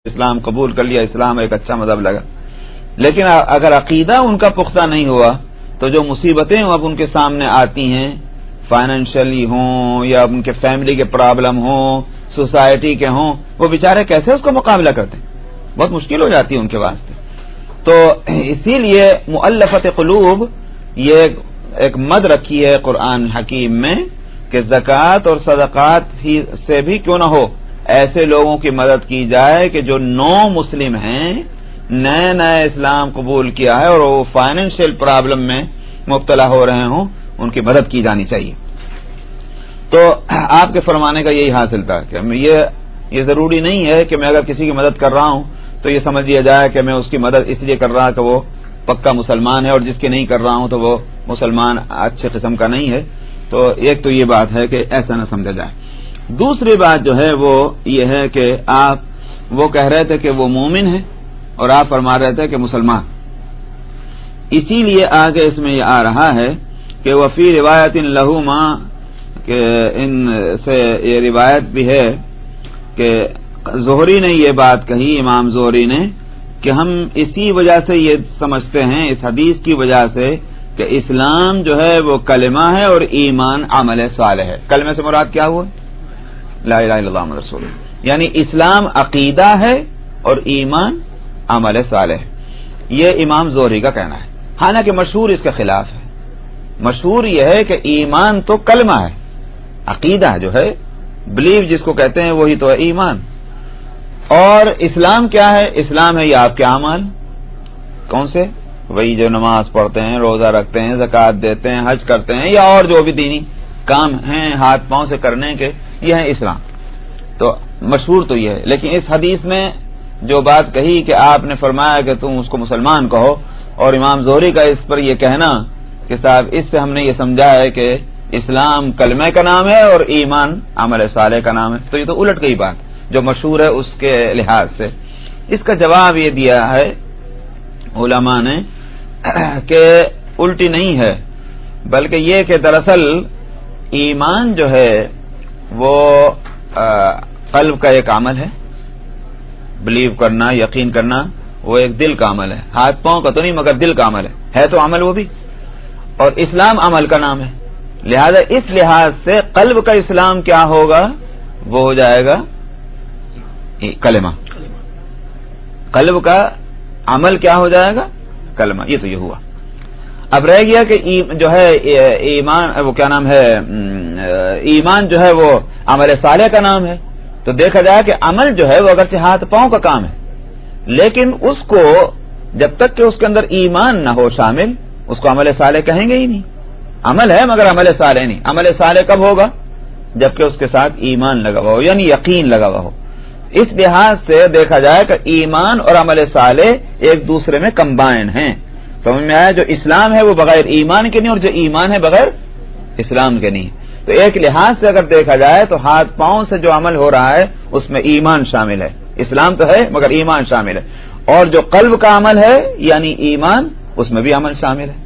اسلام قبول کر لیا، اسلام ایک اچھا مذہب لگا، لیکن اگر عقیدہ ان کا پختہ نہیں ہوا تو جو مصیبتیں اب ان کے سامنے آتی ہیں، فائنینشلی ہوں یا ان کے فیملی کے پرابلم ہوں، سوسائٹی کے ہوں، وہ بیچارے کیسے اس کو مقابلہ کرتے ہیں؟ بہت مشکل ہو جاتی ہے ان کے واسطے۔ تو اسی لیے مؤلفت قلوب یہ ایک مد رکھی ہے قرآن حکیم میں کہ زکوٰۃ اور صدقات سے بھی کیوں نہ ہو ایسے لوگوں کی مدد کی جائے کہ جو نو مسلم ہیں، نئے اسلام قبول کیا ہے اور وہ فائنینشیل پرابلم میں مبتلا ہو رہے ہوں، ان کی مدد کی جانی چاہیے۔ تو آپ کے فرمانے کا یہی حاصل تھا کہ یہ ضروری نہیں ہے کہ میں اگر کسی کی مدد کر رہا ہوں تو یہ سمجھ لیا جائے کہ میں اس کی مدد اس لیے کر رہا کہ وہ پکا مسلمان ہے، اور جس کی نہیں کر رہا ہوں تو وہ مسلمان اچھے قسم کا نہیں ہے۔ تو ایک تو یہ بات ہے کہ ایسا نہ سمجھا جائے۔ دوسری بات جو ہے وہ یہ ہے کہ آپ وہ کہہ رہے تھے کہ وہ مومن ہے اور آپ فرما رہے تھے کہ مسلمان، اسی لیے آگے اس میں یہ آ رہا ہے کہ وفی روایت لہما، کہ ان سے یہ روایت بھی ہے کہ زہری نے یہ بات کہی، امام زہری نے، کہ ہم اسی وجہ سے یہ سمجھتے ہیں، اس حدیث کی وجہ سے، کہ اسلام جو ہے وہ کلمہ ہے اور ایمان عمل صالح ہے۔ کلمہ سے مراد کیا ہوا؟ لا الہ الا اللہ محمد رسول اللہ، یعنی اسلام عقیدہ ہے اور ایمان عمل صالح ہے۔ یہ امام زہری کا کہنا ہے، حالانکہ مشہور اس کے خلاف ہے۔ مشہور یہ ہے کہ ایمان تو کلمہ ہے، عقیدہ جو ہے، بلیو جس کو کہتے ہیں وہی تو ہے ایمان، اور اسلام کیا ہے؟ اسلام ہے یہ آپ کے اعمال، کون سے؟ وہی جو نماز پڑھتے ہیں، روزہ رکھتے ہیں، زکوٰۃ دیتے ہیں، حج کرتے ہیں، یا اور جو بھی دینی کام ہیں ہاتھ پاؤں سے کرنے کے، یہ ہے اسلام۔ تو مشہور تو یہ ہے، لیکن اس حدیث میں جو بات کہی کہ آپ نے فرمایا کہ تم اس کو مسلمان کہو، اور امام زہری کا اس پر یہ کہنا کہ صاحب اس سے ہم نے یہ سمجھا ہے کہ اسلام کلمہ کا نام ہے اور ایمان عمل صالح کا نام ہے، تو یہ تو الٹ گئی بات جو مشہور ہے اس کے لحاظ سے۔ اس کا جواب یہ دیا ہے علماء نے کہ الٹی نہیں ہے، بلکہ یہ کہ دراصل ایمان جو ہے وہ قلب کا ایک عمل ہے، بلیو کرنا، یقین کرنا، وہ ایک دل کا عمل ہے، ہاتھ پاؤں کا تو نہیں مگر دل کا عمل ہے تو عمل وہ بھی، اور اسلام عمل کا نام ہے۔ لہذا اس لحاظ سے قلب کا اسلام کیا ہوگا؟ وہ ہو جائے گا کلمہ، قلب کا عمل کیا ہو جائے گا؟ کلمہ۔ یہ تو یہ ہوا۔ اب رہ گیا کہ جو ہے ایمان، وہ کیا نام ہے، ایمان جو ہے وہ عمل صالح کا نام ہے۔ تو دیکھا جائے کہ عمل جو ہے وہ اگرچہ ہاتھ پاؤں کا کام ہے، لیکن اس کو جب تک کہ اس کے اندر ایمان نہ ہو شامل، اس کو عمل صالح کہیں گے ہی نہیں۔ عمل ہے مگر عمل صالح نہیں۔ عمل صالح کب ہوگا؟ جبکہ اس کے ساتھ ایمان لگا ہوا ہو، یعنی یقین لگا ہوا ہو۔ اس لحاظ سے دیکھا جائے کہ ایمان اور عمل صالح ایک دوسرے میں کمبائن ہیں۔ سمجھ میں آیا؟ جو اسلام ہے وہ بغیر ایمان کے نہیں، اور جو ایمان ہے بغیر اسلام کے نہیں۔ تو ایک لحاظ سے اگر دیکھا جائے تو ہاتھ پاؤں سے جو عمل ہو رہا ہے اس میں ایمان شامل ہے، اسلام تو ہے مگر ایمان شامل ہے، اور جو قلب کا عمل ہے یعنی ایمان، اس میں بھی عمل شامل ہے۔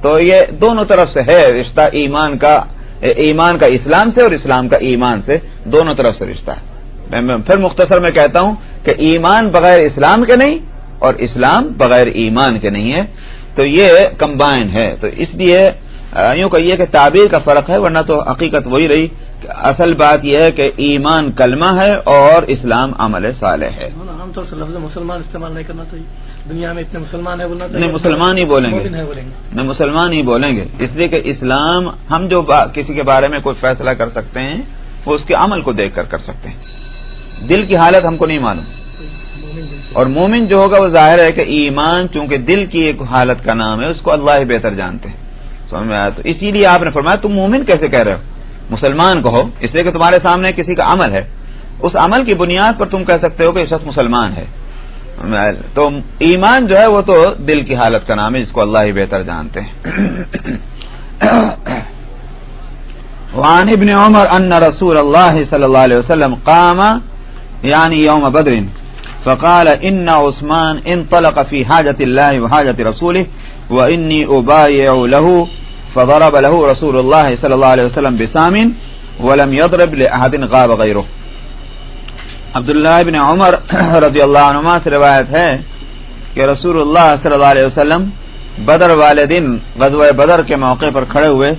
تو یہ دونوں طرف سے ہے رشتہ، ایمان کا اسلام سے اور اسلام کا ایمان سے، دونوں طرف سے رشتہ ہے۔ میں پھر مختصر میں کہتا ہوں کہ ایمان بغیر اسلام کے نہیں اور اسلام بغیر ایمان کے نہیں ہے، تو یہ کمبائن ہے۔ تو اس لیے یوں کہیے کہ تعبیر کا فرق ہے، ورنہ تو حقیقت وہی رہی کہ اصل بات یہ ہے کہ ایمان کلمہ ہے اور اسلام عمل صالح ہے۔ عام طور سے لفظ مسلمان استعمال نہیں کرنا چاہیے، دنیا میں اتنے مسلمان ہیں بولنا چاہیے، نہیں مسلمان ہی بولیں گے، نہیں مسلمان ہی بولیں گے، اس لیے کہ اسلام ہم جو کسی کے بارے میں کوئی فیصلہ کر سکتے ہیں وہ اس کے عمل کو دیکھ کر سکتے ہیں، دل کی حالت ہم کو نہیں معلوم، اور مومن جو ہوگا وہ ظاہر ہے کہ ایمان چونکہ دل کی ایک حالت کا نام ہے، اس کو اللہ ہی بہتر جانتے ہیں۔ سمجھ میں آیا؟ تو اسی لیے آپ نے فرمایا تم مومن کیسے کہہ رہے ہو؟ مسلمان کہو، اس لیے کہ تمہارے سامنے کسی کا عمل ہے، اس عمل کی بنیاد پر تم کہہ سکتے ہو کہ یہ شخص مسلمان ہے۔ تو ایمان جو ہے وہ تو دل کی حالت کا نام ہے، جس کو اللہ ہی بہتر جانتے ہیں۔ وعن ابن عمر ان رسول اللہ صلی اللہ علیہ وسلم قام یعنی یوم بدر فقال ان عثمان انطلق في حاجة الله وحاجة رسوله واني ابايع له فضرب له رسول الله صلى الله عليه وسلم بسام ولم يضرب لأحد غاب غيره۔ عبداللہ ابن عمر رضی اللہ عنہما سے روایت ہے کہ رسول اللہ صلی اللہ علیہ وسلم بدر والے دن غزوہ بدر کے موقع پر کھڑے ہوئے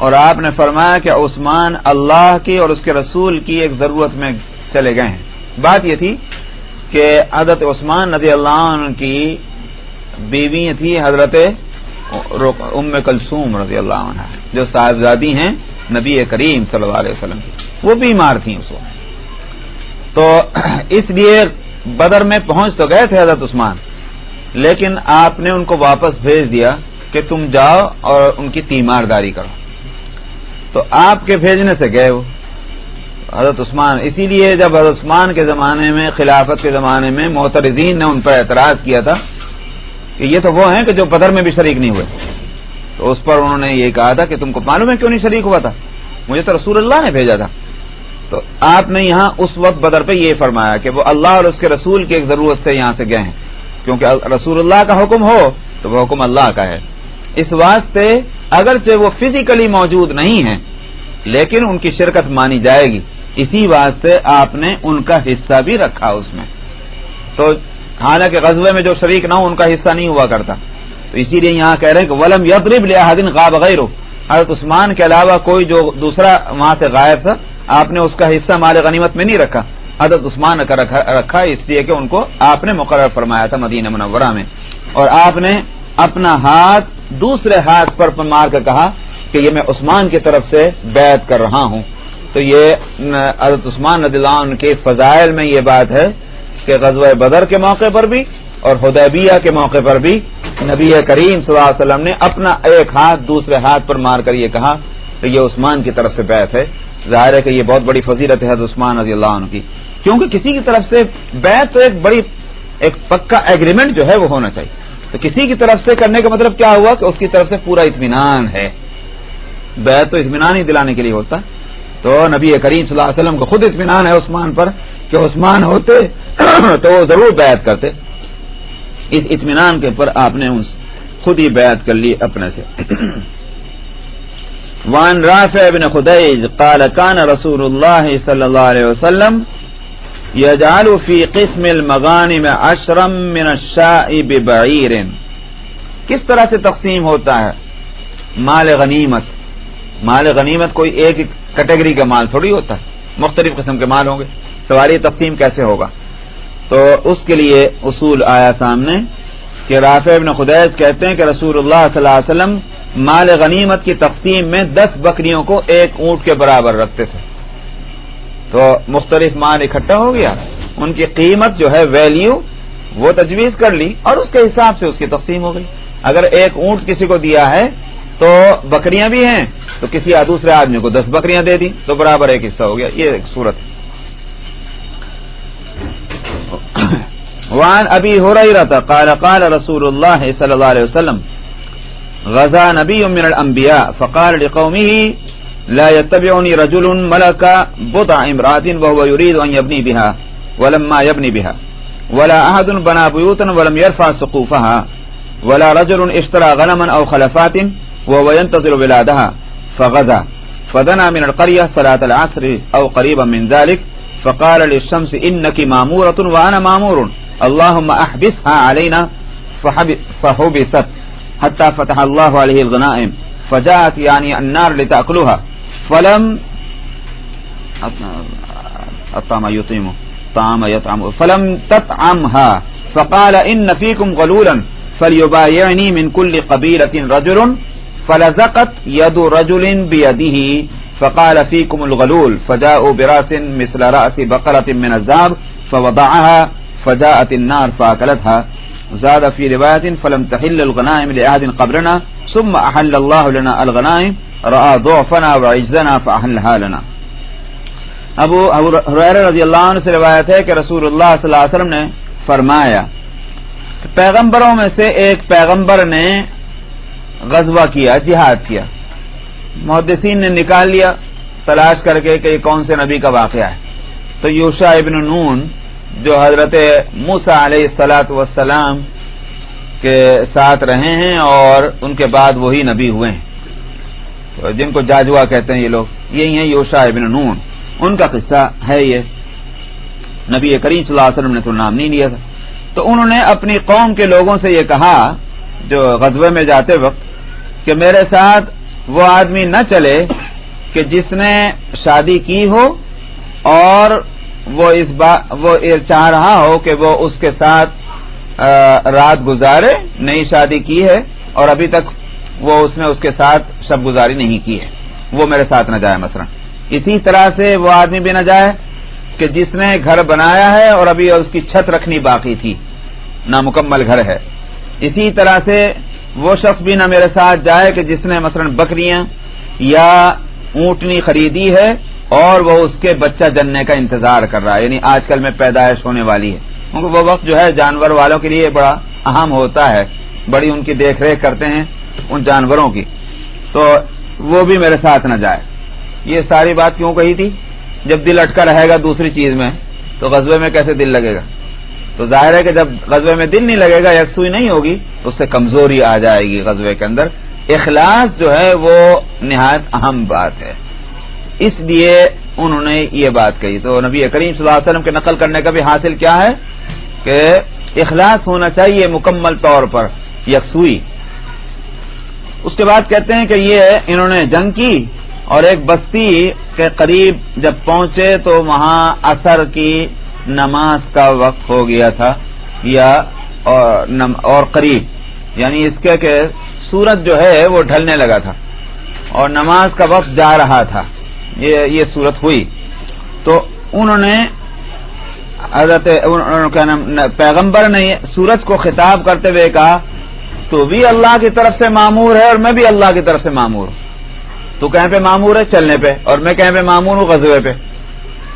اور آپ نے فرمایا کہ عثمان اللہ کی اور اس کے رسول کی ایک ضرورت میں چلے گئے ہیں. بات یہ تھی کہ حضرت عثمان رضی اللہ عنہ کی بیوی تھی حضرت ام کلثوم رضی اللہ عنہ، جو صاحبزادی ہیں نبی کریم صلی اللہ علیہ وسلم کی. وہ بیمار تھیں اس وقت، تو اس لیے بدر میں پہنچ تو گئے تھے حضرت عثمان، لیکن آپ نے ان کو واپس بھیج دیا کہ تم جاؤ اور ان کی تیمارداری کرو. تو آپ کے بھیجنے سے گئے وہ حضرت عثمان. اسی لیے جب حضرت عثمان کے زمانے میں، خلافت کے زمانے میں معترضین نے ان پر اعتراض کیا تھا کہ یہ تو وہ ہیں کہ جو بدر میں بھی شریک نہیں ہوئے، تو اس پر انہوں نے یہ کہا تھا کہ تم کو معلوم ہے کیوں نہیں شریک ہوا تھا؟ مجھے تو رسول اللہ نے بھیجا تھا. تو آپ نے یہاں اس وقت بدر پہ یہ فرمایا کہ وہ اللہ اور اس کے رسول کی ایک ضرورت سے یہاں سے گئے ہیں، کیونکہ رسول اللہ کا حکم ہو تو وہ حکم اللہ کا ہے. اس واسطے اگرچہ وہ فزیکلی موجود نہیں ہیں لیکن ان کی شرکت مانی جائے گی. اسی واسطے آپ نے ان کا حصہ بھی رکھا اس میں. تو حالانکہ غزوے میں جو شریک نہ ہو ان کا حصہ نہیں ہوا کرتا، تو اسی لیے یہاں کہہ رہے ہیں کہ ولم یضرب لأحد غاب غیرہ. حضرت عثمان کے علاوہ کوئی جو دوسرا وہاں سے غائب تھا آپ نے اس کا حصہ مال غنیمت میں نہیں رکھا. حضرت عثمان نے رکھا اس لیے کہ ان کو آپ نے مقرر فرمایا تھا مدینہ منورہ میں، اور آپ نے اپنا ہاتھ دوسرے ہاتھ پر مار کر کہا کہ یہ میں عثمان کی طرف سے بیعت کر رہا ہوں. تو یہ حضرت عثمان رضی اللہ عنہ کے فضائل میں یہ بات ہے کہ غزوہ بدر کے موقع پر بھی اور حدیبیہ کے موقع پر بھی نبی کریم صلی اللہ علیہ وسلم نے اپنا ایک ہاتھ دوسرے ہاتھ پر مار کر یہ کہا کہ یہ عثمان کی طرف سے بیعت ہے. ظاہر ہے کہ یہ بہت بڑی فضیلت ہے حضرت عثمان رضی اللہ عنہ کی، کیونکہ کسی کی طرف سے بیعت تو ایک پکا ایگریمنٹ جو ہے وہ ہونا چاہیے. تو کسی کی طرف سے کرنے کا مطلب کیا ہوا کہ اس کی طرف سے پورا اطمینان ہے. بیعت تو اطمینان ہی دلانے کے لیے ہوتا. تو نبی کریم صلی اللہ علیہ وسلم کو خود اطمینان ہے عثمان پر کہ عثمان ہوتے تو وہ ضرور بیعت کرتے. اس اطمینان کے پر آپ نے خود ہی بیعت کر لی اپنے سے. وعن رافع بن خدیج قال كان رسول الله صلی اللہ علیہ وسلم يجعل في قسم المغانم 10 من الشاء ببعير. کس طرح سے تقسیم ہوتا ہے مال غنیمت؟ مال غنیمت کوئی ایک کیٹیگری کا مال تھوڑی ہوتا ہے، مختلف قسم کے مال ہوں گے. سوال یہ تقسیم کیسے ہوگا؟ تو اس کے لیے اصول آیا سامنے کہ رافع بن خدیج کہتے ہیں کہ رسول اللہ صلی اللہ علیہ وسلم مال غنیمت کی تقسیم میں 10 بکریوں کو ایک اونٹ کے برابر رکھتے تھے. تو مختلف مال اکٹھا ہو گیا، ان کی قیمت جو ہے ویلیو وہ تجویز کر لی اور اس کے حساب سے اس کی تقسیم ہو گئی. اگر ایک اونٹ کسی کو دیا ہے تو بکریاں بھی ہیں تو کسی دوسرے آدمی کو 10 بکریاں دے دی تو برابر ایک حصہ ہو گیا. یہ ایک صورت ہے. وعن ابی ہریرہ قال قال رسول اللہ صلی اللہ علیہ وسلم غزا نبی من الانبیاء فقال لقومه لا يتبعني رجل ملك بضع امرأة وهو يريد ان يبني بها ولما يبني بها ولا احد بنى بيوتا ولم يرفع سقوفها ولا رجل اشترى غنما او خلفات وهو ينتظر بلادها فغزا فدنا من القرية صلاة العصر او قريبا من ذلك فقال للشمس انك مامورة وانا مامور اللهم احبسها علينا فحبست حتى فتح الله عليه الغنائم فجاءت يعني النار لتأكلها فلم فلم تطعمها فقال إن فيكم غلولا فليبايعني من كل قبيلة رجل فلزقت يد رجل بيده فقال فيكم الغلول فجاءوا براس مثل رأس بقرة من الذهب فوضعها فجاءت النار فأكلتها. زاد في رواية فلم تحل الغنائم لأحد قبلنا ثم أحل الله لنا الغنائم رأى ضعفنا وعجزنا فأحلها لنا. ابو ہریرہ رضی اللہ عنہ سے روایت ہے کہ رسول اللہ صلی اللہ علیہ وسلم نے فرمایا کہ پیغمبروں میں سے ایک پیغمبر نے غزوہ کیا، جہاد کیا. محدثین نے نکال لیا تلاش کر کے کہ یہ کون سے نبی کا واقعہ ہے. تو یوشع ابن نون جو حضرت موسیٰ علیہ الصلاۃ والسلام کے ساتھ رہے ہیں اور ان کے بعد وہی نبی ہوئے ہیں، تو جن کو جاجوا کہتے ہیں یہ لوگ، یہی ہیں یوشع ابن نون. ان کا قصہ ہے یہ نبی کریم صلی اللہ علیہ وسلم نے تو نام نہیں لیا تھا. تو انہوں نے اپنی قوم کے لوگوں سے یہ کہا جو غزوے میں جاتے وقت کہ میرے ساتھ وہ آدمی نہ چلے کہ جس نے شادی کی ہو اور وہ چاہ رہا ہو کہ وہ اس کے ساتھ رات گزارے, نئی شادی کی ہے اور ابھی تک اس نے اس کے ساتھ شب گزاری نہیں کی ہے, وہ میرے ساتھ نہ جائے مثلا. اسی طرح سے وہ آدمی بھی نہ جائے کہ جس نے گھر بنایا ہے اور ابھی اس کی چھت رکھنی باقی تھی, نامکمل گھر ہے. اسی طرح سے وہ شخص بھی نہ میرے ساتھ جائے کہ جس نے مثلا بکریاں یا اونٹنی خریدی ہے اور وہ اس کے بچہ جننے کا انتظار کر رہا ہے, یعنی آج کل میں پیدائش ہونے والی ہے, کیونکہ وہ وقت جو ہے جانور والوں کے لیے بڑا اہم ہوتا ہے, بڑی ان کی دیکھ ریکھ کرتے ہیں ان جانوروں کی, تو وہ بھی میرے ساتھ نہ جائے. یہ ساری بات کیوں کہی تھی؟ جب دل اٹکا رہے گا دوسری چیز میں تو غزوے میں کیسے دل لگے گا؟ تو ظاہر ہے کہ جب غزوے میں دل نہیں لگے گا, یکسوئی نہیں ہوگی, تو اس سے کمزوری آ جائے گی غزوے کے اندر. اخلاص جو ہے وہ نہایت اہم بات ہے, اس لیے انہوں نے یہ بات کہی. تو نبی کریم صلی اللہ علیہ وسلم کے نقل کرنے کا بھی حاصل کیا ہے کہ اخلاص ہونا چاہیے مکمل طور پر, یکسوئی. اس کے بعد کہتے ہیں کہ یہ انہوں نے جنگ کی اور ایک بستی کے قریب جب پہنچے تو وہاں عصر کی نماز کا وقت ہو گیا تھا یا اور قریب, یعنی اس کے کہ سورج جو ہے وہ ڈھلنے لگا تھا اور نماز کا وقت جا رہا تھا. یہ صورت ہوئی تو انہوں نے حضرت پیغمبر نے سورج کو خطاب کرتے ہوئے کہا تو بھی اللہ کی طرف سے مامور ہے اور میں بھی اللہ کی طرف سے مامور ہوں. تو کہیں پہ مامور ہے چلنے پہ, اور میں کہیں پہ مامور ہوں غزوے پہ.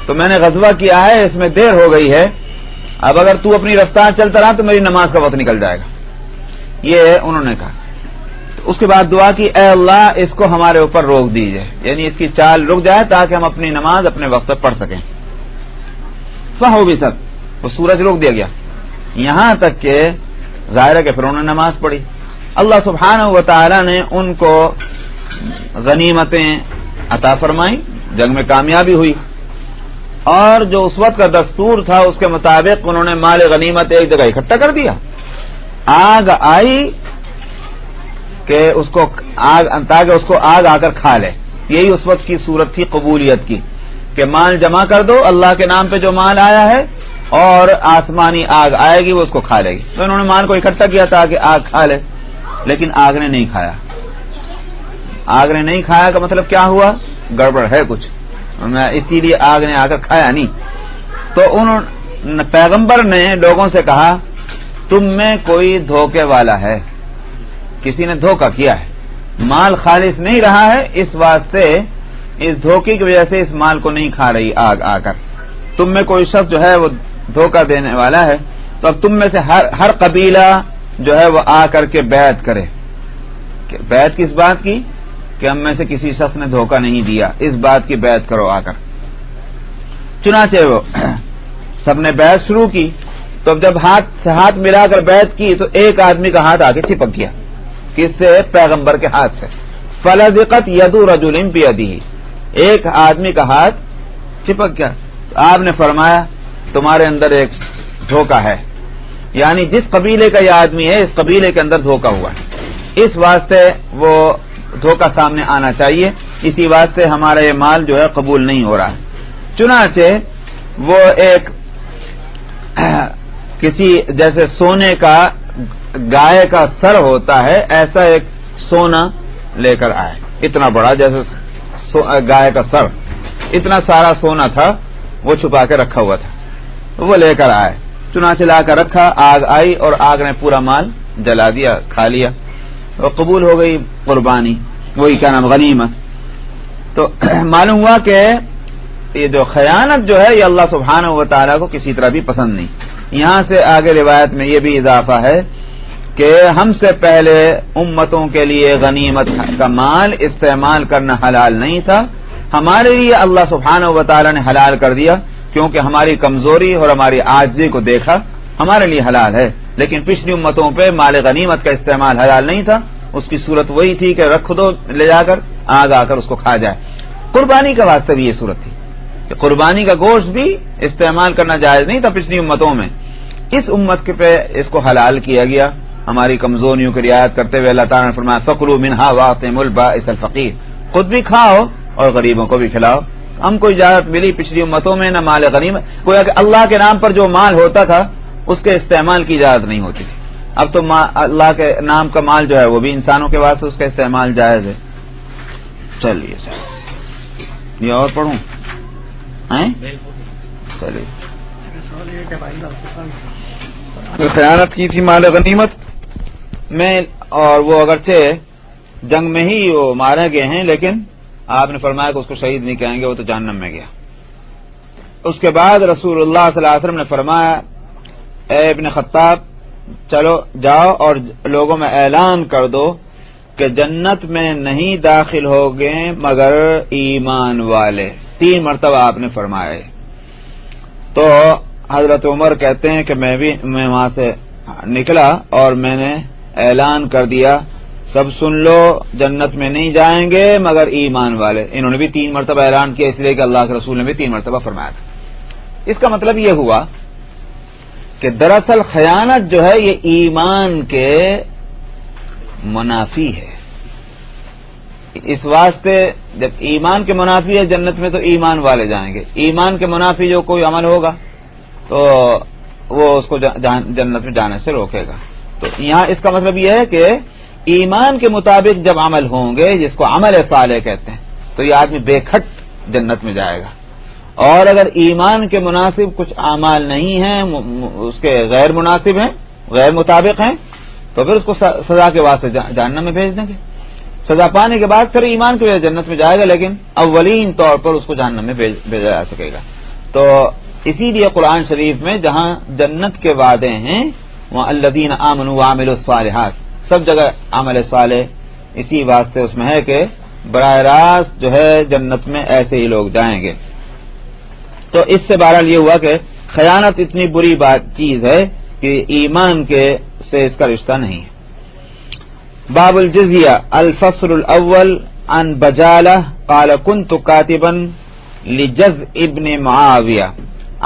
تو میں نے غزوہ کیا ہے, اس میں دیر ہو گئی ہے, اب اگر تو اپنی رفتار چلتا رہا تو میری نماز کا وقت نکل جائے گا. یہ انہوں نے کہا. تو اس کے بعد دعا کی, اے اللہ اس کو ہمارے اوپر روک دیجئے, یعنی اس کی چال رک جائے تاکہ ہم اپنی نماز اپنے وقت پر پڑھ سکیں. فہو بھی سب, وہ سورج روک دیا گیا, یہاں تک کہ ظاہر ہے کہ پھر انہوں نے نماز پڑھی. اللہ سبحانہ و تعالی نے ان کو غنیمتیں عطا فرمائی, جنگ میں کامیابی ہوئی, اور جو اس وقت کا دستور تھا اس کے مطابق انہوں نے مال غنیمت ایک جگہ اکٹھا کر دیا. آگ آئی کہ اس کو تاکہ اس کو آگ آ کر کھا لے. یہی اس وقت کی صورت تھی قبولیت کی کہ مال جمع کر دو, اللہ کے نام پہ جو مال آیا ہے, اور آسمانی آگ آئے گی وہ اس کو کھا لے گی. تو انہوں نے مال کو اکٹھا کیا تاکہ آگ کھا لے, لیکن آگ نے نہیں کھایا. آگ نے نہیں کھایا کا مطلب کیا ہوا؟ گڑبڑ ہے کچھ, اسی لیے آگ نے آ کر کھایا نہیں. تو پیغمبر نے لوگوں سے کہا تم میں کوئی دھوکے والا ہے, کسی نے دھوکہ کیا ہے, مال خالص نہیں رہا ہے, اس واسطے اس دھوکے کی وجہ سے اس مال کو نہیں کھا رہی آگ آ کر. تم میں کوئی شخص جو ہے وہ دھوکہ دینے والا ہے, تو اب تم میں سے ہر قبیلہ جو ہے وہ آ کر کے بیعت کرے. بیعت کس بات کی؟ کہ ہم میں سے کسی شخص نے دھوکہ نہیں دیا, اس بات کی بیعت کرو آ کر. چنانچہ وہ سب نے بیعت شروع کی. تو جب ہاتھ سے ہاتھ ملا کر بیعت کی تو ایک آدمی کا ہاتھ آگے چپک گیا. کس سے؟ پیغمبر کے ہاتھ سے. فلزقت ید رجل بیدہ, ایک آدمی کا ہاتھ چپک گیا. تو آپ نے فرمایا تمہارے اندر ایک دھوکہ ہے, یعنی جس قبیلے کا یہ آدمی ہے اس قبیلے کے اندر دھوکہ ہوا ہے, اس واسطے وہ دھوکہ سامنے آنا چاہیے, اسی واسطے ہمارا یہ مال جو ہے قبول نہیں ہو رہا ہے. چنانچہ وہ ایک کسی جیسے سونے کا گائے کا سر ہوتا ہے ایسا ایک سونا لے کر آئے, اتنا بڑا جیسے گائے کا سر, اتنا سارا سونا تھا وہ چھپا کے رکھا ہوا تھا, وہ لے کر آئے. چنانچہ لا کر رکھا, آگ آئی اور آگ نے پورا مال جلا دیا, کھا لیا, اور قبول ہو گئی قربانی, وہی کیا نام غنیمت. تو معلوم ہوا کہ یہ جو خیانت جو ہے یہ اللہ سبحانہ و تعالیٰ کو کسی طرح بھی پسند نہیں. یہاں سے آگے روایت میں یہ بھی اضافہ ہے کہ ہم سے پہلے امتوں کے لیے غنیمت کا مال استعمال کرنا حلال نہیں تھا, ہمارے لیے اللہ سبحانہ و تعالیٰ نے حلال کر دیا, کیونکہ ہماری کمزوری اور ہماری عاجزی کو دیکھا, ہمارے لیے حلال ہے. لیکن پچھلی امتوں پہ مال غنیمت کا استعمال حلال نہیں تھا, اس کی صورت وہی تھی کہ رکھ دو لے جا کر, آگ آ کر اس کو کھا جائے. قربانی کا واسطے بھی یہ صورت تھی کہ قربانی کا گوشت بھی استعمال کرنا جائز نہیں تھا پچھلی امتوں میں، اس امت کے پہ اس کو حلال کیا گیا ہماری کمزوریوں کی رعایت کرتے ہوئے اللہ تعالیٰ نے فرمایا فَكُلُوا مِنْهَا وَأَطْعِمُوا الْبَائِسَ الْفَقِيرَ، خود بھی کھاؤ اور غریبوں کو بھی کھلاؤ۔ ہم کو اجازت ملی پچھلی امتوں میں نہ مال غنیمت، گویا کہ اللہ کے نام پر جو مال ہوتا تھا اس کے استعمال کی اجازت نہیں ہوتی تھی، اب تو اللہ کے نام کا مال جو ہے وہ بھی انسانوں کے واسطے اس کا استعمال جائز ہے۔ چلیے یہ اور پڑھوں چلیے، خیانت کی تھی مال غنیمت میں، اور وہ اگرچہ جنگ میں ہی وہ مارے گئے ہیں لیکن آپ نے فرمایا کہ اس کو شہید نہیں کہیں گے، وہ تو جہنم میں گیا۔ اس کے بعد رسول اللہ صلی اللہ علیہ وسلم نے فرمایا اے ابن خطاب چلو جاؤ اور لوگوں میں اعلان کر دو کہ جنت میں نہیں داخل ہوگے مگر ایمان والے، 3 مرتبہ آپ نے فرمایا ہے۔ تو حضرت عمر کہتے ہیں کہ میں وہاں سے نکلا اور میں نے اعلان کر دیا سب سن لو جنت میں نہیں جائیں گے مگر ایمان والے۔ انہوں نے بھی 3 مرتبہ اعلان کیا اس لیے کہ اللہ کے رسول نے بھی 3 مرتبہ فرمایا تھا۔ اس کا مطلب یہ ہوا کہ دراصل خیانت جو ہے یہ ایمان کے منافی ہے، اس واسطے جب ایمان کے منافی ہے جنت میں تو ایمان والے جائیں گے، ایمان کے منافی جو کوئی عمل ہوگا تو وہ اس کو جنت میں جانے سے روکے گا۔ تو یہاں اس کا مطلب یہ ہے کہ ایمان کے مطابق جب عمل ہوں گے جس کو عمل صالح کہتے ہیں تو یہ آدمی بے کھٹ جنت میں جائے گا، اور اگر ایمان کے مناسب کچھ اعمال نہیں ہیں، اس کے غیر مناسب ہیں، غیر مطابق ہیں، تو پھر اس کو سزا کے واسطے جہنم میں بھیج دیں گے، سزا پانے کے بعد پھر ایمان کی وجہ جنت میں جائے گا، لیکن اولین طور پر اس کو جہنم میں بھیجا جا سکے گا۔ تو اسی لیے قرآن شریف میں جہاں جنت کے وعدے ہیں وہاں الذین آمنوا وعملوا الصالحات، سب جگہ عمل صالح اسی واسطے اس میں ہے کہ براہ راست جو ہے جنت میں ایسے ہی لوگ جائیں گے۔ تو اس سے بہرحال یہ ہوا کہ خیانت اتنی بری چیز ہے کہ ایمان سے اس کا رشتہ نہیں ہے۔ باب الجزیہ الفصل الاول عن بجالہ قال كنت كاتبا لجز ابن معاویہ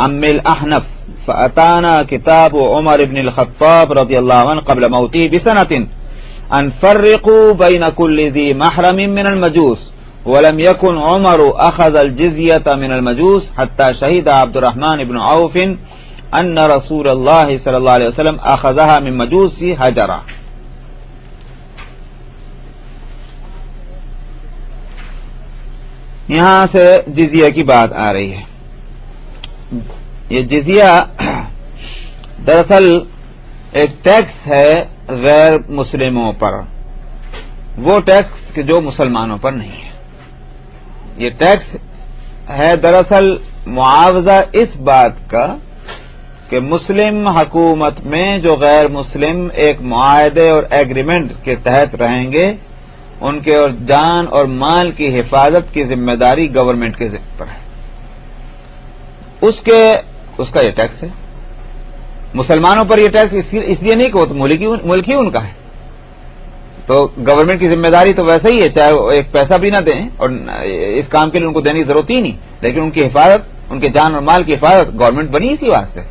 عم الاحنف فأتانا كتاب عمر بن الخطاب رضی اللہ عنہ قبل موته بسنة ان فرقوا بين كل ذي محرم من المجوس ولم يكن عمر اخذ الجزية من المجوس حتى شهد عبد الرحمن بن عوف ان رسول الله صلى الله عليه وسلم اخذها من مجوس حجرا۔ یہاں سے جزیہ کی بات آ رہی ہے۔ یہ جزیہ دراصل ایک ٹیکس ہے غیر مسلموں پر، وہ ٹیکس کہ جو مسلمانوں پر نہیں ہے۔ یہ ٹیکس ہے دراصل معاوضہ اس بات کا کہ مسلم حکومت میں جو غیر مسلم ایک معاہدے اور ایگریمنٹ کے تحت رہیں گے ان کے اور جان اور مال کی حفاظت کی ذمہ داری گورنمنٹ کے ذمہ پر ہے، اس کا یہ ٹیکس ہے۔ مسلمانوں پر یہ ٹیکس اس لیے نہیں کہ وہ تو ملک ہی ان کا ہے، تو گورنمنٹ کی ذمہ داری تو ویسے ہی ہے، چاہے وہ ایک پیسہ بھی نہ دیں اور اس کام کے لیے ان کو دینے کی ضرورت ہی نہیں، لیکن ان کی حفاظت، ان کے جان اور مال کی حفاظت گورنمنٹ بنی اسی واسطے۔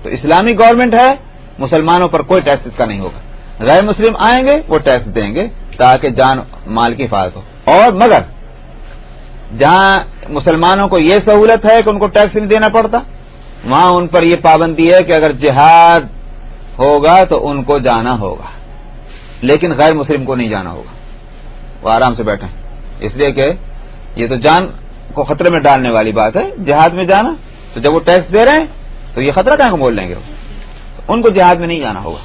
تو اسلامی گورنمنٹ ہے، مسلمانوں پر کوئی ٹیکس اس کا نہیں ہوگا، غیر مسلم آئیں گے وہ ٹیکس دیں گے تاکہ جان مال کی حفاظت ہو، اور مگر جہاں مسلمانوں کو یہ سہولت ہے کہ ان کو ٹیکس نہیں دینا پڑتا وہاں ان پر یہ پابندی ہے کہ اگر جہاد ہوگا تو ان کو جانا ہوگا، لیکن غیر مسلم کو نہیں جانا ہوگا، وہ آرام سے بیٹھیں، اس لیے کہ یہ تو جان کو خطرے میں ڈالنے والی بات ہے جہاد میں جانا، تو جب وہ ٹیکس دے رہے ہیں تو یہ خطرہ کہاں کو بول لیں گے، ان کو جہاد میں نہیں جانا ہوگا۔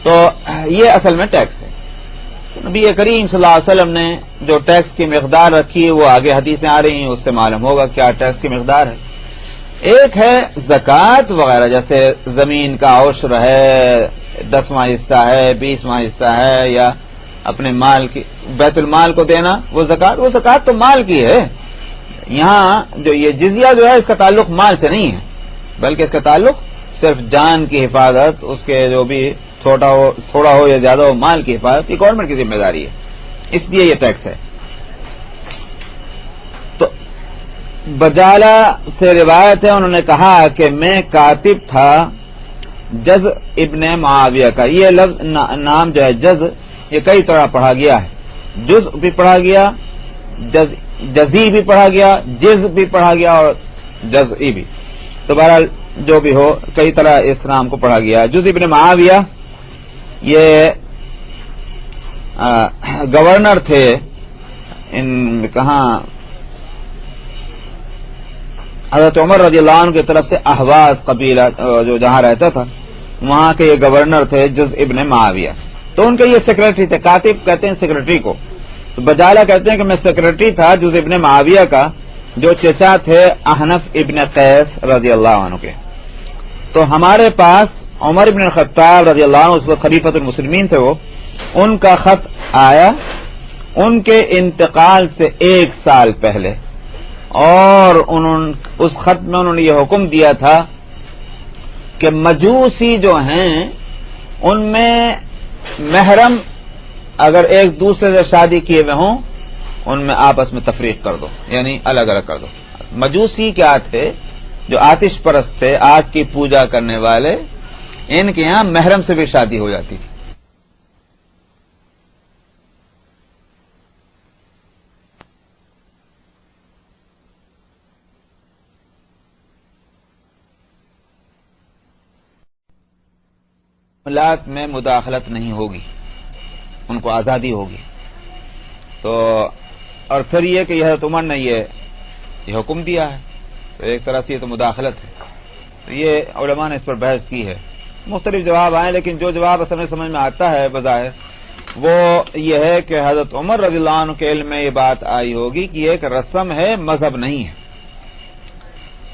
تو یہ اصل میں ٹیکس ہے۔ نبی کریم صلی اللہ علیہ وسلم نے جو ٹیکس کی مقدار رکھی ہے وہ آگے حدیثیں آ رہی ہیں، اس سے معلوم ہوگا کیا ٹیکس کی مقدار ہے۔ ایک ہے زکوٰۃ وغیرہ، جیسے زمین کا عشر ہے، 10واں حصہ ہے، 20واں حصہ ہے، یا اپنے مال کی بیت المال کو دینا، وہ زکوٰۃ تو مال کی ہے۔ یہاں جو یہ جزیہ جو ہے اس کا تعلق مال سے نہیں ہے، بلکہ اس کا تعلق صرف جان کی حفاظت، اس کے جو بھی تھوڑا ہو یا زیادہ ہو مال کی حفاظت، یہ گورنمنٹ کی ذمہ داری ہے، اس لیے یہ ٹیکس ہے۔ تو بجالہ سے روایت ہے، انہوں نے کہا کہ میں کاتب تھا جز ابن معاویہ کا. یہ لفظ نام جو ہے جز، یہ کئی طرح پڑھا گیا ہے. جز بھی پڑھا گیا، جزی بھی پڑھا گیا، جز بھی پڑھا گیا اور جزئی بھی. تو بہرحال جو بھی ہو کئی طرح اس نام کو پڑھا گیا. جز ابن معاویہ یہ گورنر تھے ان کہاں حضرت عمر رضی اللہ عنہ کی طرف سے احواز قبیلہ جو جہاں رہتا تھا وہاں کے یہ گورنر تھے جز ابن معاویہ. تو ان کے یہ سیکرٹری تھے. کاتب کہتے ہیں سیکرٹری کو. تو بجالہ کہتے ہیں کہ میں سیکرٹری تھا جز ابن معاویہ کا، جو چچا تھے احنف ابن قیس رضی اللہ عنہ کے. تو ہمارے پاس عمر ابن الخطاب رضی اللہ عنہ، اس وقت خلیفۃ المسلمین تھے وہ، ان کا خط آیا ان کے انتقال سے 1 سال پہلے، اور اس خط میں انہوں نے یہ حکم دیا تھا کہ مجوسی جو ہیں ان میں محرم اگر ایک دوسرے سے شادی کیے ہوئے ہوں ان میں آپس میں تفریق کر دو، یعنی الگ الگ کر دو. مجوسی کیا تھے؟ جو آتش پرست تھے، آگ کی پوجا کرنے والے، ان کے یہاں محرم سے بھی شادی ہو جاتی تھی. معاملات میں مداخلت نہیں ہوگی، ان کو آزادی ہوگی. تو اور پھر یہ کہ حضرت عمر نے یہ حکم دیا ہے، تو ایک طرح سے یہ تو مداخلت ہے. تو یہ علماء نے اس پر بحث کی ہے، مختلف جواب آئے، لیکن جو جواب اصل میں سمجھ میں آتا ہے بظاہر وہ یہ ہے کہ حضرت عمر رضی اللہ عنہ کے علم میں یہ بات آئی ہوگی کہ یہ ایک رسم ہے، مذہب نہیں ہے.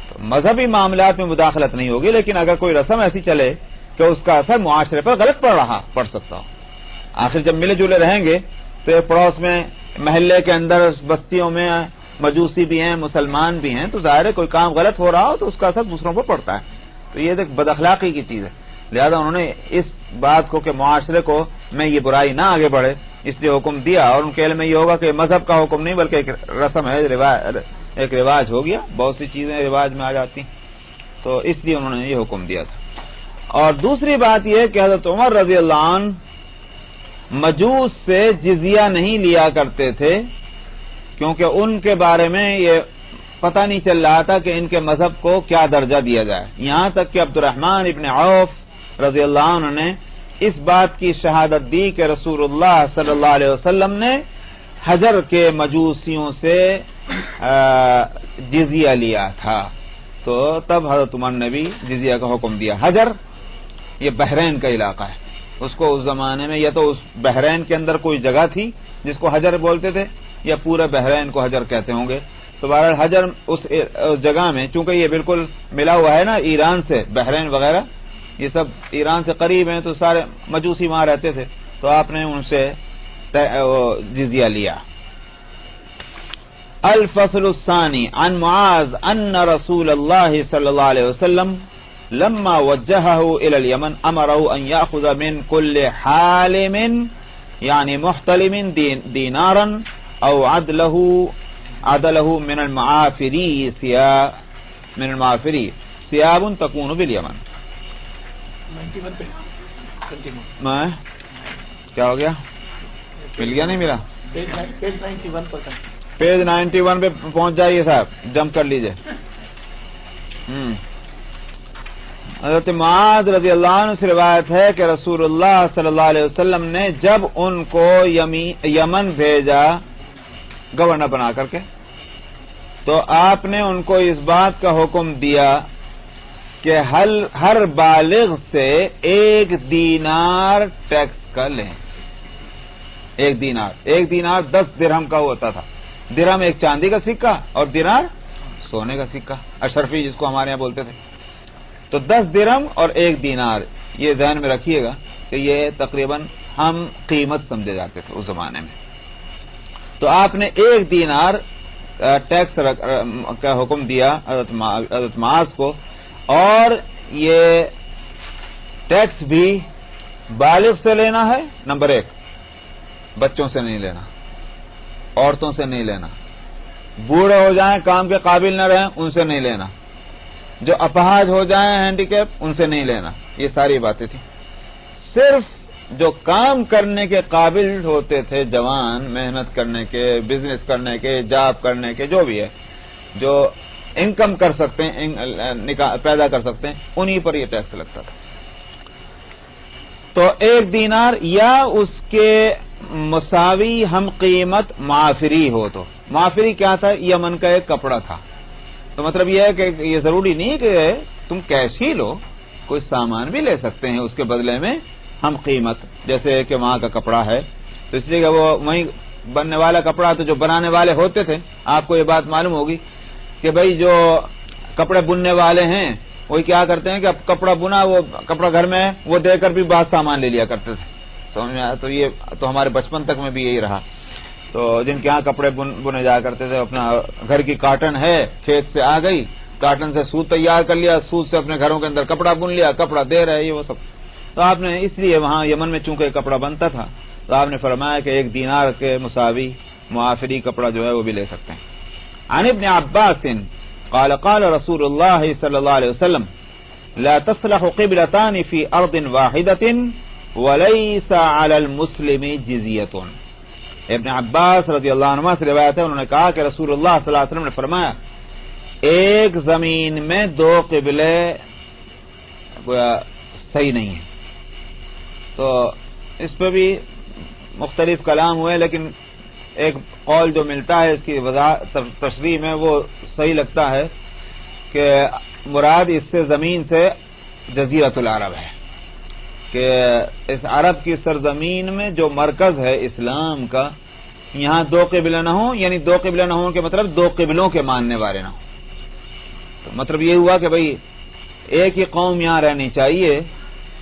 تو مذہبی معاملات میں مداخلت نہیں ہوگی، لیکن اگر کوئی رسم ایسی چلے کہ اس کا اثر معاشرے پر غلط پڑ سکتا ہو. آخر جب ملے جلے رہیں گے تو ایک پڑوس میں، محلے کے اندر، بستیوں میں مجوسی بھی ہیں، مسلمان بھی ہیں، تو ظاہر ہے کوئی کام غلط ہو رہا ہو تو اس کا اثر دوسروں پر پڑتا ہے. تو یہ ایک بد اخلاقی کی چیز ہے. لہذا انہوں نے اس بات کو کہ معاشرے کو میں یہ برائی نہ آگے بڑھے اس لیے حکم دیا. اور ان کے علم میں یہ ہوگا کہ مذہب کا حکم نہیں بلکہ ایک رسم ہے، ایک رواج ہو گیا. بہت سی چیزیں رواج میں آ جاتی ہیں، تو اس لیے انہوں نے یہ حکم دیا تھا. اور دوسری بات یہ کہ حضرت عمر رضی اللہ عنہ مجوس سے جزیہ نہیں لیا کرتے تھے، کیونکہ ان کے بارے میں یہ پتہ نہیں چل رہا تھا کہ ان کے مذہب کو کیا درجہ دیا جائے. یہاں تک کہ عبد الرحمن ابن عوف رضی اللہ عنہ نے اس بات کی شہادت دی کہ رسول اللہ صلی اللہ علیہ وسلم نے حجر کے مجوسیوں سے جزیہ لیا تھا. تو تب حضرت عمر نے بھی جزیہ کا حکم دیا. حجر یہ بحرین کا علاقہ ہے. اس کو اس زمانے میں یا تو اس بحرین کے اندر کوئی جگہ تھی جس کو حجر بولتے تھے، یا پورے بحرین کو حجر کہتے ہوں گے. تو بہرحال حجر اس جگہ میں، چونکہ یہ بالکل ملا ہوا ہے نا ایران سے، بحرین وغیرہ یہ سب ایران سے قریب ہیں، تو سارے مجوسی وہاں رہتے تھے. تو آپ نے ان سے جزیہ لیا. الفصل الثانی عن معاذ ان رسول اللہ صلی اللہ علیہ وسلم لما وجهه الى اليمن امره ان ياخذ من كل حالم يعني محتلم دينارا او عدله من المعافري ثياب تكون باليمن. 91 پہ میں کیا ہو گیا؟ مل گیا نہیں میرا؟ پیج 91 پر پیج 91 پہ پہنچ جائیے صاحب، جمپ کر لیجئے. حضرت معاذ رضی اللہ عنہ سے روایت ہے کہ رسول اللہ صلی اللہ علیہ وسلم نے جب ان کو یمن بھیجا گورنر بنا کر کے، تو آپ نے ان کو اس بات کا حکم دیا کہ ہر بالغ سے 1 دینار ٹیکس کا لیں. 1 دینار 10 درہم کا ہوتا تھا. درہم ایک چاندی کا سکہ اور دینار سونے کا سکہ، اشرفی جس کو ہمارے یہاں بولتے تھے. تو 10 درہم اور 1 دینار، یہ ذہن میں رکھیے گا کہ یہ تقریباً ہم قیمت سمجھے جاتے تھے اس زمانے میں. تو آپ نے 1 دینار ٹیکس کا حکم دیا حضرت معاذ کو، اور یہ ٹیکس بھی بالغ سے لینا ہے، نمبر 1، بچوں سے نہیں لینا، عورتوں سے نہیں لینا، بوڑھے ہو جائیں کام کے قابل نہ رہیں ان سے نہیں لینا، جو اپاہج ہو جائیں ہینڈیکیپ ان سے نہیں لینا، یہ ساری باتیں تھیں۔ صرف جو کام کرنے کے قابل ہوتے تھے جوان، محنت کرنے کے، بزنس کرنے کے، جاب کرنے کے، جو بھی ہے، جو انکم کر سکتے ہیں، پیدا کر سکتے ہیں، انہی پر یہ ٹیکس لگتا تھا۔ تو 1 دینار یا اس کے مساوی ہم قیمت معافری ہو، تو معافری کیا تھا؟ یمن کا ایک کپڑا تھا۔ تو مطلب یہ ہے کہ یہ ضروری نہیں کہ تم کیش ہی لو، کوئی سامان بھی لے سکتے ہیں اس کے بدلے میں ہم قیمت، جیسے کہ وہاں کا کپڑا ہے تو اس لیے کہ وہ وہیں بننے والا کپڑا، تو جو بنانے والے ہوتے تھے، آپ کو یہ بات معلوم ہوگی کہ بھائی جو کپڑے بننے والے ہیں وہی کیا کرتے ہیں کہ اب کپڑا بنا، وہ کپڑا گھر میں ہے، وہ دے کر بھی بہت سامان لے لیا کرتے تھے، سمجھ میں آیا؟ تو یہ تو ہمارے بچپن تک میں بھی یہی رہا۔ تو جن کے یہاں کپڑے بنے جایا کرتے تھے، اپنا گھر کی کاٹن ہے کھیت سے آ گئی، کاٹن سے سوت تیار کر لیا، سوت سے اپنے گھروں کے اندر کپڑا بن لیا، کپڑا دے رہے یہ وہ سب۔ تو آپ نے اس لیے وہاں یمن میں چونکہ کپڑا بنتا تھا تو آپ نے فرمایا کہ 1 دینار کے مساوی معافری کپڑا جو ہے وہ بھی لے سکتے ہیں۔ عن ابن عباس قال قال رسول اللہ صلی اللہ علیہ وسلم لا تصلح قبلتان في ارض واحدة وليس على المسلم جزية۔ ابن عباس رضی اللہ عنہ سے روایت ہے، انہوں نے کہا کہ رسول اللہ صلی اللہ علیہ وسلم نے فرمایا ایک زمین میں 2 قبلے صحیح نہیں ہیں۔ تو اس پہ بھی مختلف کلام ہوئے، لیکن ایک قول جو ملتا ہے اس کی تشریح میں وہ صحیح لگتا ہے کہ مراد اس سے زمین سے جزیرۃ العرب ہے، کہ اس عرب کی سرزمین میں جو مرکز ہے اسلام کا، یہاں 2 قبلے نہ ہوں، یعنی 2 قبلے نہ ہوں کے مطلب 2 قبلوں کے ماننے والے نہ ہوں۔ تو مطلب یہ ہوا کہ بھئی ایک ہی قوم یہاں رہنی چاہیے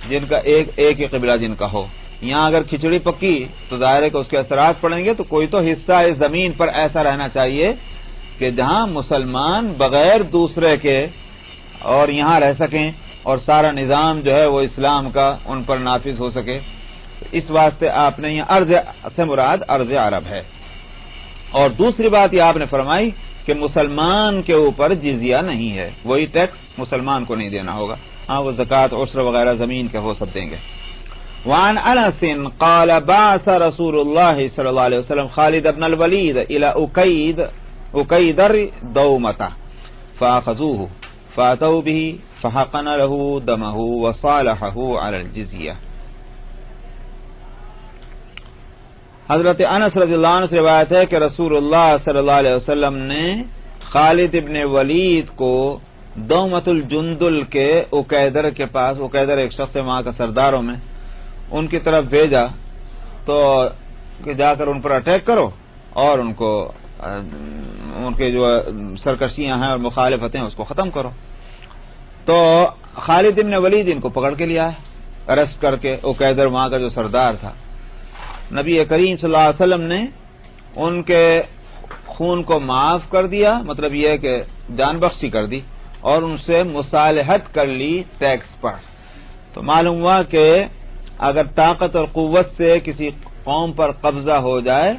جن کا ایک ہی قبلہ جن کا ہو۔ یہاں اگر کھچڑی پکی تو ظاہر ہے کہ اس کے اثرات پڑیں گے، تو کوئی تو حصہ اس زمین پر ایسا رہنا چاہیے کہ جہاں مسلمان بغیر دوسرے کے اور یہاں رہ سکیں اور سارا نظام جو ہے وہ اسلام کا ان پر نافذ ہو سکے۔ اس واسطے آپ نے یہاں ارض سے مراد ارض عرب ہے۔ اور دوسری بات یہ آپ نے فرمائی کہ مسلمان کے اوپر جزیہ نہیں ہے، وہی ٹیکس مسلمان کو نہیں دینا ہوگا، ہاں وہ زکوٰۃ عشر وغیرہ زمین کے وہ سب دیں گے۔ وعن انس قال بعث رسول اللہ صلی اللہ علیہ وسلم خالد بن الولید الى اکیدر دومتہ فاخذوه فاتوا به فحقن له دمه وصالحه على الجزیہ۔ حضرت انس رضی اللہ عنہ سے روایت ہے کہ رسول اللہ صلی اللہ علیہ وسلم نے خالد ابن ولید کو دومت الجندل کے اکیدر کے پاس، اکیدر ایک شخص ہے وہاں کا سرداروں میں، ان کی طرف بھیجا تو کہ جا کر ان پر اٹیک کرو اور ان کو ان کے جو سرکشیاں ہیں اور مخالفتیں اس کو ختم کرو۔ تو خالد ابن ولید ان کو پکڑ کے لیا ہے، اریسٹ کر کے، اکیدر وہاں کا جو سردار تھا۔ نبی کریم صلی اللہ علیہ وسلم نے ان کے خون کو معاف کر دیا، مطلب یہ ہے کہ جان بخشی کر دی، اور ان سے مصالحت کر لی ٹیکس پر۔ تو معلوم ہوا کہ اگر طاقت اور قوت سے کسی قوم پر قبضہ ہو جائے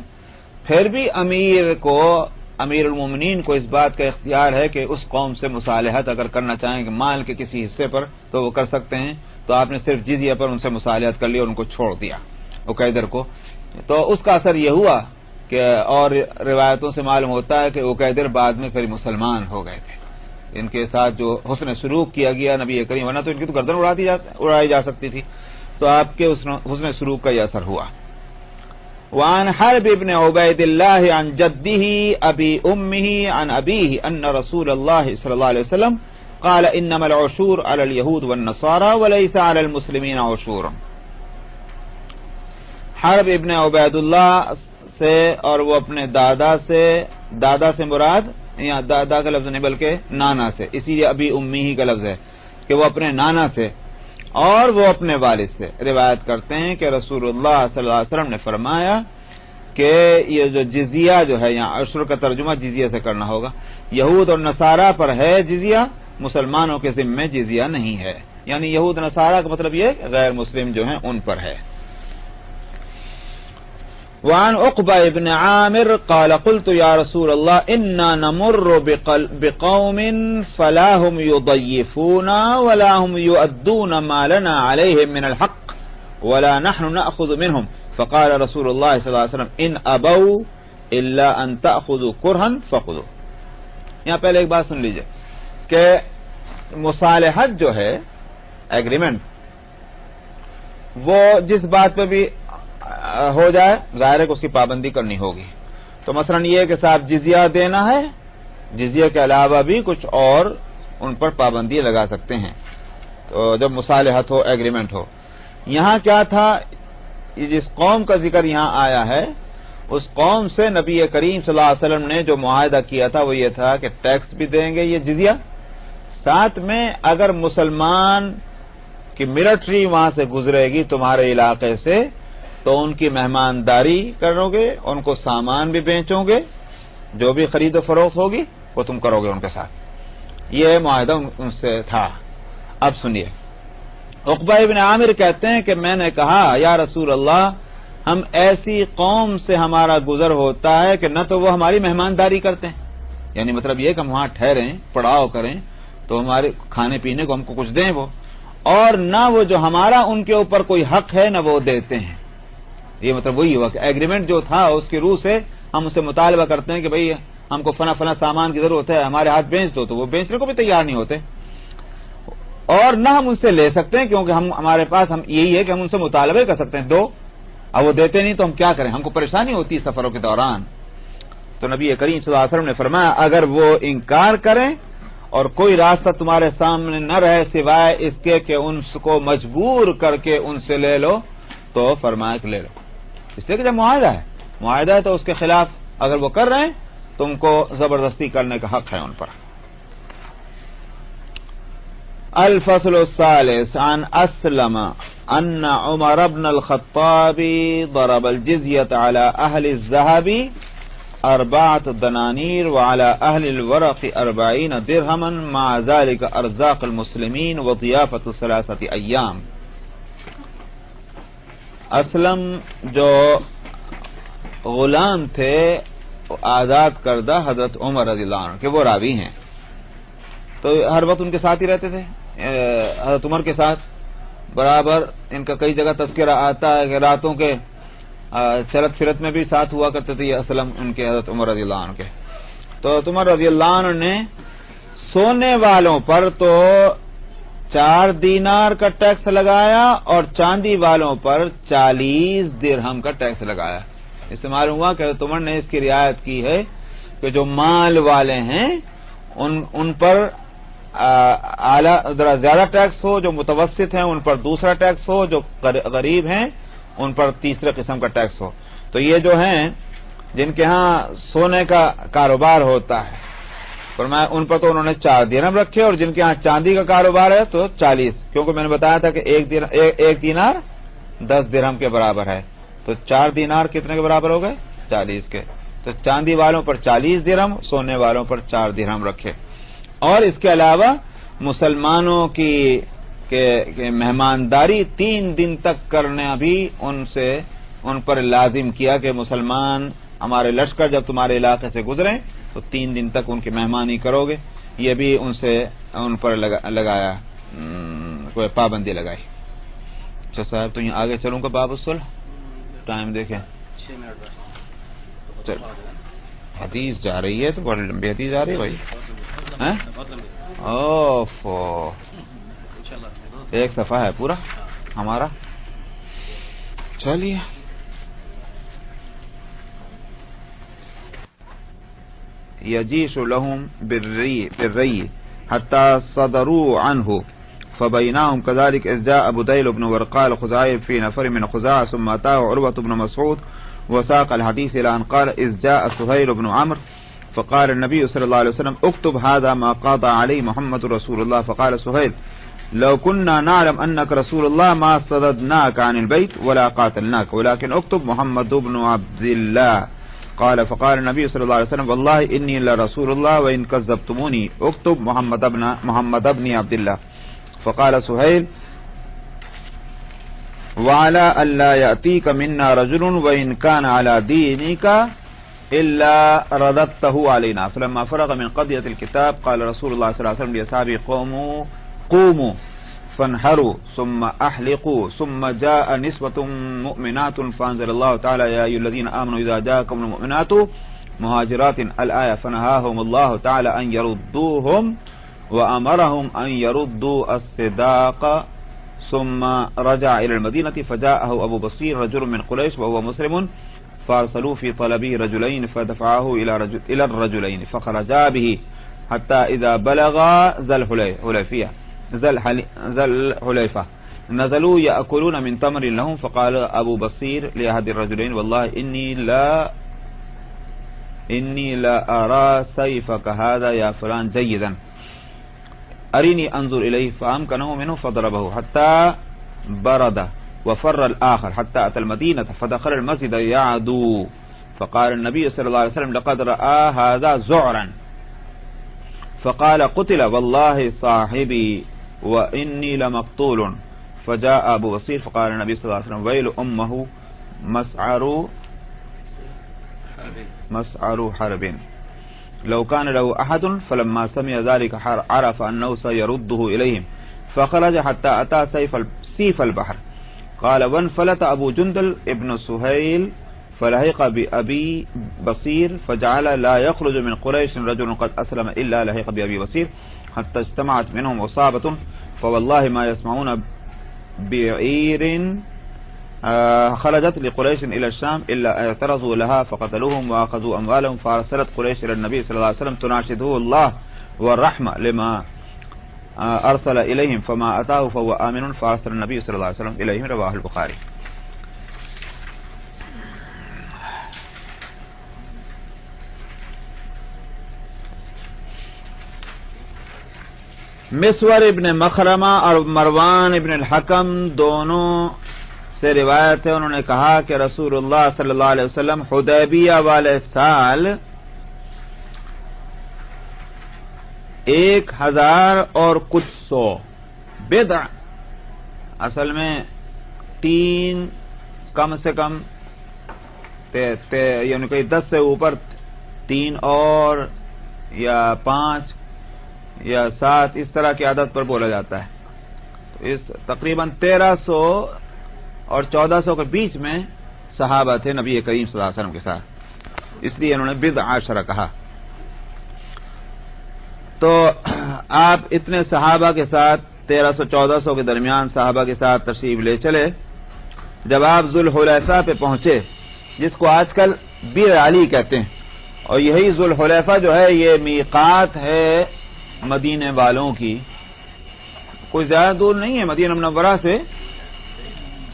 پھر بھی امیر المومنین کو اس بات کا اختیار ہے کہ اس قوم سے مصالحت اگر کرنا چاہیں کہ مال کے کسی حصے پر تو وہ کر سکتے ہیں۔ تو آپ نے صرف جزیہ پر ان سے مصالحت کر لی اور ان کو چھوڑ دیا اکیدر کو۔ تو اس کا اثر یہ ہوا کہ اور روایتوں سے معلوم ہوتا ہے کہ اکیدر بعد میں پھر مسلمان ہو گئے تھے۔ ان کے ساتھ جو حسن سلوک کیا گیا نبی کریم، ورنہ تو ان کی تو گردن اڑائی جا سکتی تھی، تو آپ کے حسن سلوک کا یہ اثر ہوا۔ وعن حرب ابن عبید اللہ عن جدہ ابی امہ عن ابیہ ان رسول اللہ صلی اللہ علیہ وسلم قال انما العشور علی الیہود والنصارى وليس علی المسلمین عشور۔ حرب ابن عبید اللہ سے، اور وہ اپنے دادا سے مراد یہاں دادا کا لفظ نہیں بلکہ نانا سے، اسی لیے ابی امی ہی کا لفظ ہے کہ وہ اپنے نانا سے اور وہ اپنے والد سے روایت کرتے ہیں کہ رسول اللہ صلی اللہ علیہ وسلم نے فرمایا کہ یہ جو جزیہ جو ہے، یہاں عشر کا ترجمہ جزیہ سے کرنا ہوگا، یہود اور نصارہ پر ہے جزیہ، مسلمانوں کے ذمہ جزیہ نہیں ہے، یعنی یہود نصارہ کا مطلب یہ غیر مسلم جو ہیں ان پر ہے۔ وعن عقبہ ابن عامر قال قلت یا رسول اللہ انا نمر بقوم فلا هم يضيفونا ولا هم يؤدون ما لنا عليهم من الحق ولا نحن نأخذ منهم فقال رسول اللہ صلی اللہ علیہ وسلم ان ابوا الا ان تأخذوا كرها فخذوا. یہاں پہلے ایک بات سن لیجئے کہ مصالحت جو ہے ایگریمنٹ وہ جس بات پہ بھی ہو جائے ظاہر ہے کہ اس کی پابندی کرنی ہوگی. تو مثلا یہ کہ صاحب جزیہ دینا ہے, جزیہ کے علاوہ بھی کچھ اور ان پر پابندی لگا سکتے ہیں تو جب مصالحت ہو ایگریمنٹ ہو. یہاں کیا تھا, جس قوم کا ذکر یہاں آیا ہے اس قوم سے نبی کریم صلی اللہ علیہ وسلم نے جو معاہدہ کیا تھا وہ یہ تھا کہ ٹیکس بھی دیں گے یہ جزیہ, ساتھ میں اگر مسلمان کی ملٹری وہاں سے گزرے گی تمہارے علاقے سے تو ان کی مہمانداری کرو گے, ان کو سامان بھی بیچو گے, جو بھی خرید و فروخت ہوگی وہ تم کرو گے ان کے ساتھ. یہ معاہدہ ان سے تھا. اب سنیے, عقبہ ابن عامر کہتے ہیں کہ میں نے کہا یا رسول اللہ ہم ایسی قوم سے ہمارا گزر ہوتا ہے کہ نہ تو وہ ہماری مہمانداری کرتے ہیں, یعنی مطلب یہ کہ ہم وہاں ٹھہریں پڑاؤ کریں تو ہمارے کھانے پینے کو ہم کو کچھ دیں وہ, اور نہ وہ جو ہمارا ان کے اوپر کوئی حق ہے نہ وہ دیتے ہیں. یہ مطلب وہی ہوا کہ ایگریمنٹ جو تھا اس کی روح سے ہم اسے مطالبہ کرتے ہیں کہ بھئی ہم کو فنا فنا سامان کی ضرورت ہے, ہمارے ہاتھ بیچ دو, تو وہ بیچنے کو بھی تیار نہیں ہوتے, اور نہ ہم ان سے لے سکتے ہیں کیونکہ ہمارے پاس ہم یہی ہے کہ ہم ان سے مطالبہ کر سکتے ہیں دو, اب وہ دیتے نہیں تو ہم کیا کریں, ہم کو پریشانی ہوتی ہے سفروں کے دوران. تو نبی کریم صلی اللہ علیہ وسلم نے فرمایا اگر وہ انکار کریں اور کوئی راستہ تمہارے سامنے نہ رہے سوائے اس کے کہ ان کو مجبور کر کے ان سے لے لو تو فرمایا کہ لے لو. اس لیے کہ جب معاہدہ ہے تو اس کے خلاف اگر وہ کر رہے ہیں تم کو زبردستی کرنے کا حق ہے ان پر. الفصل الثالث عن اسلم ان عمر بن الخطاب ضرب الجزية على اهل الذهب 4 دنانير وعلى اهل الورق 40 درهما مع ذلك ارزاق المسلمين وضيافة 3 ايام. اسلم جو غلام تھے آزاد کردہ حضرت عمر رضی اللہ عنہ کے وہ راوی ہیں, تو ہر وقت ان کے ساتھ ہی رہتے تھے حضرت عمر کے ساتھ برابر. ان کا کئی جگہ تذکرہ آتا ہے کہ راتوں کے چلت فرت میں بھی ساتھ ہوا کرتے تھے یہ اسلم ان کے حضرت عمر رضی اللہ عنہ کے. تو عمر رضی اللہ عنہ نے سونے والوں پر تو 4 دینار کا ٹیکس لگایا اور چاندی والوں پر 40 درہم کا ٹیکس لگایا. اس سے معلوم ہوا کہ عمر نے اس کی رعایت کی ہے کہ جو مال والے ہیں ان پر ذرا زیادہ ٹیکس ہو, جو متوسط ہیں ان پر دوسرا ٹیکس ہو, جو غریب ہیں ان پر تیسرے قسم کا ٹیکس ہو. تو یہ جو ہیں جن کے ہاں سونے کا کاروبار ہوتا ہے فرمایا ان پر تو انہوں نے 4 درہم رکھے, اور جن کے ہاں چاندی کا کاروبار ہے تو 40, کیونکہ میں نے بتایا تھا کہ ایک دینار 10 درہم کے برابر ہے, تو 4 دینار کتنے کے برابر ہو گئے 40 کے. تو چاندی والوں پر 40 درہم, سونے والوں پر 4 درہم رکھے. اور اس کے علاوہ مسلمانوں کی مہمانداری 3 دن تک کرنا بھی ان پر لازم کیا کہ مسلمان ہمارے لشکر جب تمہارے علاقے سے گزریں تو 3 دن تک ان کی مہمانی کرو گے. یہ بھی ان پر لگایا کوئی پابندی لگائی. اچھا صاحب تو یہاں آگے چلوں گا باب الصلح, ٹائم دیکھیں 6 منٹ چل حدیث جا رہی ہے تو بڑی لمبی حدیث جا رہی ہے بھائی. اوفو ایک صفحہ ہے پورا ہمارا. چلیے یجیش لهم بالری حتى صدروا عنه فبينهم كذلك إذ جاء بديل بن ورقاء الخزاعي في نفر من خزاعة ثم أتاه عروة بن مسعود وساق الحديث إلى أن قال إذ جاء سهيل بن عمرو فقال النبي صلى الله عليه وسلم اكتب هذا ما قضى عليه محمد رسول الله. فقال سهيل لو كنا نعلم أنك رسول الله ما صددناك عن البيت ولا قاتلناك ولكن اكتب محمد بن عبد الله. قال فقال النبي صلى الله عليه وسلم والله إني لرسول الله وإن كذبتموني اكتب محمد بن عبد الله. فقال سهيل وعلى ألا يأتيك منا رجل وإن كان على دينك إلا رددته علينا. فلما فرغ من قضية الكتاب قال رسول الله صلى الله عليه وسلم لأصحابه قوموا فانحروا ثم أحلقوا ثم جاء نسوة مؤمنات فأنزل الله تعالى يا أيها الذين آمنوا إذا جاءكم المؤمنات مهاجرات الآية فنهاهم الله تعالى أن يردوهم وأمرهم أن يردوا الصداق. ثم رجع إلى المدينة فجاءه أبو بصير رجل من قريش وهو مسلم فارسلوا في طلبه رجلين فدفعه إلى الرجلين فخرجا به حتى إذا بلغ ذا الحليفة نزلوا يأكلون من تمر لهم فقال أبو بصير لأحد الرجلين والله إني لا أرى سيفك هذا يا فلان جيدا أريني أنظر إليه فأمكنه منه فضربه حتى برد وفر الآخر حتى أتى المدينة فدخل المسجد يعدو فقال النبي صلى الله عليه وسلم لقد رأى هذا زعرا فقال قتل والله صاحبي وإني لمقتول. فجاء أبو بصير فقال النبي صلى الله عليه وسلم ويل أمه مسعر حرب لو كان له أحد فلما سمع ذلك عرف أنه سيرده إليهم فخرج حتى أتى سيف البحر. قال وانفلت أبو جندل ابن سهيل فلحق بأبي بصير فجعل لا يخرج من قريش رجل قد أسلم إلا لحق بأبي بصير حتى اجتمعت منهم عصابة فوالله ما يسمعون بعير خرجت لقريش إلى الشام إلا اعترضوا لها فقتلوهم وأخذوا أموالهم فأرسلت قريش إلى النبي صلى الله عليه وسلم تناشده الله والرحمة لما أرسل إليهم فما أتاه فهو آمن فأرسل النبي صلى الله عليه وسلم إليهم. رواه البخاري. مسور ابن مخرمہ اور مروان ابن الحکم دونوں سے روایت ہے انہوں نے کہا کہ رسول اللہ صلی اللہ علیہ وسلم حدیبیہ والے سال 1000 اور کچھ سو بدع اصل میں 3 کم سے کم یعنی کہ 10 سے اوپر 3 اور یا 5 یا 7 اس طرح کی عادت پر بولا جاتا ہے. اس تقریباً 1300 اور 1400 کے بیچ میں صحابہ تھے نبی کریم صلی اللہ علیہ وسلم کے ساتھ اس لیے انہوں نے بدع عشرہ کہا. تو آپ اتنے صحابہ کے ساتھ 1300-1400 کے درمیان صحابہ کے ساتھ تشریف لے چلے. جب آپ ذوالحلیفہ پہ پہنچے جس کو آج کل بیر علی کہتے ہیں اور یہی ذوالحلیفہ جو ہے یہ میقات ہے مدینے والوں کی کوئی زیادہ دور نہیں ہے مدینہ منورہ سے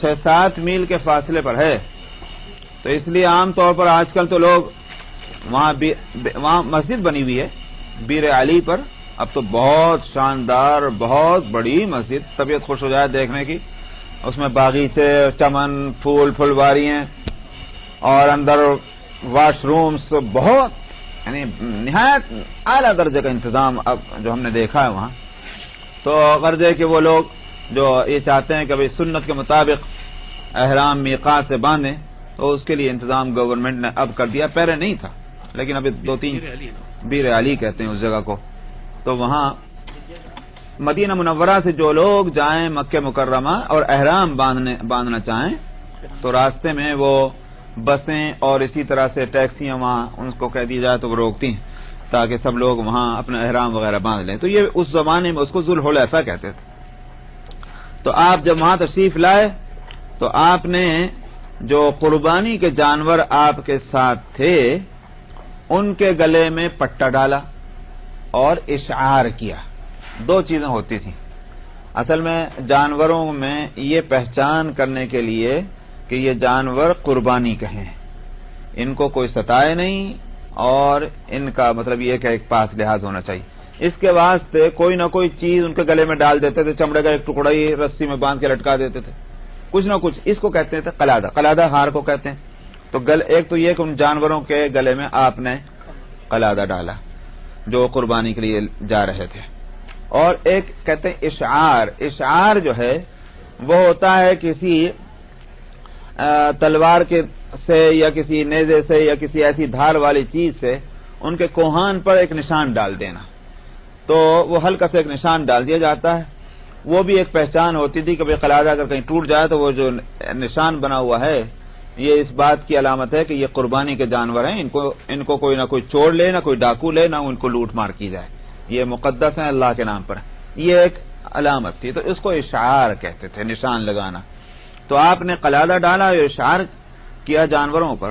6-7 میل کے فاصلے پر ہے. تو اس لیے عام طور پر آج کل تو لوگ وہاں مسجد بنی ہوئی ہے بیر علی پر اب تو بہت شاندار بہت بڑی مسجد طبیعت خوش ہو جائے دیکھنے کی اس میں باغیچے چمن پھلواری ہیں اور اندر واش رومز بہت یعنی نہایت اعلیٰ درجے کا انتظام اب جو ہم نے دیکھا ہے وہاں. تو غرض ہے کہ وہ لوگ جو یہ چاہتے ہیں کہ بھئی سنت کے مطابق احرام میقات سے باندھیں تو اس کے لیے انتظام گورنمنٹ نے اب کر دیا. پہلے نہیں تھا لیکن ابھی 2-3 بیر علی کہتے ہیں اس جگہ کو. تو وہاں مدینہ منورہ سے جو لوگ جائیں مکہ مکرمہ اور احرام باندھنا چاہیں تو راستے میں وہ بسیں اور اسی طرح سے ٹیکسیاں وہاں ان کو کہہ دی جائے تو وہ روکتی ہیں تاکہ سب لوگ وہاں اپنا احرام وغیرہ باندھ لیں. تو یہ اس زمانے میں اس کو ذوالحلیفہ کہتے تھے. تو آپ جب وہاں تشریف لائے تو آپ نے جو قربانی کے جانور آپ کے ساتھ تھے ان کے گلے میں پٹا ڈالا اور اشعار کیا. 2 چیزیں ہوتی تھیں اصل میں جانوروں میں یہ پہچان کرنے کے لیے کہ یہ جانور قربانی کے ہیں ان کو کوئی ستائے نہیں اور ان کا مطلب یہ کہ ایک پاس لحاظ ہونا چاہیے. اس کے واسطے کوئی نہ کوئی چیز ان کے گلے میں ڈال دیتے تھے. چمڑے کا ایک ٹکڑا ہی رسی میں باندھ کے لٹکا دیتے تھے کچھ نہ کچھ. اس کو کہتے تھے قلادہ ہار کو کہتے ہیں. تو ایک تو یہ کہ ان جانوروں کے گلے میں آپ نے قلادہ ڈالا جو قربانی کے لیے جا رہے تھے. اور ایک کہتے ہیں اشعار جو ہے وہ ہوتا ہے کسی تلوار کے سے یا کسی نیزے سے یا کسی ایسی دھار والی چیز سے ان کے کوہان پر ایک نشان ڈال دینا، تو وہ ہلکا سے ایک نشان ڈال دیا جاتا ہے. وہ بھی ایک پہچان ہوتی تھی کہ بھئی قلعہ اگر کہیں ٹوٹ جائے تو وہ جو نشان بنا ہوا ہے یہ اس بات کی علامت ہے کہ یہ قربانی کے جانور ہیں، ان کو کوئی نہ کوئی چور لے، نہ کوئی ڈاکو لے، نہ ان کو لوٹ مار کی جائے، یہ مقدس ہیں اللہ کے نام پر. یہ ایک علامت تھی، تو اس کو اشعار کہتے تھے، نشان لگانا. تو آپ نے قلادہ ڈالا، اشعار کیا جانوروں پر،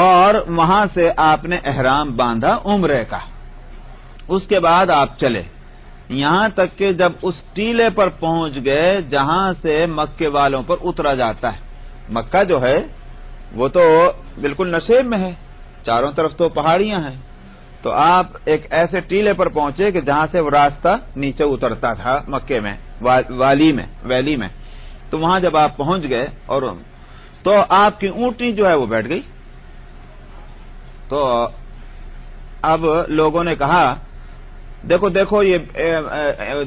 اور وہاں سے آپ نے احرام باندھا عمرے کا. اس کے بعد آپ چلے یہاں تک کہ جب اس ٹیلے پر پہنچ گئے جہاں سے مکے والوں پر اترا جاتا ہے. مکہ جو ہے وہ تو بالکل نشیب میں ہے، چاروں طرف تو پہاڑیاں ہیں، تو آپ ایک ایسے ٹیلے پر پہنچے کہ جہاں سے وہ راستہ نیچے اترتا تھا مکے میں، ویلی میں. تو وہاں جب آپ پہنچ گئے اور تو آپ کی اونٹنی جو ہے وہ بیٹھ گئی. تو اب لوگوں نے کہا دیکھو یہ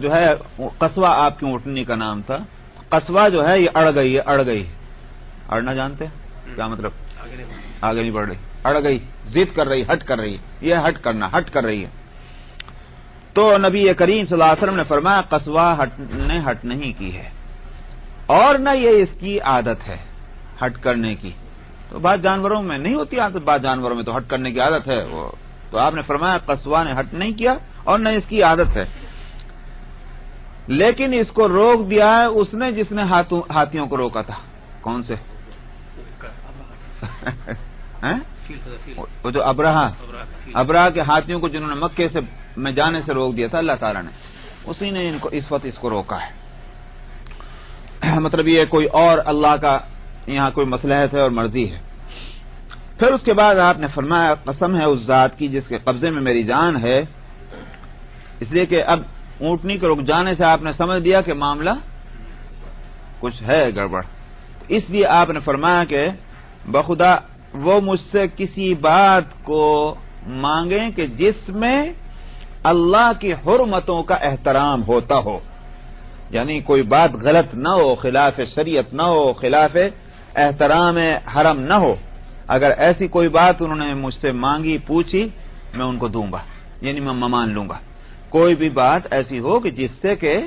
جو ہے قصوہ آپ کی اونٹنی کا نام تھا، قصوہ جو ہے یہ اڑ گئی. اڑنا جانتے ہیں کیا مطلب؟ آگے نہیں بڑھ رہی، اڑ گئی، ضد کر رہی، ہٹ کر رہی ہے، یہ ہٹ کر رہی ہے. تو نبی کریم صلی اللہ علیہ وسلم نے فرمایا قصوہ ہٹ نہیں کی ہے، اور نہ یہ اس کی عادت ہے ہٹ کرنے کی. تو بعض جانوروں میں نہیں ہوتی عادت، بعض جانوروں میں تو ہٹ کرنے کی عادت ہے. وہ تو آپ نے فرمایا قصوہ نے ہٹ نہیں کیا اور نہ اس کی عادت ہے، لیکن اس کو روک دیا ہے اس نے جس نے ہاتھیوں کو روکا تھا. کون سے؟ وہ جو ابرہہ کے ہاتھیوں کو جنہوں نے مکے سے میں جانے سے روک دیا تھا، اللہ تعالیٰ نے اسی نے ان کو اس وقت اس کو روکا ہے. مطلب یہ کوئی اور اللہ کا یہاں کوئی مصلحت ہے اور مرضی ہے. پھر اس کے بعد آپ نے فرمایا قسم ہے اس ذات کی جس کے قبضے میں میری جان ہے، اس لیے کہ اب اونٹنی کے رک جانے سے آپ نے سمجھ دیا کہ معاملہ کچھ ہے گڑبڑ. اس لیے آپ نے فرمایا کہ بخدا وہ مجھ سے کسی بات کو مانگیں کہ جس میں اللہ کی حرمتوں کا احترام ہوتا ہو، یعنی کوئی بات غلط نہ ہو، خلاف شریعت نہ ہو، خلاف احترام حرم نہ ہو. اگر ایسی کوئی بات انہوں نے مجھ سے مانگی پوچھی میں ان کو دوں گا، یعنی میں مان لوں گا. کوئی بھی بات ایسی ہو کہ جس سے کہ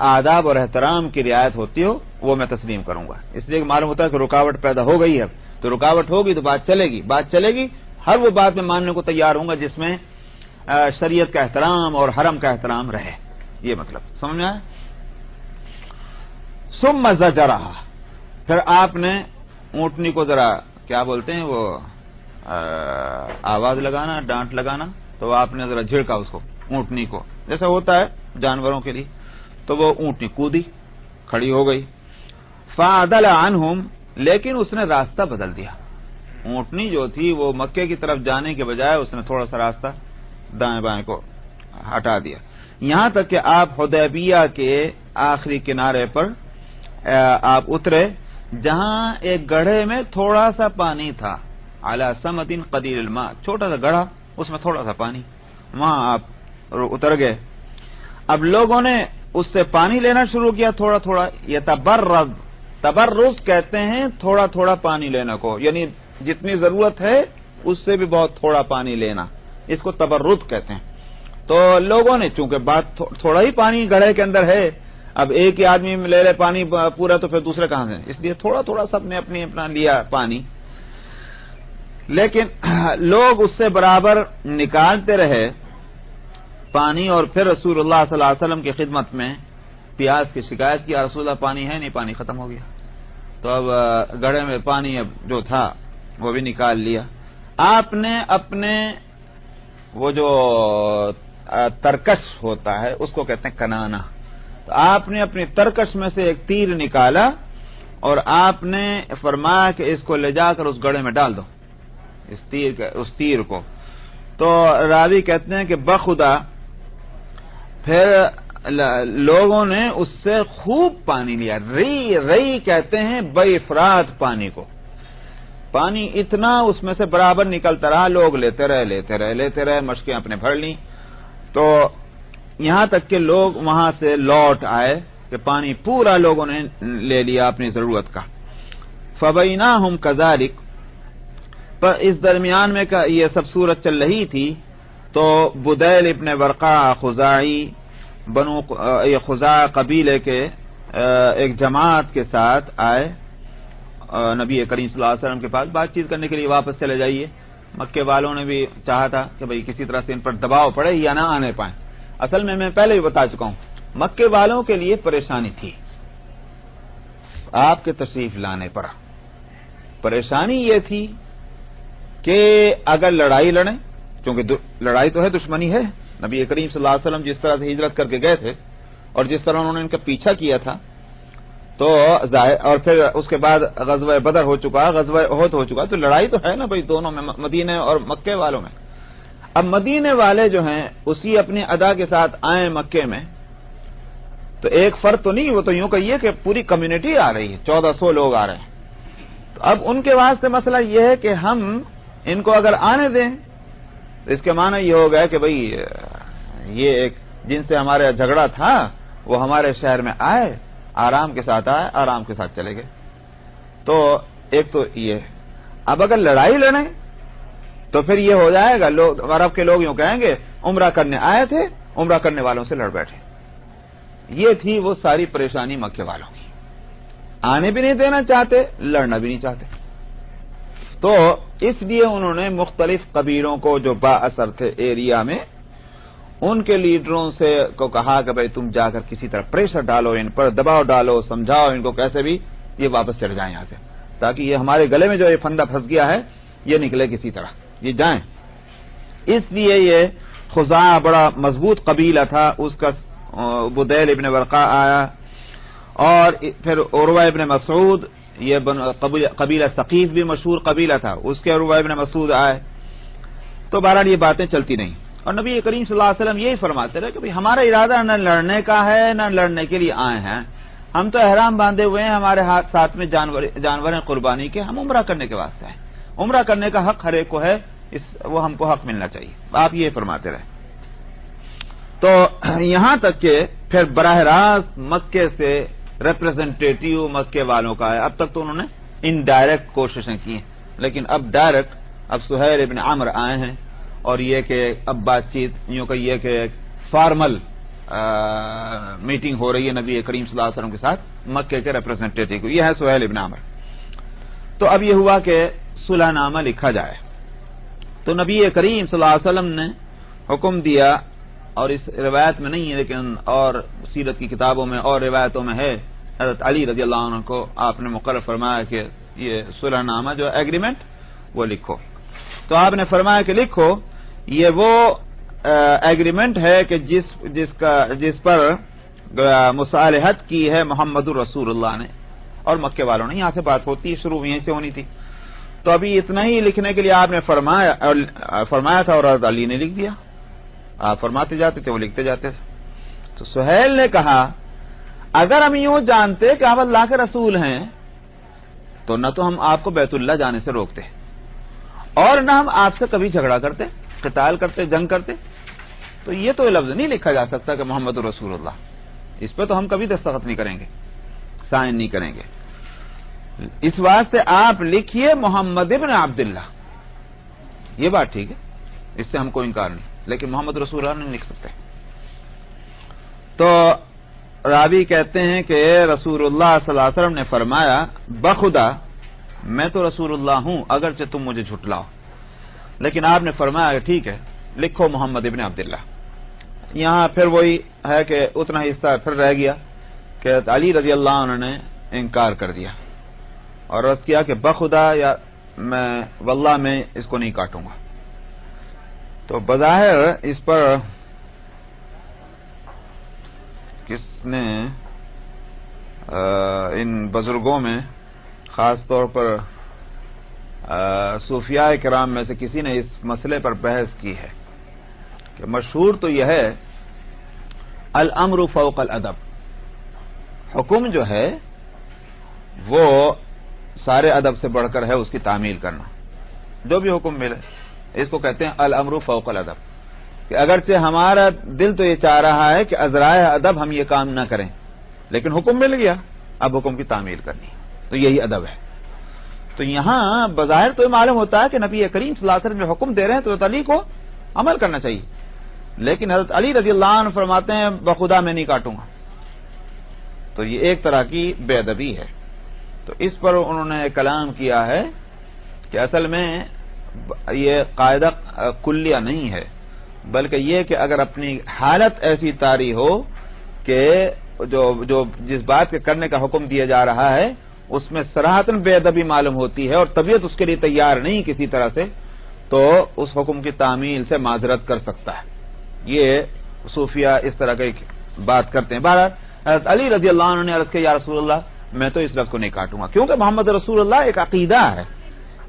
آداب اور احترام کی رعایت ہوتی ہو وہ میں تسلیم کروں گا. اس لیے معلوم ہوتا ہے کہ رکاوٹ پیدا ہو گئی ہے، تو رکاوٹ ہوگی تو بات چلے گی. ہر وہ بات میں ماننے کو تیار ہوں گا جس میں شریعت کا احترام اور حرم کا احترام رہے. یہ مطلب سمجھ میں آیا؟ ثم زجرها، پھر آپ نے اونٹنی کو ذرا کیا بولتے ہیں وہ آواز لگانا، ڈانٹ لگانا، تو آپ نے ذرا جھڑکا اس کو، اونٹنی کو، جیسا ہوتا ہے جانوروں کے لیے. تو وہ اونٹنی کودی، کھڑی ہو گئی. فعدل عنہم، لیکن اس نے راستہ بدل دیا. اونٹنی جو تھی وہ مکے کی طرف جانے کے بجائے اس نے تھوڑا سا راستہ دائیں بائیں کو ہٹا دیا، یہاں تک کہ آپ حدیبیہ کے آخری کنارے پر آپ اترے جہاں ایک گڑھے میں تھوڑا سا پانی تھا. علی سمت قلیل الماء، چھوٹا سا گڑھا، اس میں تھوڑا سا پانی، وہاں آپ اتر گئے. اب لوگوں نے اس سے پانی لینا شروع کیا تھوڑا تھوڑا. یہ تبرز کہتے ہیں تھوڑا تھوڑا پانی لینا کو، یعنی جتنی ضرورت ہے اس سے بھی بہت تھوڑا پانی لینا، اس کو تبرز کہتے ہیں. تو لوگوں نے چونکہ بات تھوڑا ہی پانی گڑھے کے اندر ہے، اب ایک ہی آدمی لے لے پانی پورا تو پھر دوسرے کہاں سے، اس لیے تھوڑا تھوڑا سب نے اپنا لیا پانی. لیکن لوگ اس سے برابر نکالتے رہے پانی، اور پھر رسول اللہ صلی اللہ علیہ وسلم کی خدمت میں پیاس کی شکایت کی، رسول اللہ پانی ہے نہیں، پانی ختم ہو گیا. تو اب گڑھے میں پانی اب جو تھا وہ بھی نکال لیا. آپ نے اپنے وہ جو ترکش ہوتا ہے اس کو کہتے ہیں کنانا، تو آپ نے اپنی ترکش میں سے ایک تیر نکالا اور آپ نے فرمایا کہ اس کو لے جا کر اس گڑھے میں ڈال دو، اس تیر کو. تو راوی کہتے ہیں کہ بخدا پھر لوگوں نے اس سے خوب پانی لیا. رئی کہتے ہیں بے افراد پانی کو، پانی اتنا اس میں سے برابر نکلتا رہا، لوگ لیتے رہے، مشکیں اپنے بھر لیں. تو یہاں تک کہ لوگ وہاں سے لوٹ آئے کہ پانی پورا لوگوں نے لے لیا اپنی ضرورت کا. فبیناہم کذالک، پر اس درمیان میں یہ سب صورت چل رہی تھی تو بدیل ابن ورقہ خزاعی یہ خزاع قبیلے کے ایک جماعت کے ساتھ آئے نبی کریم صلی اللہ علیہ وسلم کے پاس بات چیت کرنے کے لیے، واپس چلے جائیے۔ مکے والوں نے بھی چاہا تھا کہ بھئی کسی طرح سے ان پر دباؤ پڑے یا نہ آنے پائیں۔ اصل میں پہلے بھی بتا چکا ہوں، مکے والوں کے لیے پریشانی تھی آپ کے تشریف لانے پر۔ پریشانی یہ تھی کہ اگر لڑائی لڑیں، کیونکہ لڑائی تو ہے، دشمنی ہے، نبی کریم صلی اللہ علیہ وسلم جس طرح سے ہجرت کر کے گئے تھے اور جس طرح انہوں نے ان کا پیچھا کیا تھا، تو اور پھر اس کے بعد غزوہ بدر ہو چکا، غزوہ احد ہو چکا، تو لڑائی تو ہے نا بھائی دونوں میں، مدینے اور مکے والوں میں۔ اب مدینے والے جو ہیں اسی اپنی ادا کے ساتھ آئیں مکے میں، تو ایک فرد تو نہیں، وہ تو یوں کہیے کہ پوری کمیونٹی آ رہی ہے، 1400 لوگ آ رہے ہیں۔ تو اب ان کے واسطے مسئلہ یہ ہے کہ ہم ان کو اگر آنے دیں تو اس کے معنی یہ ہوگا کہ بھئی یہ ایک جن سے ہمارا جھگڑا تھا وہ ہمارے شہر میں آئے، آرام کے ساتھ آئے، آرام کے ساتھ چلے گئے۔ تو ایک تو یہ، اب اگر لڑائی لڑیں تو پھر یہ ہو جائے گا، لوگ عرب کے لوگ یوں کہیں گے عمرہ کرنے آئے تھے، عمرہ کرنے والوں سے لڑ بیٹھے۔ یہ تھی وہ ساری پریشانی مکے والوں کی، آنے بھی نہیں دینا چاہتے، لڑنا بھی نہیں چاہتے۔ تو اس لیے انہوں نے مختلف قبیلوں کو جو با اثر تھے ایریا میں، ان کے لیڈروں سے کو کہا کہ بھئی تم جا کر کسی طرح پریشر ڈالو، ان پر دباؤ ڈالو، سمجھاؤ ان کو کیسے بھی یہ واپس چڑھ جائیں یہاں سے، تاکہ یہ ہمارے گلے میں جو یہ پھندا پھنس گیا ہے یہ نکلے کسی طرح، یہ جائیں۔ اس لیے یہ خزاع بڑا مضبوط قبیلہ تھا، اس کا بدیل ابن ورقہ آیا، اور پھر عروہ ابن مسعود، یہ قبیلہ ثقیف بھی مشہور قبیلہ تھا، اس کے عروہ ابن مسعود آئے۔ تو بہرحال یہ باتیں چلتی نہیں، اور نبی کریم صلی اللہ علیہ وسلم یہی فرماتے رہے کہ بھئی ہمارا ارادہ نہ لڑنے کا ہے نہ لڑنے کے لیے آئے ہیں، ہم تو احرام باندھے ہوئے ہیں، ہمارے ساتھ میں جانور ہیں قربانی کے، ہم عمرہ کرنے کے واسطے ہیں، عمرہ کرنے کا حق ہر ایک کو ہے، وہ ہم کو حق ملنا چاہیے، آپ یہ فرماتے رہے۔ تو یہاں تک کہ پھر براہ راست مکے سے ریپریزنٹیٹیو مکے والوں کا ہے، اب تک تو انہوں نے انڈائریکٹ کوششیں کی ہیں، لیکن اب ڈائریکٹ اب سہیل ابن عمرو آئے ہیں، اور یہ کہ اب بات چیت یوں کہ یہ کہ فارمل میٹنگ ہو رہی ہے نبی کریم صلی اللہ علیہ وسلم کے ساتھ مکے کے ریپریزنٹیٹیو کو، یہ ہے سہیل ابن عمرو۔ تو اب یہ ہوا کہ صلح نامہ لکھا جائے، تو نبی کریم صلی اللہ علیہ وسلم نے حکم دیا، اور اس روایت میں نہیں ہے لیکن اور سیرت کی کتابوں میں اور روایتوں میں ہے، حضرت علی رضی اللہ عنہ کو آپ نے مقرر فرمایا کہ یہ صلح نامہ جو ایگریمنٹ وہ لکھو، تو آپ نے فرمایا کہ لکھو، یہ وہ ایگریمنٹ ہے کہ جس پر مصالحت کی ہے محمد الرسول اللہ نے اور مکے والوں نے، یہاں سے بات ہوتی ہے، شروع یہیں سے ہونی تھی۔ تو ابھی اتنا ہی لکھنے کے لیے آپ نے فرمایا تھا، اور حضرت علی نے لکھ دیا، آپ فرماتے جاتے تھے وہ لکھتے جاتے تھے۔ تو سہیل نے کہا اگر ہم یوں جانتے کہ آپ اللہ کے رسول ہیں تو نہ تو ہم آپ کو بیت اللہ جانے سے روکتے اور نہ ہم آپ سے کبھی جھگڑا کرتے، قتال کرتے، جنگ کرتے۔ تو یہ تو لفظ نہیں لکھا جا سکتا کہ محمد رسول اللہ، اس پہ تو ہم کبھی دستخط نہیں کریں گے، سائن نہیں کریں گے، اس واسطے آپ لکھیے محمد ابن عبداللہ، یہ بات ٹھیک ہے، اس سے ہم کو انکار نہیں، لیکن محمد رسول اللہ نہیں لکھ سکتے۔ تو راوی کہتے ہیں کہ رسول اللہ صلی اللہ علیہ وسلم نے فرمایا بخدا میں تو رسول اللہ ہوں اگرچہ تم مجھے جھٹلاؤ، لیکن آپ نے فرمایا کہ ٹھیک ہے لکھو محمد ابن عبداللہ۔ یہاں پھر وہی ہے کہ اتنا حصہ پھر رہ گیا کہ علی رضی اللہ عنہ نے انکار کر دیا اور عرض کیا کہ بخدا یا میں واللہ میں اس کو نہیں کاٹوں گا۔ تو بظاہر اس پر کس نے ان بزرگوں میں خاص طور پر صوفیاء کرام میں سے کسی نے اس مسئلے پر بحث کی ہے کہ مشہور تو یہ ہے الامر فوق الادب، حکم جو ہے وہ سارے ادب سے بڑھ کر ہے اس کی تعمیل کرنا، جو بھی حکم ملے اس کو کہتے ہیں الامر فوق الادب، کہ اگرچہ ہمارا دل تو یہ چاہ رہا ہے کہ ازرائے ادب ہم یہ کام نہ کریں، لیکن حکم مل گیا اب حکم کی تعمیل کرنی، تو یہی ادب ہے۔ تو یہاں بظاہر تو یہ معلوم ہوتا ہے کہ نبی کریم صلی اللہ علیہ وسلم جو حکم دے رہے ہیں تو حضرت علی کو عمل کرنا چاہیے، لیکن حضرت علی رضی اللہ عنہ فرماتے ہیں بخدا میں نہیں کاٹوں گا، تو یہ ایک طرح کی بے ادبی ہے۔ تو اس پر انہوں نے کلام کیا ہے کہ اصل میں یہ قاعدہ کلیہ نہیں ہے، بلکہ یہ کہ اگر اپنی حالت ایسی طاری ہو کہ جو جس بات کے کرنے کا حکم دیا جا رہا ہے اس میں صراحتاً بے ادبی معلوم ہوتی ہے اور طبیعت اس کے لیے تیار نہیں کسی طرح سے، تو اس حکم کی تعمیل سے معذرت کر سکتا ہے۔ یہ صوفیہ اس طرح کی بات کرتے ہیں۔ بہرحال حضرت علی رضی اللہ عنہ نے عرض کیا یا رسول اللہ میں تو اس لفظ کو نہیں کاٹوں گا، کیونکہ محمد رسول اللہ ایک عقیدہ ہے،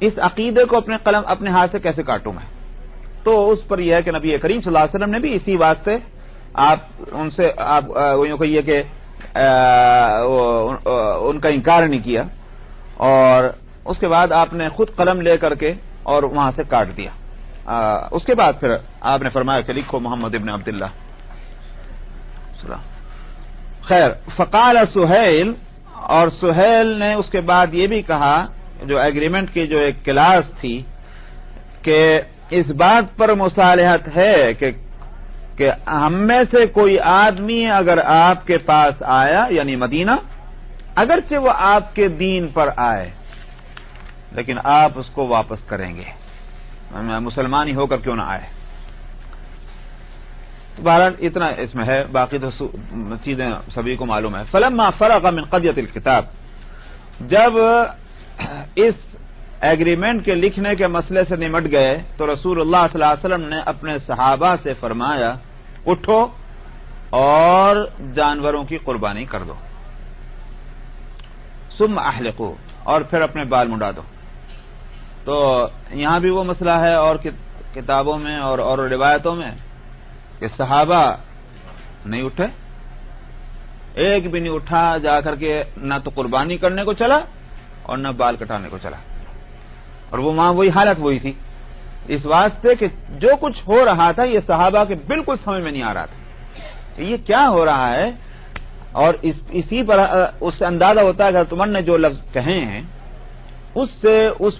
اس عقیدے کو اپنے ہاتھ سے کیسے کاٹوں میں؟ تو اس پر یہ ہے کہ نبی کریم صلی اللہ علیہ وسلم نے بھی اسی واسطے آپ ان سے یہ کہ ان کا انکار نہیں کیا، اور اس کے بعد آپ نے خود قلم لے کر کے اور وہاں سے کاٹ دیا۔ اس کے بعد پھر آپ نے فرمایا کہ لکھو محمد ابن عبداللہ۔ خیر، فقال سہیل، اور سہیل نے اس کے بعد یہ بھی کہا، جو ایگریمنٹ کی جو ایک کلاس تھی کہ اس بات پر مصالحت ہے کہ ہم میں سے کوئی آدمی اگر آپ کے پاس آیا یعنی مدینہ، اگرچہ وہ آپ کے دین پر آئے لیکن آپ اس کو واپس کریں گے، مسلمان ہی ہو کر کیوں نہ آئے۔ تو بہرحال اتنا اس میں ہے، باقی تو چیزیں سبھی کو معلوم ہے۔ فلما فرغ من قضیۃ الکتاب، جب اس ایگریمنٹ کے لکھنے کے مسئلے سے نمٹ گئے تو رسول اللہ صلی اللہ علیہ وسلم نے اپنے صحابہ سے فرمایا اٹھو اور جانوروں کی قربانی کر دو، ثم احلقوا، اور پھر اپنے بال منڈا دو۔ تو یہاں بھی وہ مسئلہ ہے اور کتابوں میں اور روایتوں میں کہ صحابہ نہیں اٹھے، ایک بھی نہیں اٹھا جا کر کے، نہ تو قربانی کرنے کو چلا اور نہ بال کٹانے کو چلا، اور وہ وہاں وہی حالت وہی تھی، اس واسطے کہ جو کچھ ہو رہا تھا یہ صحابہ کے بالکل سمجھ میں نہیں آ رہا تھا کہ یہ کیا ہو رہا ہے، اور اسی پر اس سے اندازہ ہوتا ہے کہ حضرت عمر نے جو لفظ کہے ہیں اس سے اس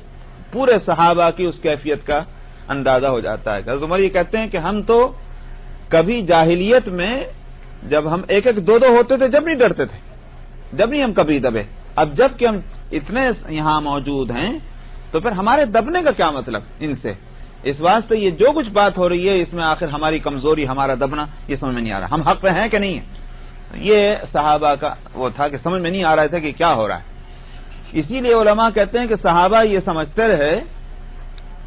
پورے صحابہ کی اس کیفیت کا اندازہ ہو جاتا ہے۔ حضرت عمر یہ کہتے ہیں کہ ہم تو کبھی جاہلیت میں جب ہم ایک دو ہوتے تھے جب نہیں ڈرتے تھے، جب نہیں ہم کبھی دبے، اب جب کہ ہم اتنے یہاں موجود ہیں تو پھر ہمارے دبنے کا کیا مطلب ان سے؟ اس واسطے یہ جو کچھ بات ہو رہی ہے اس میں آخر ہماری کمزوری، ہمارا دبنا، یہ سمجھ میں نہیں آ رہا، ہم حق پہ ہیں کہ نہیں ہے؟ یہ صحابہ کا وہ تھا کہ سمجھ میں نہیں آ رہا تھا کہ کیا ہو رہا ہے۔ اسی لیے علماء کہتے ہیں کہ صحابہ یہ سمجھتے رہے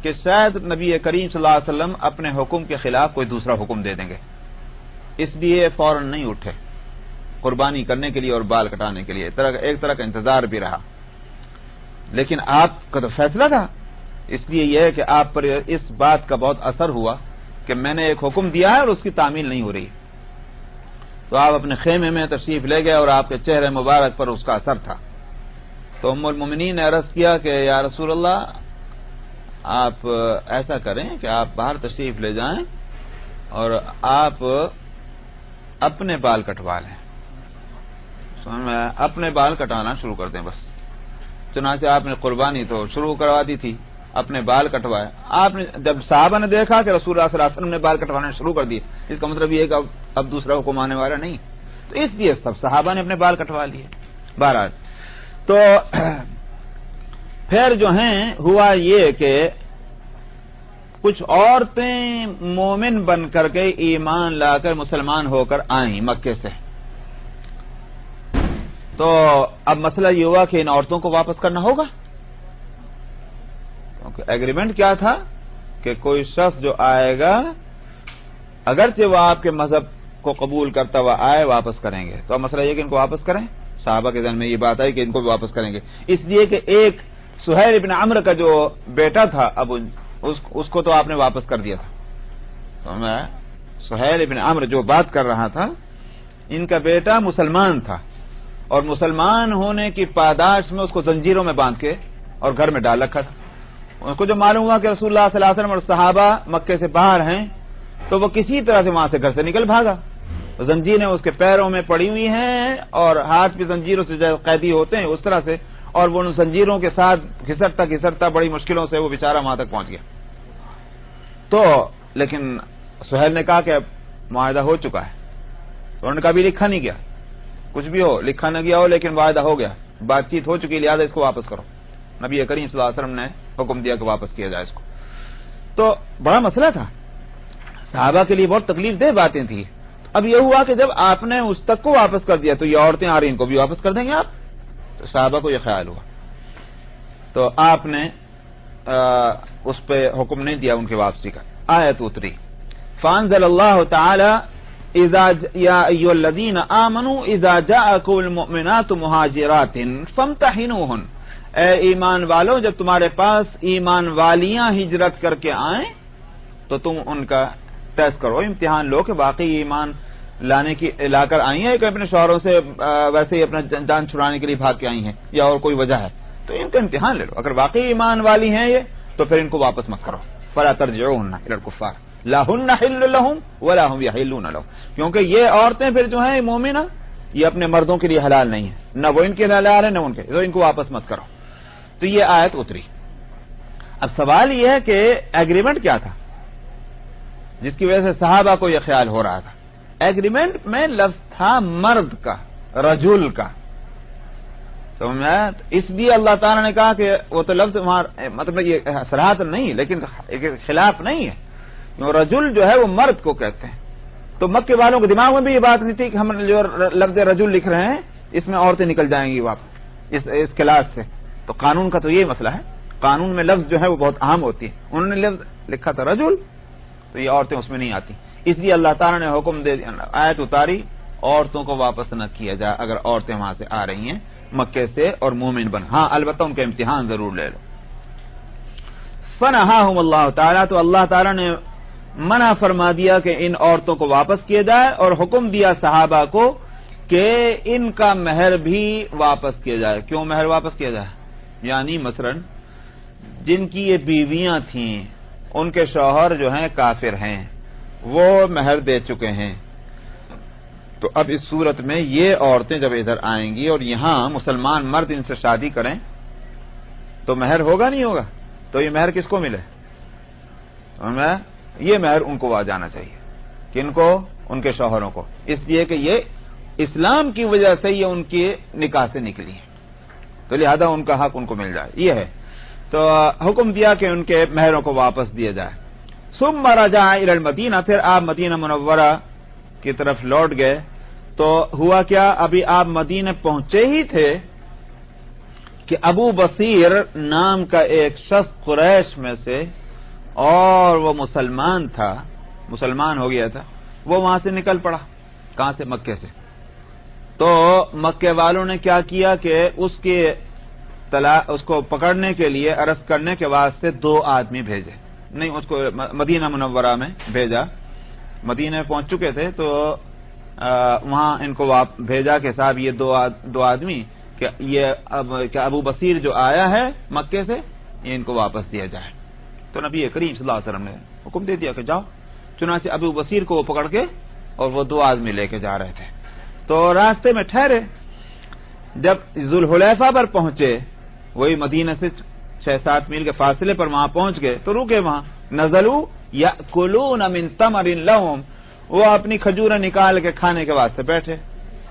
کہ شاید نبی کریم صلی اللہ علیہ وسلم اپنے حکم کے خلاف کوئی دوسرا حکم دے دیں گے، اس لیے فوراً نہیں اٹھے قربانی کرنے کے لیے اور بال کٹانے کے لیے، ایک طرح کا انتظار بھی رہا، لیکن آپ کا تو فیصلہ تھا، اس لیے یہ ہے کہ آپ پر اس بات کا بہت اثر ہوا کہ میں نے ایک حکم دیا ہے اور اس کی تعمیل نہیں ہو رہی، تو آپ اپنے خیمے میں تشریف لے گئے اور آپ کے چہرے مبارک پر اس کا اثر تھا۔ تو ام المومنین نے عرض کیا کہ یا رسول اللہ آپ ایسا کریں کہ آپ باہر تشریف لے جائیں اور آپ اپنے بال کٹوا لیں، اپنے بال کٹانا شروع کر دیں بس۔ چنانچہ آپ نے قربانی تو شروع کروا دی تھی، اپنے بال کٹوائے۔ آپ نے جب صحابہ نے دیکھا کہ رسول اللہ صلی اللہ علیہ وسلم نے بال کٹوانا شروع کر دیے، اس کا مطلب یہ کہ اب دوسرا حکم آنے والا نہیں، تو اس لیے سب صحابہ نے اپنے بال کٹوا لیے۔ بہرحال تو پھر جو ہیں ہوا یہ کہ کچھ عورتیں مومن بن کر کے ایمان لا کر مسلمان ہو کر آئیں مکے سے، تو اب مسئلہ یہ ہوا کہ ان عورتوں کو واپس کرنا ہوگا، کیونکہ ایگریمنٹ کیا تھا کہ کوئی شخص جو آئے گا اگرچہ وہ آپ کے مذہب کو قبول کرتا ہوا آئے واپس کریں گے، تو اب مسئلہ یہ کہ ان کو واپس کریں۔ صحابہ کے ذہن میں یہ بات آئی کہ ان کو بھی واپس کریں گے، اس لیے کہ ایک سہیل ابن عمرو کا جو بیٹا تھا اب اس کو تو آپ نے واپس کر دیا تھا، تو میں سہیل ابن عمرو جو بات کر رہا تھا ان کا بیٹا مسلمان تھا، اور مسلمان ہونے کی پاداش میں اس کو زنجیروں میں باندھ کے اور گھر میں ڈال رکھا تھا۔ اس کو جو معلوم ہوا کہ رسول اللہ صلی اللہ علیہ وسلم اور صحابہ مکے سے باہر ہیں تو وہ کسی طرح سے وہاں سے گھر سے نکل بھاگا، زنجیریں اس کے پیروں میں پڑی ہوئی ہیں اور ہاتھ بھی زنجیروں سے قیدی ہوتے ہیں اس طرح سے، اور وہ ان زنجیروں کے ساتھ گھسرتا گھسرتا بڑی مشکلوں سے وہ بیچارہ وہاں تک پہنچ گیا. تو لیکن سہیل نے کہا کہ معاہدہ ہو چکا ہے. تو انہوں نے کہا ابھی لکھا نہیں گیا, کچھ بھی ہو لکھا نہ گیا ہو لیکن معاہدہ ہو گیا, بات چیت ہو چکی, لہٰذا اس کو واپس کرو. نبی کریم صلی اللہ علیہ وسلم نے حکم دیا کہ واپس کیا جائے اس کو. تو بڑا مسئلہ تھا, صحابہ کے لیے بہت تکلیف دہ باتیں تھیں. اب یہ ہوا کہ جب آپ نے اس تک کو واپس کر دیا تو یہ عورتیں آ رہی ان کو بھی واپس کر دیں گے آپ. تو صحابہ کو یہ خیال ہوا, تو آپ نے اس پہ حکم نہیں دیا ان کی واپسی کا. آیت اتری, فانزل اللہ تعالی یا ایھا الذین آمنوا اذا جاءکم المؤمنات مہاجرات فامتحنوہن, اے ایمان والو جب تمہارے پاس ایمان والیاں ہجرت کر کے آئیں تو تم ان کا ٹیسٹ کرو, امتحان لو کہ واقعی ایمان لا کر آئی ہیں کہ اپنے شوہروں سے ویسے ہی اپنا جان چھڑانے کے لیے بھاگ کے آئی ہیں یا اور کوئی وجہ ہے, تو ان کا امتحان لے لو. اگر واقعی ایمان والی ہیں یہ تو پھر ان کو واپس مت کرو. فلا ترجعوهن الى الكفار لا هن حل لهم ولا هم يحلون لهم, کیونکہ یہ عورتیں پھر جو ہیں مومنہ یہ اپنے مردوں کے لیے حلال نہیں ہیں, نہ وہ ان کے حلال ہیں نہ ان کے, تو ان کو واپس مت کرو. تو یہ آیت اتری. اب سوال یہ ہے کہ ایگریمنٹ کیا تھا جس کی وجہ سے صحابہ کو یہ خیال ہو رہا تھا؟ ایگریمنٹ میں لفظ تھا مرد کا, رجل کا, سمجھا؟ اس لیے اللہ تعالیٰ نے کہا کہ وہ تو لفظ وہاں مطلب یہ صراحت نہیں لیکن خلاف نہیں ہے, رجل جو ہے وہ مرد کو کہتے ہیں. تو مکے والوں کے دماغ میں بھی یہ بات نہیں تھی کہ ہم جو لفظ رجل لکھ رہے ہیں اس میں عورتیں نکل جائیں گی واپس اس کلاس سے. تو قانون کا تو یہ مسئلہ ہے, قانون میں لفظ جو ہے وہ بہت اہم ہوتی ہے. انہوں نے لفظ لکھا تھا رجل, تو یہ عورتیں اس میں نہیں آتی, اس لیے اللہ تعالیٰ نے حکم دے آیت اتاری عورتوں کو واپس نہ کیا جائے اگر عورتیں وہاں سے آ رہی ہیں مکے سے اور مومن بن. ہاں البتہ ان کا امتحان ضرور لے لو. فنہاہم اللہ تعالیٰ, تو اللہ تعالیٰ نے منع فرما دیا کہ ان عورتوں کو واپس کیا جائے اور حکم دیا صحابہ کو کہ ان کا مہر بھی واپس کیا جائے. کیوں مہر واپس کیا جائے؟ یعنی مثلا جن کی یہ بیویاں تھیں ان کے شوہر جو ہیں کافر ہیں, وہ مہر دے چکے ہیں, تو اب اس صورت میں یہ عورتیں جب ادھر آئیں گی اور یہاں مسلمان مرد ان سے شادی کریں تو مہر ہوگا نہیں ہوگا؟ تو یہ مہر کس کو ملے؟ یہ مہر ان کو آ جانا چاہیے. کن کو؟ ان کے شوہروں کو, اس لیے کہ یہ اسلام کی وجہ سے یہ ان کے نکاح سے نکلی ہے, تو لہذا ان کا حق ان کو مل جائے. یہ ہے تو حکم دیا کہ ان کے مہروں کو واپس دیا جائے. ثم رجع الى المدینہ, پھر آپ مدینہ منورہ کی طرف لوٹ گئے. تو ہوا کیا, ابھی آپ مدینہ پہنچے ہی تھے کہ ابو بصیر نام کا ایک شخص قریش میں سے, اور وہ مسلمان تھا, مسلمان ہو گیا تھا, وہ وہاں سے نکل پڑا. کہاں سے؟ مکے سے. تو مکے والوں نے کیا کیا کہ اس کو پکڑنے کے لیے ارسٹ کرنے کے واسطے 2 آدمی بھیجے. نہیں, اس کو مدینہ منورہ میں بھیجا. مدینہ پہنچ چکے تھے تو وہاں ان کو بھیجا کہ صاحب یہ 2 آدمی کہ یہ ابو بصیر جو آیا ہے مکے سے یہ ان کو واپس دیا جائے. تو نبی کریم صلی اللہ علیہ وسلم نے حکم دے دیا کہ جاؤ. چنانچہ ابو بصیر کو وہ پکڑ کے اور وہ 2 آدمی لے کے جا رہے تھے. تو راستے میں ٹھہرے, جب ذوالحلیفہ پر پہنچے, وہی مدینہ سے 6-7 میل کے فاصلے پر وہاں پہنچ گئے, تو رکے وہاں. نزلوا یأکلون من تمر لهم, وہ اپنی کھجوریں نکال کے کھانے کے واسطے بیٹھے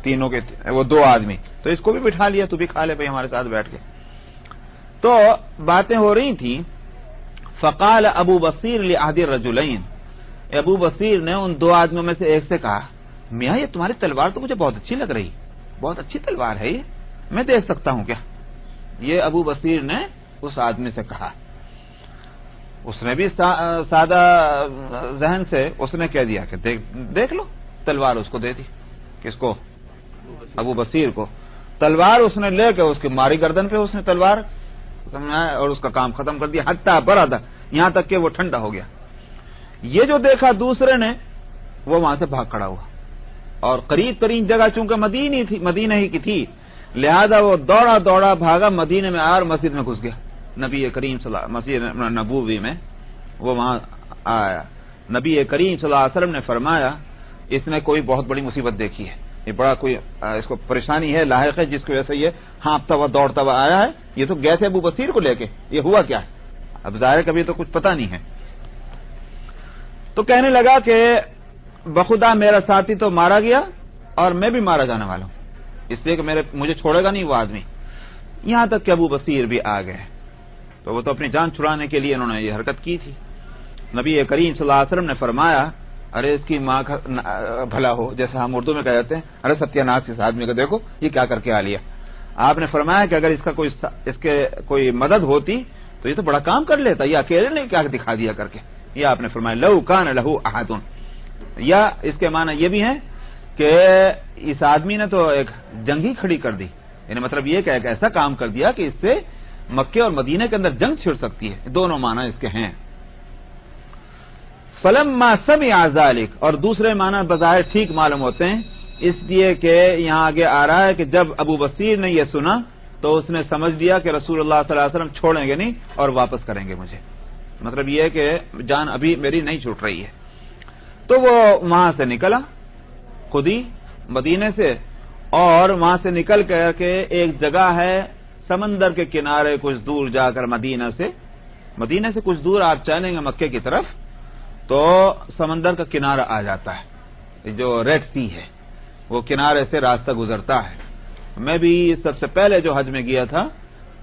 تینوں کے, وہ 2 آدمی. تو اس کو بھی بٹھا لیا, تو بھی کھا لے بھائی ہمارے ساتھ بیٹھ کے. تو باتیں ہو رہی تھیں. فقال ابو بصیر لأحد الرجلین, ابو بصیر نے ان 2 آدمیوں میں سے ایک سے کہا, میاں یہ تمہاری تلوار تو مجھے بہت اچھی لگ رہی, بہت اچھی تلوار ہے یہ, میں دیکھ سکتا ہوں کیا؟ یہ ابو بصیر نے اس آدمی سے کہا. اس نے بھی سادہ ذہن سے اس نے کہہ دیا کہ دیکھ لو تلوار. اس کو دے دی. کس کو؟ ابو بصیر کو. تلوار اس نے لے کے اس کی ماری گردن پہ اس نے تلوار اور اس کا کام ختم کر دیا. حتی برد, یہاں تک کہ وہ ٹھنڈا ہو گیا. یہ جو دیکھا دوسرے نے وہ وہاں سے بھاگ کھڑا ہوا, اور قریب ترین جگہ چونکہ مدینہ ہی کی تھی لہذا وہ دوڑا دوڑا بھاگا مدینہ میں آیا اور مسجد میں گھس گیا. نبی کریم صلی اللہ مسجد نبوی میں وہ وہاں آیا. نبی کریم صلی اللہ علیہ وسلم نے فرمایا اس نے کوئی بہت بڑی مصیبت دیکھی ہے, یہ بڑا کوئی اس کو پریشانی ہے، لاحق ہے، جس کی وجہ سے یہ ہانپتا ہوا دوڑتا ہوا آیا ہے. یہ تو گئے تھے ابو بصیر کو لے کے، یہ ہوا کیا ہے؟ اب ظاہر کبھی تو کچھ پتا نہیں ہے. تو کہنے لگا کہ بخدا میرا ساتھی تو مارا گیا اور میں بھی مارا جانے والا ہوں، اس لیے کہ مجھے چھوڑے گا نہیں وہ آدمی. یہاں تک کہ ابو بصیر بھی آ گئے، تو وہ تو اپنی جان چھڑانے کے لیے انہوں نے یہ حرکت کی تھی. نبی کریم صلی اللہ علیہ وسلم نے فرمایا ارے اس کی ماں کا بھلا ہو، جیسے ہم اردو میں کہتے ہیں ارے ستیہ ناگ اس آدمی کو دیکھو یہ کیا کر کے آ لیا. آپ نے فرمایا کہ اگر اس کے کوئی مدد ہوتی تو یہ تو بڑا کام کر لیتا، یہ اکیلے نے کیا دکھا دیا کر کے. یہ آپ نے فرمایا لو کان لہو احد، یا اس کے معنی یہ بھی ہے کہ اس آدمی نے تو ایک جنگ ہی کھڑی کر دی، یعنی مطلب یہ کہ ایک ایسا کام کر دیا کہ اس سے مکے اور مدینے کے اندر جنگ چھڑ سکتی ہے. دونوں معنی اس کے ہیں. فلما سمع ذلك، اور دوسرے معنی بظاہر ٹھیک معلوم ہوتے ہیں، اس لیے کہ یہاں آگے آ رہا ہے کہ جب ابو بصیر نے یہ سنا تو اس نے سمجھ لیا کہ رسول اللہ صلی اللہ علیہ وسلم چھوڑیں گے نہیں اور واپس کریں گے مجھے، مطلب یہ ہے کہ جان ابھی میری نہیں چھوٹ رہی ہے. تو وہ وہاں سے نکلا خود ہی مدینے سے، اور وہاں سے نکل کر کے ایک جگہ ہے سمندر کے کنارے کچھ دور جا کر مدینہ سے کچھ دور آپ چلیں گے مکے کی طرف تو سمندر کا کنارہ آ جاتا ہے، جو ریڈ سی ہے وہ کنارے سے راستہ گزرتا ہے. میں بھی سب سے پہلے جو حج میں گیا تھا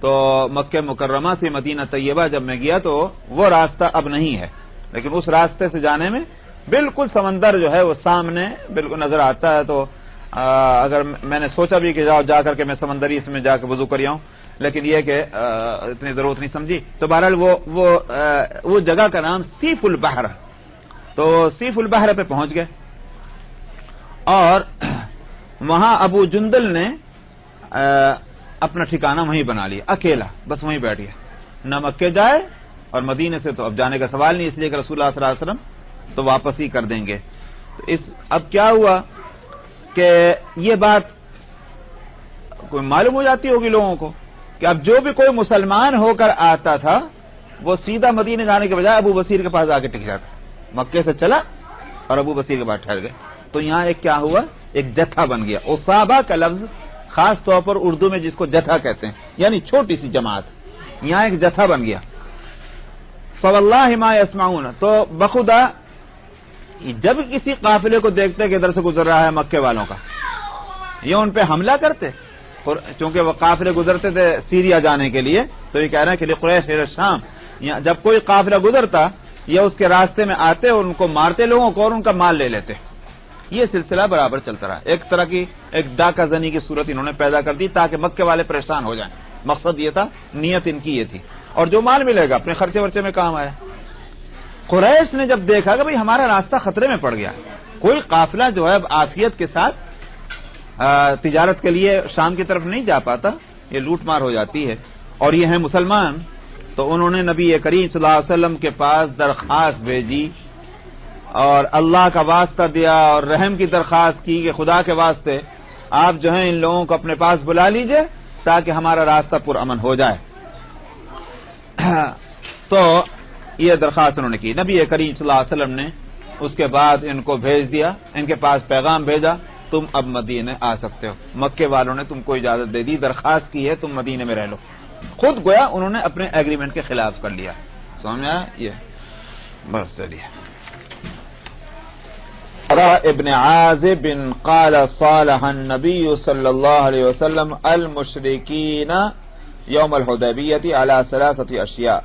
تو مکہ مکرمہ سے مدینہ طیبہ جب میں گیا تو وہ راستہ اب نہیں ہے، لیکن اس راستے سے جانے میں بالکل سمندر جو ہے وہ سامنے بالکل نظر آتا ہے. تو اگر میں نے سوچا بھی کہ جا کر کے میں سمندری اس میں جا کے وضو کر آؤں، لیکن یہ کہ اتنی ضرورت نہیں سمجھی. تو بہرحال وہ جگہ کا نام سیف البحر، تو سیف البحر پہ پہنچ گئے اور وہاں ابو جندل نے اپنا ٹھکانہ وہیں بنا لیا، اکیلا بس وہیں بیٹھ گیا، نہ مکے جائے اور مدینے سے تو اب جانے کا سوال نہیں، اس لیے کہ رسول اللہ صلی اللہ علیہ وسلم تو واپس ہی کر دیں گے. تو اب کیا ہوا کہ یہ بات کوئی معلوم ہو جاتی ہوگی لوگوں کو کہ اب جو بھی کوئی مسلمان ہو کر آتا تھا وہ سیدھا مدینے جانے کے بجائے ابو بصیر کے پاس آ کے ٹک جاتا، مکے سے چلا اور ابو بصیر کے پاس ٹھہر گئے. تو یہاں ایک کیا ہوا، ایک جتھا بن گیا. اصابہ کا لفظ خاص طور پر اردو میں جس کو جتھا کہتے ہیں یعنی چھوٹی سی جماعت، یہاں ایک جتھا بن گیا. فواللہ ما یسمعون، تو بخدا جب کسی قافلے کو دیکھتے کہ ادھر سے گزر رہا ہے مکے والوں کا، یہ ان پہ حملہ کرتے، چونکہ وہ قافلے گزرتے تھے سیریا جانے کے لیے. تو یہ کہہ رہے ہیں کہ قریش شام، جب کوئی قافلہ گزرتا یہ اس کے راستے میں آتے اور ان کو مارتے لوگوں کو اور ان کا مال لے لیتے. یہ سلسلہ برابر چلتا رہا. ایک طرح کی ایک ڈاکہ زنی کی صورت انہوں نے پیدا کر دی تاکہ مکے والے پریشان ہو جائیں. مقصد یہ تھا، نیت ان کی یہ تھی، اور جو مال ملے گا اپنے خرچے ورچے میں کام آیا. قریش نے جب دیکھا کہ بھئی ہمارا راستہ خطرے میں پڑ گیا، کوئی قافلہ جو ہے اب عافیت کے ساتھ تجارت کے لیے شام کی طرف نہیں جا پاتا، یہ لوٹ مار ہو جاتی ہے، اور یہ ہیں مسلمان. تو انہوں نے نبی کریم صلی اللہ علیہ وسلم کے پاس درخواست بھیجی اور اللہ کا واسطہ دیا اور رحم کی درخواست کی کہ خدا کے واسطے آپ جو ہیں ان لوگوں کو اپنے پاس بلا لیجئے تاکہ ہمارا راستہ پرامن ہو جائے. تو یہ درخواست انہوں نے کی. نبی کریم صلی اللہ علیہ وسلم نے اس کے بعد ان کو بھیج دیا، ان کے پاس پیغام بھیجا تم اب مدینے آ سکتے ہو. مکے والوں نے تم کو اجازت دے دی، درخواست کی ہے تم مدینے میں رہ لو. خود گویا انہوں نے اپنے ایگریمنٹ کے خلاف کر لیا. سمجھ میں آیا؟ یہ بس چلیے. ابن عازب قال صالح النبي صلى الله عليه وسلم المشركين يوم الحديبية على 3 أشياء: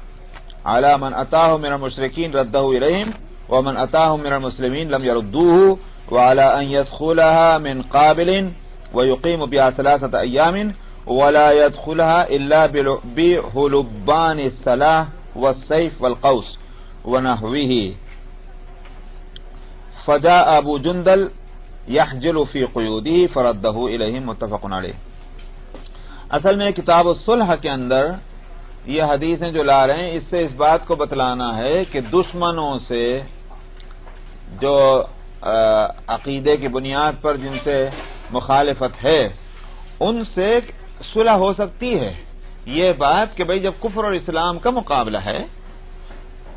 على من أتاه من المشركين رده إليهم، ومن أتاهم من المسلمين لم يردوه، وعلى أن يدخلها من قابل ويقيم بها 3 أيام ولا يدخلها إلا بهلبان السلاح والسيف والقوس ونحوه. فجاء ابو جندل يحجل في قيوده فرده إليهم. متفق علیہ. اصل میں کتاب الصلح کے اندر یہ حدیثیں جو لا رہے ہیں اس سے اس بات کو بتلانا ہے کہ دشمنوں سے جو عقیدے کی بنیاد پر جن سے مخالفت ہے ان سے صلح ہو سکتی ہے. یہ بات کہ بھئی جب کفر اور اسلام کا مقابلہ ہے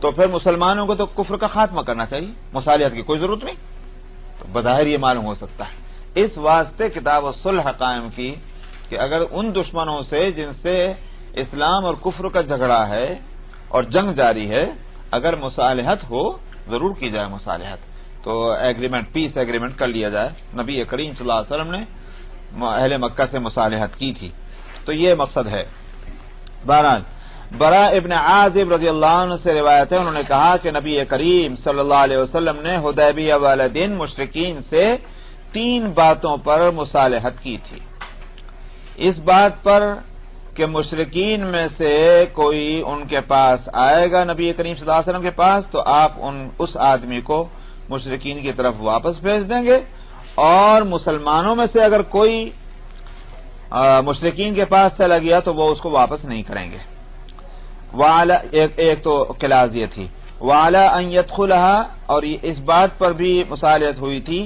تو پھر مسلمانوں کو تو کفر کا خاتمہ کرنا چاہیے، مصالحت کی کوئی ضرورت نہیں. تو بظاہر یہ معلوم ہو سکتا ہے اس واسطے کتاب الصلح قائم کی کہ اگر ان دشمنوں سے جن سے اسلام اور کفر کا جھگڑا ہے اور جنگ جاری ہے، اگر مصالحت ہو ضرور کی جائے مصالحت، تو ایگریمنٹ، پیس ایگریمنٹ کر لیا جائے۔ نبی کریم صلی اللہ علیہ وسلم نے اہل مکہ سے مصالحت کی تھی، تو یہ مقصد ہے۔ بہرحال برا ابن عازب رضی اللہ عنہ سے روایت ہے، انہوں نے کہا کہ نبی کریم صلی اللہ علیہ وسلم نے حدیبیہ والے دن مشرکین سے 3 باتوں پر مصالحت کی تھی۔ اس بات پر کہ مشرکین میں سے کوئی ان کے پاس آئے گا نبی کریم صلی اللہ علیہ وسلم کے پاس تو آپ اس آدمی کو مشرکین کی طرف واپس بھیج دیں گے، اور مسلمانوں میں سے اگر کوئی مشرکین کے پاس چلا گیا تو وہ اس کو واپس نہیں کریں گے۔ ایک تو کلاس یہ تھی، وعلی ان يدخلها، اور اس بات پر بھی مصالحت ہوئی تھی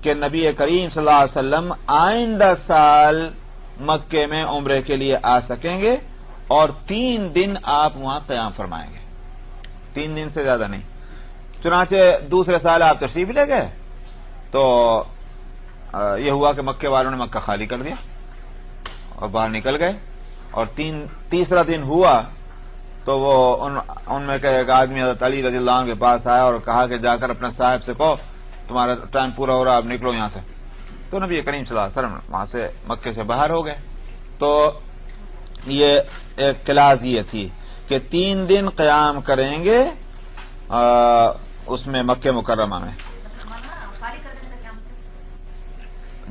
کہ نبی کریم صلی اللہ علیہ وسلم آئندہ سال مکے میں عمرے کے لیے آ سکیں گے، اور 3 دن آپ وہاں قیام فرمائیں گے، 3 دن سے زیادہ نہیں۔ چنانچہ دوسرے سال آپ تشریف لے گئے تو یہ ہوا کہ مکے والوں نے مکہ خالی کر دیا اور باہر نکل گئے، اور تیسرا دن ہوا تو وہ ان میں کہ ایک آدمی حضرت علی رضی اللہ عنہ کے پاس آیا اور کہا کہ جا کر اپنے صاحب سے کہو تمہارا ٹائم پورا ہو رہا، آپ نکلو یہاں سے۔ تو نبی کریم صلی اللہ علیہ وسلم وہاں سے مکے سے باہر ہو گئے۔ تو یہ ایک کلاس یہ تھی کہ 3 دن قیام کریں گے اس میں مکہ مکرمہ میں،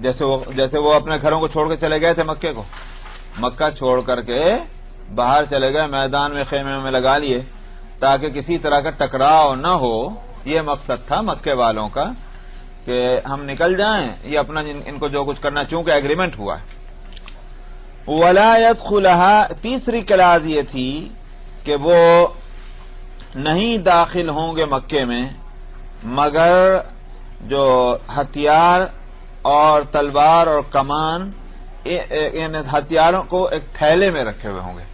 جیسے وہ اپنے گھروں کو چھوڑ کے چلے گئے تھے مکے کو، مکہ چھوڑ کر کے باہر چلے گئے، میدان میں خیمے میں لگا لیے تاکہ کسی طرح کا ٹکراؤ نہ ہو۔ یہ مقصد تھا مکے والوں کا کہ ہم نکل جائیں، یہ اپنا ان کو جو کچھ کرنا، چونکہ ایگریمنٹ ہوا ہے۔ ولا يدخلها، تیسری کلاس یہ تھی کہ وہ نہیں داخل ہوں گے مکے میں مگر جو ہتھیار اور تلوار اور کمان، یعنی ہتھیاروں کو ایک تھیلے میں رکھے ہوئے ہوں گے،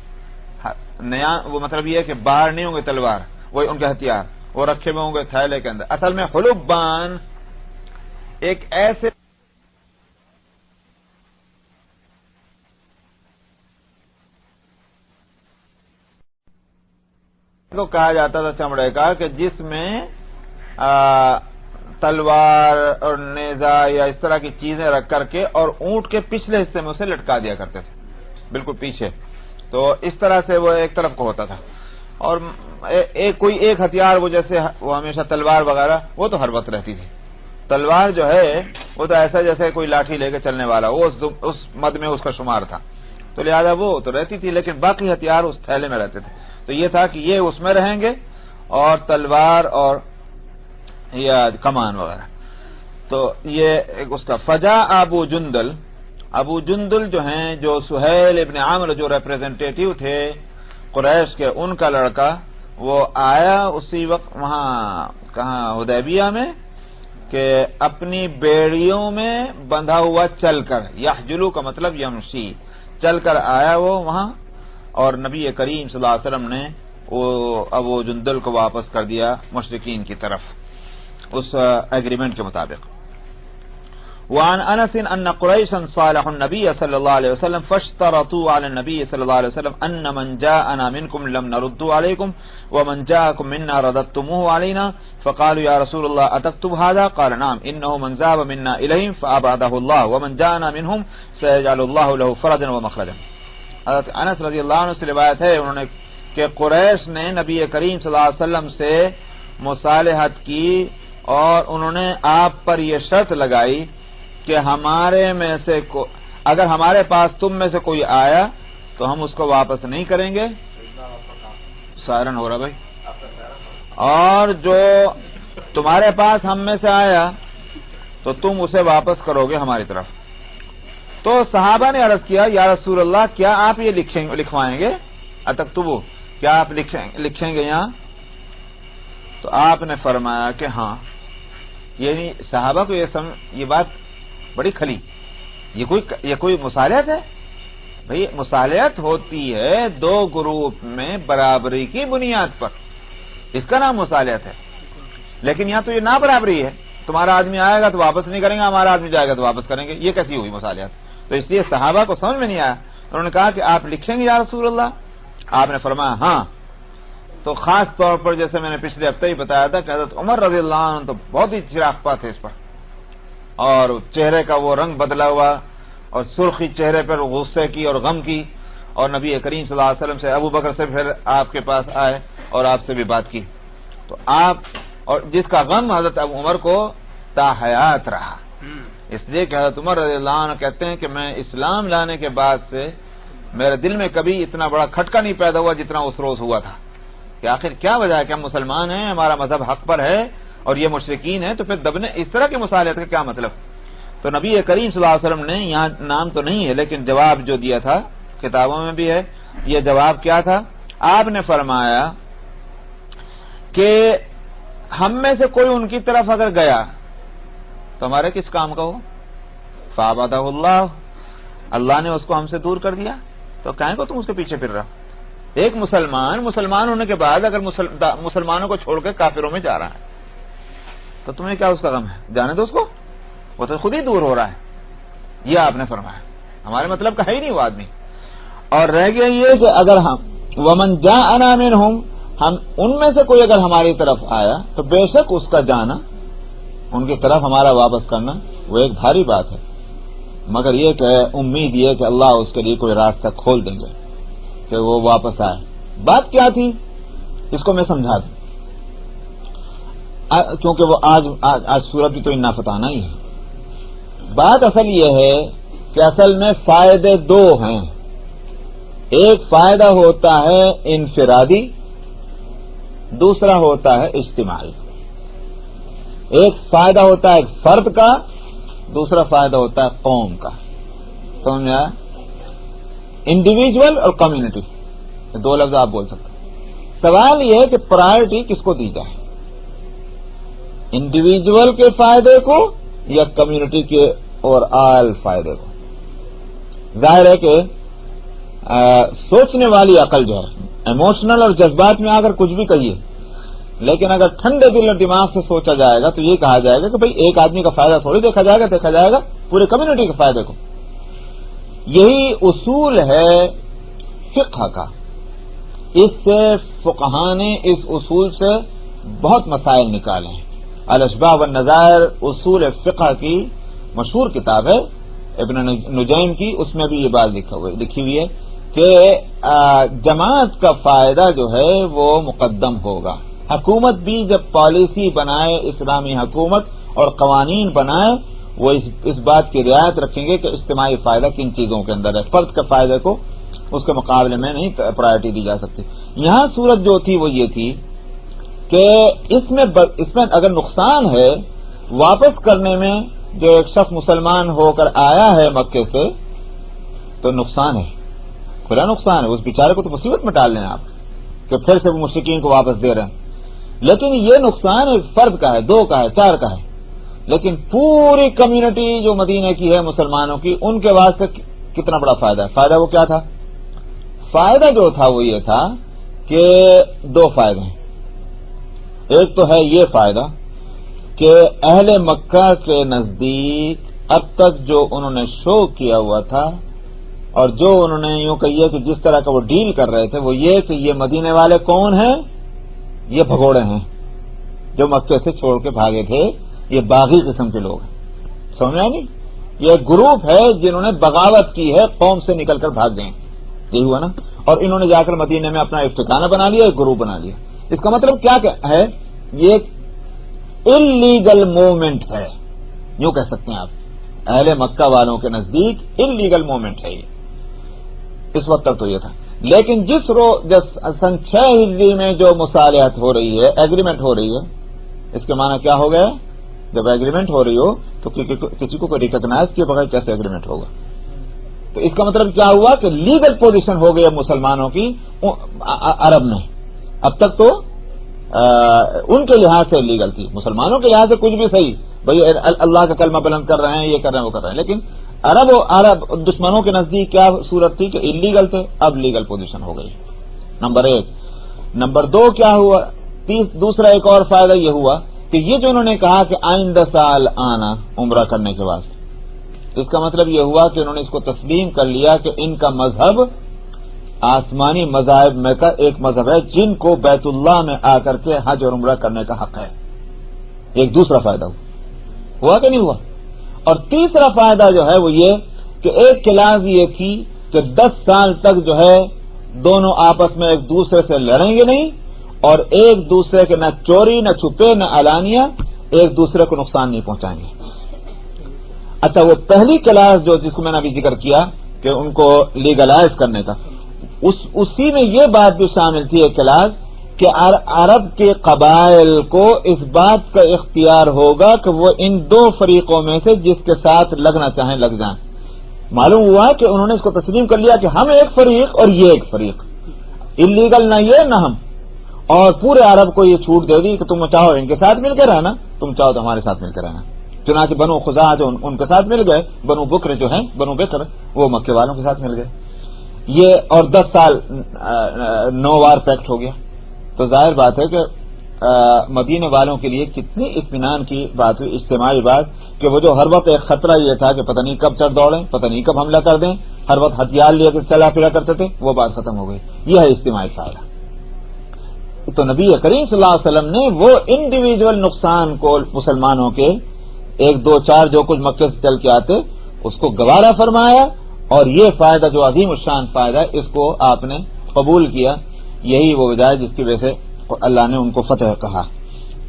نیا وہ مطلب یہ ہے کہ باہر نہیں ہوں گے تلوار، وہی ان کے ہتھیار وہ رکھے ہوئے ہوں گے تھیلے کے اندر۔ اصل میں حلبان ایک ایسے کو کہا جاتا تھا چمڑے کا کہ جس میں تلوار اور نیزہ یا اس طرح کی چیزیں رکھ کر کے اور اونٹ کے پچھلے حصے میں اسے لٹکا دیا کرتے تھے، بالکل پیچھے، تو اس طرح سے وہ ایک طرف کو ہوتا تھا، اور کوئی ایک ہتھیار وہ جیسے وہ ہمیشہ تلوار وغیرہ وہ تو ہر وقت رہتی تھی۔ تلوار جو ہے وہ تو ایسا جیسے کوئی لاٹھی لے کے چلنے والا، وہ اس مد میں اس کا شمار تھا، تو لہذا وہ تو رہتی تھی، لیکن باقی ہتھیار اس تھیلے میں رہتے تھے۔ تو یہ تھا کہ یہ اس میں رہیں گے اور تلوار اور یا کمان وغیرہ۔ تو یہ اس کا فجا ابو جندل جو ہیں، جو سہیل ابن عامر جو ریپریزنٹیٹیو تھے قریش کے، ان کا لڑکا، وہ آیا اسی وقت وہاں کہاں حدیبیہ میں، کہ اپنی بیڑیوں میں بندھا ہوا چل کر، یحجلو کا مطلب یمشی، چل کر آیا وہ وہاں، اور نبی کریم صلی اللہ علیہ وسلم نے وہ ابو جندل کو واپس کر دیا مشرکین کی طرف اس ایگریمنٹ کے مطابق۔ وعن انس ان قریشا صالحوا النبي صلی اللہ علیہ وسلم فاشترطوا على النبي صلی اللہ علیہ وسلم ان من جاءنا منكم لم نرده عليكم ومن جاءكم منا رددتموه علينا فقالوا يا رسول الله اتكتب هذا قال نعم انه من ذهب منا اليهم فابعده الله ومن جاءنا منهم سيجعل الله له فرجا ومخرجا۔ حضرت انس رضی اللہ عنہ سے روایت ہے انہوں نے کہ قریش نے نبی کریم صلی اللہ علیہ وسلم سے مصالحت کی اور انہوں نے آپ پر یہ شرط لگائی کہ ہمارے میں سے اگر ہمارے پاس تم میں سے کوئی آیا تو ہم اس کو واپس نہیں کریں گے، سائرن ہو رہا بھائی، اور جو تمہارے پاس ہم میں سے آیا تو تم اسے واپس کرو گے ہماری طرف۔ تو صحابہ نے عرض کیا یا رسول اللہ کیا آپ یہ لکھوائیں گے، اتکتبو، کیا آپ لکھیں گے یہاں؟ تو آپ نے فرمایا کہ ہاں۔ یعنی صحابہ کو یہ بات بڑی کھلی، یہ کوئی مصالحت ہے؟ بھئی مصالحت ہوتی ہے 2 گروپ میں برابری کی بنیاد پر، اس کا نام مصالحت ہے، لیکن یہاں تو یہ نا برابری ہے۔ تمہارا آدمی آئے گا تو واپس نہیں کریں گے، ہمارا آدمی جائے گا تو واپس کریں گے. یہ کیسی ہوئی مصالحت؟ تو اس لیے صحابہ کو سمجھ میں نہیں آیا. انہوں نے کہا کہ آپ لکھیں گے یا رسول اللہ؟ آپ نے فرمایا ہاں. تو خاص طور پر جیسے میں نے پچھلے ہفتے ہی بتایا تھا کہ حضرت عمر رضی اللہ عنہ تو بہت ہی چراغپا تھے اس پر، اور چہرے کا وہ رنگ بدلا ہوا اور سرخی چہرے پر غصے کی اور غم کی، اور نبی کریم صلی اللہ علیہ وسلم سے ابو بکر سے پھر آپ کے پاس آئے اور آپ سے بھی بات کی. تو آپ اور جس کا غم حضرت ابو عمر کو تا حیات رہا، اس لیے کہ حضرت عمر رضی اللہ عنہ کہتے ہیں کہ میں اسلام لانے کے بعد سے میرے دل میں کبھی اتنا بڑا کھٹکا نہیں پیدا ہوا جتنا اس روز ہوا تھا کہ آخر کیا وجہ ہے کہ ہم مسلمان ہیں، ہمارا مذہب حق پر ہے اور یہ مشرکین ہیں، تو پھر دبنے اس طرح کی مصالحت کا کیا مطلب؟ تو نبی کریم صلی اللہ علیہ وسلم نے، یہاں نام تو نہیں ہے لیکن جواب جو دیا تھا کتابوں میں بھی ہے، یہ جواب کیا تھا؟ آپ نے فرمایا کہ ہم میں سے کوئی ان کی طرف اگر گیا تو ہمارے کس کام کا ہو؟ فعبدہ اللہ، اللہ نے اس کو ہم سے دور کر دیا، تو کہیں کو تم اس کے پیچھے پھر رہا؟ ایک مسلمان ہونے کے بعد اگر مسلمانوں کو چھوڑ کے کافروں میں جا رہا ہے تو تمہیں کیا اس کا غم ہے؟ جانے دو اس کو، وہ تو خود ہی دور ہو رہا ہے. یہ آپ نے فرمایا. ہمارے مطلب کا ہے ہی نہیں وہ آدمی. اور رہ گیا یہ کہ اگر ہم ومن جاءنا منہم، ہم ان میں سے کوئی اگر ہماری طرف آیا تو بے شک اس کا جانا، ان کی طرف ہمارا واپس کرنا وہ ایک بھاری بات ہے، مگر یہ کہ امید یہ کہ اللہ اس کے لیے کوئی راستہ کھول دیں گے کہ وہ واپس آئے. بات کیا تھی اس کو میں سمجھا دوں، کیونکہ وہ آج سورت بھی تو انا فتحنا ہی ہے. بات اصل یہ ہے کہ اصل میں فائدے دو ہیں. ایک فائدہ ہوتا ہے انفرادی، دوسرا ہوتا ہے اجتماعی. ایک فائدہ ہوتا ہے ایک فرد کا، دوسرا فائدہ ہوتا ہے قوم کا. سمجھا؟ انڈیویجول اور کمیونٹی، دو لفظ آپ بول سکتے ہیں. سوال یہ ہے کہ پرائرٹی کس کو دی جائے، انڈیویجول کے فائدے کو یا کمیونٹی کے اور آل فائدے کو؟ ظاہر ہے کہ سوچنے والی عقل جو ہے، ایموشنل اور جذبات میں اگر کچھ بھی کہیے، لیکن اگر ٹھنڈے دل اور دماغ سے سوچا جائے گا تو یہ کہا جائے گا کہ بھئی ایک آدمی کا فائدہ تھوڑی دیکھا جائے گا پورے کمیونٹی کے فائدے کو. یہی اصول ہے فقہ کا. اس سے فقہاء نے اس اصول سے بہت مسائل نکالے ہیں. الاشباہ والنظائر اصول فقہ کی مشہور کتاب ہے ابن نجیم کی، اس میں بھی یہ بات لکھی ہوئی ہے کہ جماعت کا فائدہ جو ہے وہ مقدم ہوگا. حکومت بھی جب پالیسی بنائے، اسلامی حکومت اور قوانین بنائے، وہ اس بات کی رعایت رکھیں گے کہ اجتماعی فائدہ کن چیزوں کے اندر ہے. فرد کے فائدے کو اس کے مقابلے میں نہیں پرائرٹی دی جا سکتی. یہاں صورت جو تھی وہ یہ تھی کہ اس میں اگر نقصان ہے واپس کرنے میں، جو ایک شخص مسلمان ہو کر آیا ہے مکے سے، تو نقصان ہے، کھلا نقصان ہے. اس بیچارے کو تو مصیبت میں ڈال لیں آپ کہ پھر سے وہ مشرکین کو واپس دے رہے ہیں. لیکن یہ نقصان ایک فرد کا ہے، دو کا ہے، چار کا ہے. لیکن پوری کمیونٹی جو مدینہ کی ہے مسلمانوں کی، ان کے واسطے کتنا بڑا فائدہ ہے. فائدہ وہ کیا تھا؟ فائدہ جو تھا وہ یہ تھا کہ دو فائدے ہیں. ایک تو ہے یہ فائدہ کہ اہل مکہ کے نزدیک اب تک جو انہوں نے شو کیا ہوا تھا اور جو انہوں نے یوں کہیے کہ جس طرح کا وہ ڈیل کر رہے تھے، وہ یہ کہ یہ مدینے والے کون ہیں؟ یہ بھگوڑے ہیں جو مکے سے چھوڑ کے بھاگے تھے. یہ باغی قسم کے لوگ ہیں. سمجھا نہیں؟ یہ گروپ ہے جنہوں نے بغاوت کی ہے، قوم سے نکل کر بھاگ گئے. یہی ہوا نا. اور انہوں نے جا کر مدینے میں اپنا ایک ٹھکانہ بنا لیا، ایک گروپ بنا لیا. اس کا مطلب کیا ہے؟ یہ ایک انلیگل موومنٹ ہے، یوں کہہ سکتے ہیں آپ. اہل مکہ والوں کے نزدیک انلیگل موومنٹ ہے یہ. اس وقت تک تو یہ تھا. لیکن جس سن 6 ہجری میں جو مصالحت ہو رہی ہے، ایگریمنٹ ہو رہی ہے، اس کے معنی کیا ہو گیا؟ جب ایگریمنٹ ہو رہی ہو تو کسی کو کوئی ریکگنائز کیے بغیر کیسے ایگریمنٹ ہوگا؟ تو اس کا مطلب کیا ہوا کہ لیگل پوزیشن ہو گئی مسلمانوں کی عرب میں. اب تک تو ان کے لحاظ سے لیگل تھی، مسلمانوں کے لحاظ سے کچھ بھی صحیح، بھائی اللہ کا کلمہ بلند کر رہے ہیں، یہ کر رہے ہیں، وہ کر رہے ہیں. لیکن عرب دشمنوں کے نزدیک کیا صورت تھی کہ انلیگل تھے، اب لیگل پوزیشن ہو گئی. نمبر 1. نمبر 2 کیا ہوا؟ دوسرا ایک اور فائدہ یہ ہوا کہ یہ جو انہوں نے کہا کہ آئندہ سال آنا عمرہ کرنے کے واسطے، اس کا مطلب یہ ہوا کہ انہوں نے اس کو تسلیم کر لیا کہ ان کا مذہب آسمانی مذاہب میں کا ایک مذہب ہے جن کو بیت اللہ میں آ کر کے حج اور عمرہ کرنے کا حق ہے۔ ایک دوسرا فائدہ ہوا کہ نہیں ہوا؟ اور تیسرا فائدہ جو ہے وہ یہ کہ ایک کلاس یہ تھی کہ 10 سال تک جو ہے دونوں آپس میں ایک دوسرے سے لڑیں گے نہیں، اور ایک دوسرے کے نہ چوری نہ چھپے نہ علانیہ ایک دوسرے کو نقصان نہیں پہنچائیں گے۔ اچھا، وہ پہلی کلاس جو جس کو میں نے ابھی ذکر کیا کہ ان کو لیگلائز کرنے کا، اسی میں یہ بات بھی شامل تھی ایک کلاس کہ عرب کے قبائل کو اس بات کا اختیار ہوگا کہ وہ ان دو فریقوں میں سے جس کے ساتھ لگنا چاہیں لگ جائیں۔ معلوم ہوا کہ انہوں نے اس کو تسلیم کر لیا کہ ہم ایک فریق اور یہ ایک فریق، انلیگل نہ یہ نہ ہم، اور پورے عرب کو یہ چھوٹ دے دی کہ تم چاہو ان کے ساتھ مل کے رہنا، تم چاہو تو ہمارے ساتھ مل کے رہنا۔ چنانچہ بنو خزاعہ جو ان کے ساتھ مل گئے، بنو بکر جو ہیں بنو بکر وہ مکے والوں کے ساتھ مل گئے، یہ اور 10 سال 9 وار پیکٹ ہو گیا۔ تو ظاہر بات ہے کہ مدینے والوں کے لیے کتنی اطمینان کی بات ہوئی، اجتماعی بات، کہ وہ جو ہر وقت ایک خطرہ یہ تھا کہ پتہ نہیں کب چڑھ دوڑیں، پتہ نہیں کب حملہ کر دیں، ہر وقت ہتھیار لے کے چلا پھرا کرتے تھے، وہ بات ختم ہو گئی۔ یہ ہے اجتماعی فائدہ۔ تو نبی کریم صلی اللہ علیہ وسلم نے وہ انڈیویجول نقصان کو مسلمانوں کے 1 2 4 جو کچھ مکے سے چل کے آتے اس کو گوارا فرمایا، اور یہ فائدہ جو عظیم الشان فائدہ ہے اس کو آپ نے قبول کیا۔ یہی وہ وجہ ہے جس کی وجہ سے اللہ نے ان کو فتح کہا۔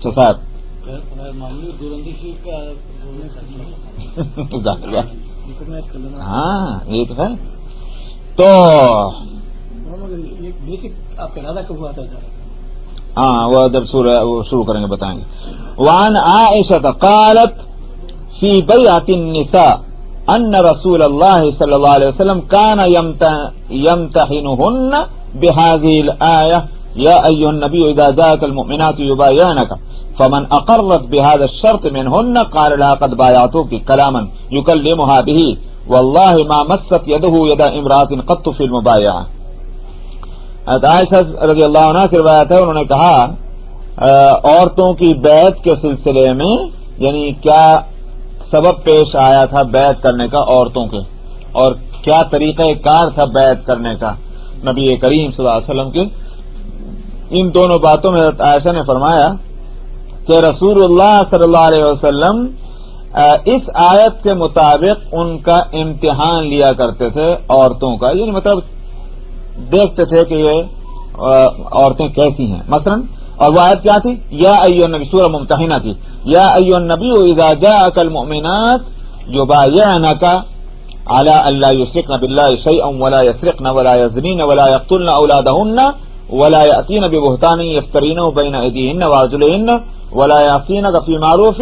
تو صاحب ہاں یہ تو ہے۔ تو ہاں وہ جب شروع کریں گے بتائیں گے۔ وعن عائشہ قالت فی بیعۃ النساء ان رسول اللہ صلی اللہ علیہ وسلم كان يمتحنهن بهذه الآية يا أيها النبي إذا جاءك المؤمنات يبايعنك فمن أقرت بهذا الشرط منهن قال لها قد بايعتك كلاما يكلمها به والله ما مست يده يد امرأة قط في المبايعة۔ عائشہ رضی اللہ عنہ کی روایت ہے، انہوں نے کہا عورتوں کی بیعت کے سلسلے میں یعنی کیا سبب پیش آیا تھا بیعت کرنے کا عورتوں کے، اور کیا طریقہ کار تھا بیعت کرنے کا نبی کریم صلی اللہ علیہ وسلم کے۔ ان دونوں باتوں میں عائشہ نے فرمایا کہ رسول اللہ صلی اللہ علیہ وسلم اس آیت کے مطابق ان کا امتحان لیا کرتے تھے عورتوں کا، یعنی مطلب دیکھتے تھے کہ یہ عورتیں کیسی ہیں مثلا۔ اور وہ آیت کیا تھی؟ یا ایھا النبی، سورہ ممتحنہ تھی، یا ایھا النبی اذا جاءک المؤمنات یبایعنک علی ان لا یشرکن باللہ شیئا ولا یسرقن ولا یزنین ولا یقتلن اولادہن ولا یأتین ببہتان یفترینہ بین ایدیہن وارجلہن ولا یعصینک فی معروف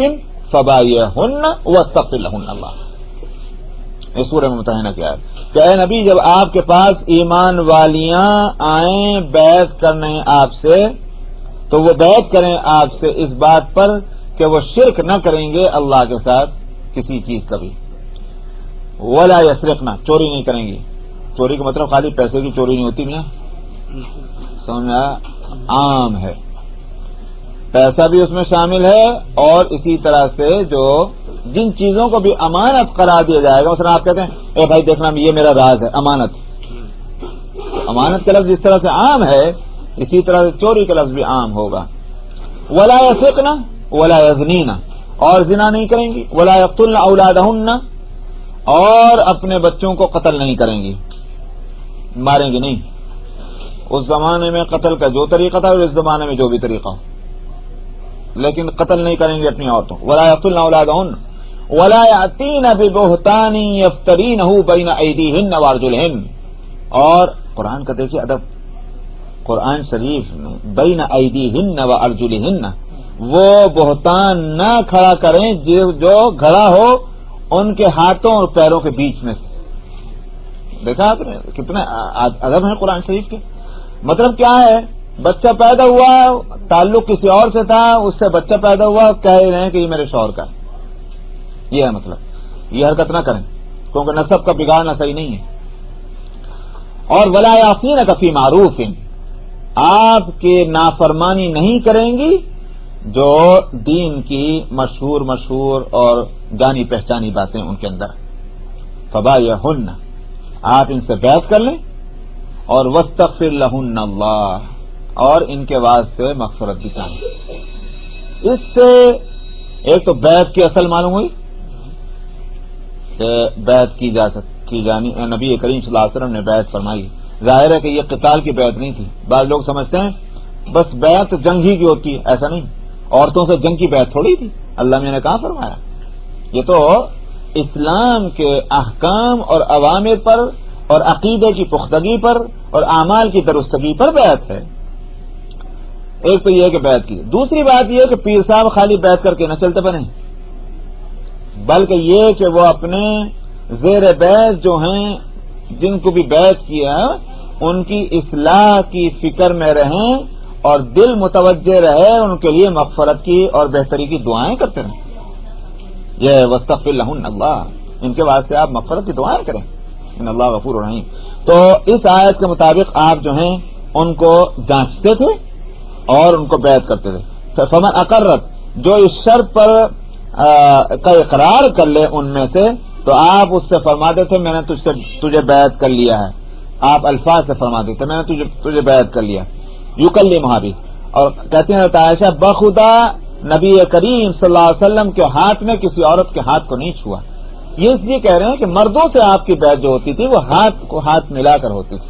فبایعہن واستغفر لہن اللہ۔ اس سورہ ممتحنہ کی آیت کہ اے نبی جب آپ کے پاس ایمان والیاں آئیں بیعت کرنے آپ سے تو وہ بیعت کریں آپ سے اس بات پر کہ وہ شرک نہ کریں گے اللہ کے ساتھ کسی چیز کا بھی، ولا یسرقنا، چوری نہیں کریں گی۔ چوری کا مطلب خالی پیسے کی چوری نہیں ہوتی، میاں سمجھا، عام ہے، پیسہ بھی اس میں شامل ہے، اور اسی طرح سے جو جن چیزوں کو بھی امانت قرار دیا جائے گا، مثلا آپ کہتے ہیں اے بھائی دیکھنا یہ میرا راز ہے، امانت، امانت کا لفظ جس طرح سے عام ہے اسی طرح سے چوری کا لفظ بھی عام ہوگا۔ ولا یسرقنا ولا یزنین، اور زنا نہیں کریں گی، ولا یقتلن اولادہن، اور اپنے بچوں کو قتل نہیں کریں گی، ماریں گی نہیں۔ اس زمانے میں قتل کا جو طریقہ تھا اور اس زمانے میں جو بھی طریقہ ہو، لیکن قتل نہیں کریں گے اپنی عورتوں۔ ولا یقتلن اولادہن ولا یأتین ببہتان یفترینہ بین ایدیہن وارجلہن، اور قرآن کا دیکھیے ادب، قرآن شریف میں بین ایدیہن و ارجلہن، وہ بہتان نہ کھڑا کریں جو کھڑا ہو ان کے ہاتھوں اور پیروں کے بیچ میں سے۔ دیکھا آپ نے کتنے ادب ہیں قرآن شریف کے۔ مطلب کیا ہے، بچہ پیدا ہوا، تعلق کسی اور سے تھا، اس سے بچہ پیدا ہوا، کہہ رہے ہیں کہ یہ میرے شوہر کا ہے، یہ ہے مطلب، یہ حرکت نہ کریں کیونکہ نسب کا بگاڑنا صحیح نہیں ہے۔ اور ولا یعصینک فی معروف، آپ کے نافرمانی نہیں کریں گی جو دین کی مشہور اور جانی پہچانی باتیں ان کے اندر، فبایعہن، آپ ان سے بیعت کر لیں، اور واستغفر لہن اللہ، اور ان کے واسطے مغفرت بھی چاہیں۔ اس سے ایک تو بیعت کی اصل معلوم ہوئی کہ بیعت کی جانی، نبی کریم صلی اللہ علیہ وسلم نے بیعت فرمائی۔ ظاہر ہے کہ یہ قتال کی بیعت نہیں تھی۔ بعض لوگ سمجھتے ہیں بس بیعت جنگ ہی کی ہوتی ہے، ایسا نہیں، عورتوں سے جنگ کی بیعت تھوڑی تھی، اللہ میں نے کہاں فرمایا۔ یہ تو اسلام کے احکام اور عوامر پر اور عقیدے کی پختگی پر اور اعمال کی درستگی پر بیعت ہے۔ ایک تو یہ کہ بیعت کی، دوسری بات یہ کہ پیر صاحب خالی بیعت کر کے نہ چلتے بنے، بلکہ یہ کہ وہ اپنے زیر بیعت جو ہیں، جن کو بھی بیعت کیا ان کی اصلاح کی فکر میں رہیں اور دل متوجہ رہے، ان کے لیے مغفرت کی اور بہتری کی دعائیں کرتے رہیں۔ یہ واستغفر لہن اللہ، ان کے واسطے آپ مغفرت کی دعائیں کریں، ان اللہ غفور رحیم۔ تو اس آیت کے مطابق آپ جو ہیں ان کو جانچتے تھے اور ان کو بیعت کرتے تھے۔ فمن اقرت، جو اس شرط پر کا اقرار کر لے ان میں سے، تو آپ اس سے فرماتے تھے میں نے تجھے بیعت کر لیا ہے۔ آپ الفاظ سے فرماتے تھے میں نے تجھے بیعت کر لیا۔ یکلمھا بھی، اور کہتے ہیں عائشہ بخدا نبی کریم صلی اللہ علیہ وسلم کے ہاتھ نے کسی عورت کے ہاتھ کو نہیں چھوا۔ یہ اس لیے کہہ رہے ہیں کہ مردوں سے آپ کی بیعت جو ہوتی تھی وہ ہاتھ کو ہاتھ ملا کر ہوتی تھی،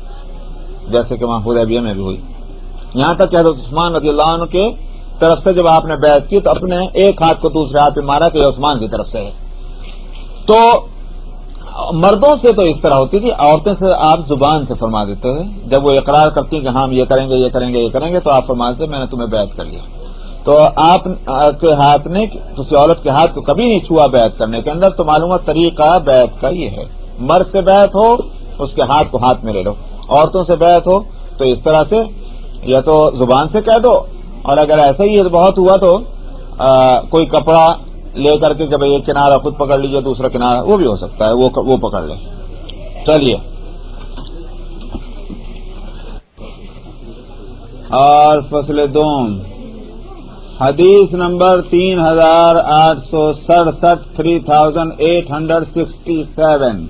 جیسے کہ وہاں حدیبیہ میں بھی ہوئی۔ یہاں تک کہ حضرت عثمان رضی اللہ عنہ کے طرف سے جب آپ نے بیعت کی تو اپنے ایک ہاتھ کو دوسرے ہاتھ پہ مارا کہ یہ عثمان کی طرف سے ہے۔ تو مردوں سے تو اس طرح ہوتی تھی، عورتیں سے آپ زبان سے فرما دیتے تھے، جب وہ اقرار کرتی ہیں کہ ہم یہ کریں گے یہ کریں گے یہ کریں گے، تو آپ فرماتے تھے میں نے تمہیں بیعت کر لیا۔ تو آپ کے ہاتھ نے کسی عورت کے ہاتھ کو کبھی نہیں چھوا بیعت کرنے کے اندر، تو معلوم طریقہ بیعت کا یہ ہے، مرد سے بیعت ہو اس کے ہاتھ کو ہاتھ میں لے لو، عورتوں سے بیعت ہو تو اس طرح سے یا تو زبان سے کہہ دو، اور اگر ایسا ہی بہت ہوا تو کوئی کپڑا لے کر کے جب ایک کنارہ خود پکڑ لیجیے دوسرا کنارہ وہ بھی ہو سکتا ہے، وہ پکڑ لے۔ چلیے، اور فصل دوم حدیث نمبر 3867 3867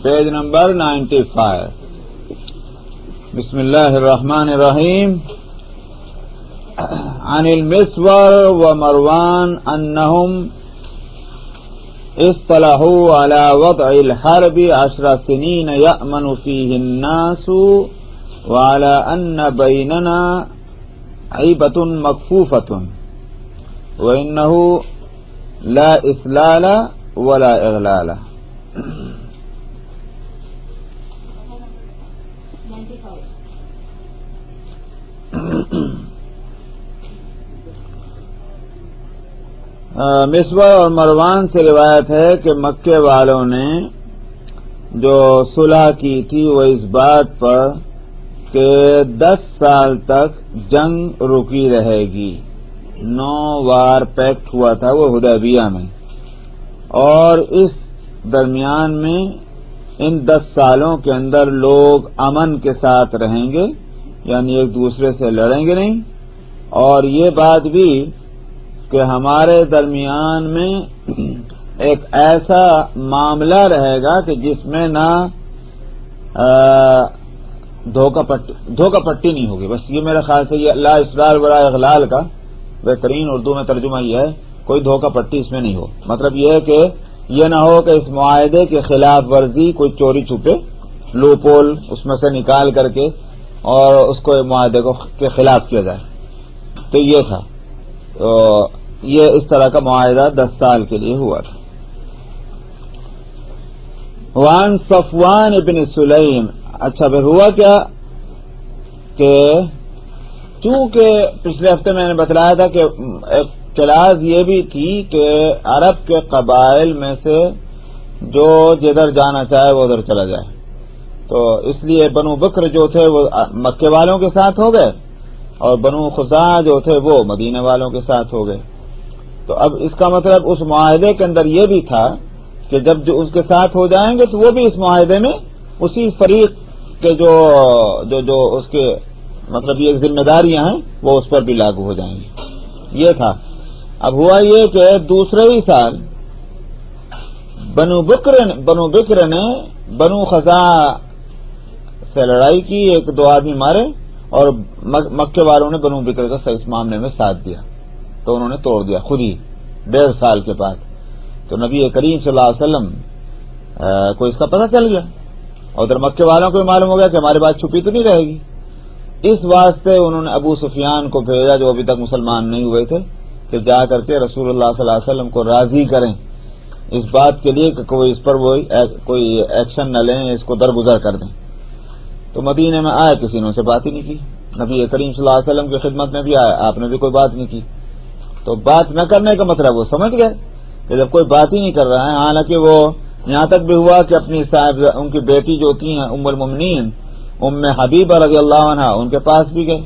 پیج نمبر 95۔ بسم اللہ الرحمن الرحیم۔ عن المسور ومروان انہم اصطلحوا على وضع الحرب 10 سنين يأمن فيه الناس وعلى ان بيننا عيبة مكفوفة وانه لا اسلال ولا اغلال۔ مسور اور مروان سے روایت ہے کہ مکے والوں نے جو صلح کی تھی وہ اس بات پر کہ 10 سال تک جنگ رکی رہے گی، 9 وار پیکٹ ہوا تھا وہ حدیبیہ میں، اور اس درمیان میں ان 10 سالوں کے اندر لوگ امن کے ساتھ رہیں گے، یعنی ایک دوسرے سے لڑیں گے نہیں، اور یہ بات بھی کہ ہمارے درمیان میں ایک ایسا معاملہ رہے گا کہ جس میں نہ دھوکہ پٹی نہیں ہوگی۔ بس یہ میرے خیال سے یہ لا اسرار ولا اغلال کا بہترین اردو میں ترجمہ یہ ہے، کوئی دھوکہ پٹی اس میں نہیں ہو۔ مطلب یہ ہے کہ یہ نہ ہو کہ اس معاہدے کے خلاف ورزی کوئی چوری چھپے لوپول اس میں سے نکال کر کے اور اس کو معاہدے کے خلاف کیا جائے۔ تو یہ تھا، تو یہ اس طرح کا معاہدہ 10 سال کے لیے ہوا تھا۔ وان صفوان ابن سلیم، اچھا پھر ہوا کیا کہ چونکہ پچھلے ہفتے میں نے بتلایا تھا کہ ایک کلاس یہ بھی تھی کہ عرب کے قبائل میں سے جو جدھر جانا چاہے وہ ادھر چلا جائے، تو اس لیے بنو بکر جو تھے وہ مکے والوں کے ساتھ ہو گئے اور بنو خزاعہ جو تھے وہ مدینے والوں کے ساتھ ہو گئے۔ تو اب اس کا مطلب اس معاہدے کے اندر یہ بھی تھا کہ جب جو اس کے ساتھ ہو جائیں گے تو وہ بھی اس معاہدے میں اسی فریق کے جو اس کے مطلب یہ ذمہ داریاں ہیں وہ اس پر بھی لاگو ہو جائیں گی. یہ تھا. اب ہوا یہ کہ دوسرے ہی سال بنو بکر نے بنو خزاعہ سے لڑائی کی، 1-2 آدمی مارے، اور مکے والوں نے بنو بکر کا اس معاملے میں ساتھ دیا، تو انہوں نے توڑ دیا خود ہی 1.5 سال کے بعد. تو نبی کریم صلی اللہ علیہ وسلم کو اس کا پتہ چل گیا، اور ادھر مکے والوں کو بھی معلوم ہو گیا کہ ہماری بات چھپی تو نہیں رہے گی. اس واسطے انہوں نے ابو سفیان کو بھیجا، جو ابھی تک مسلمان نہیں ہوئے تھے، کہ جا کر کے رسول اللہ صلی اللہ علیہ وسلم کو راضی کریں اس بات کے لیے کہ کوئی اس پر کوئی ایکشن نہ لیں، اس کو درگزر کر دیں. تو مدینے میں آئے، کسی نے ان سے بات ہی نہیں کی. نبی کریم صلی اللہ علیہ وسلم کی خدمت میں بھی آئے، آپ نے بھی کوئی بات نہیں کی. تو بات نہ کرنے کا مطلب وہ سمجھ گئے کہ جب کوئی بات ہی نہیں کر رہا ہے. حالانکہ وہ یہاں تک بھی ہوا کہ اپنی صاحب ان کی بیٹی جو تھی ہیں ام المؤمنین ام حبیبہ رضی اللہ عنہ، ان کے پاس بھی گئے.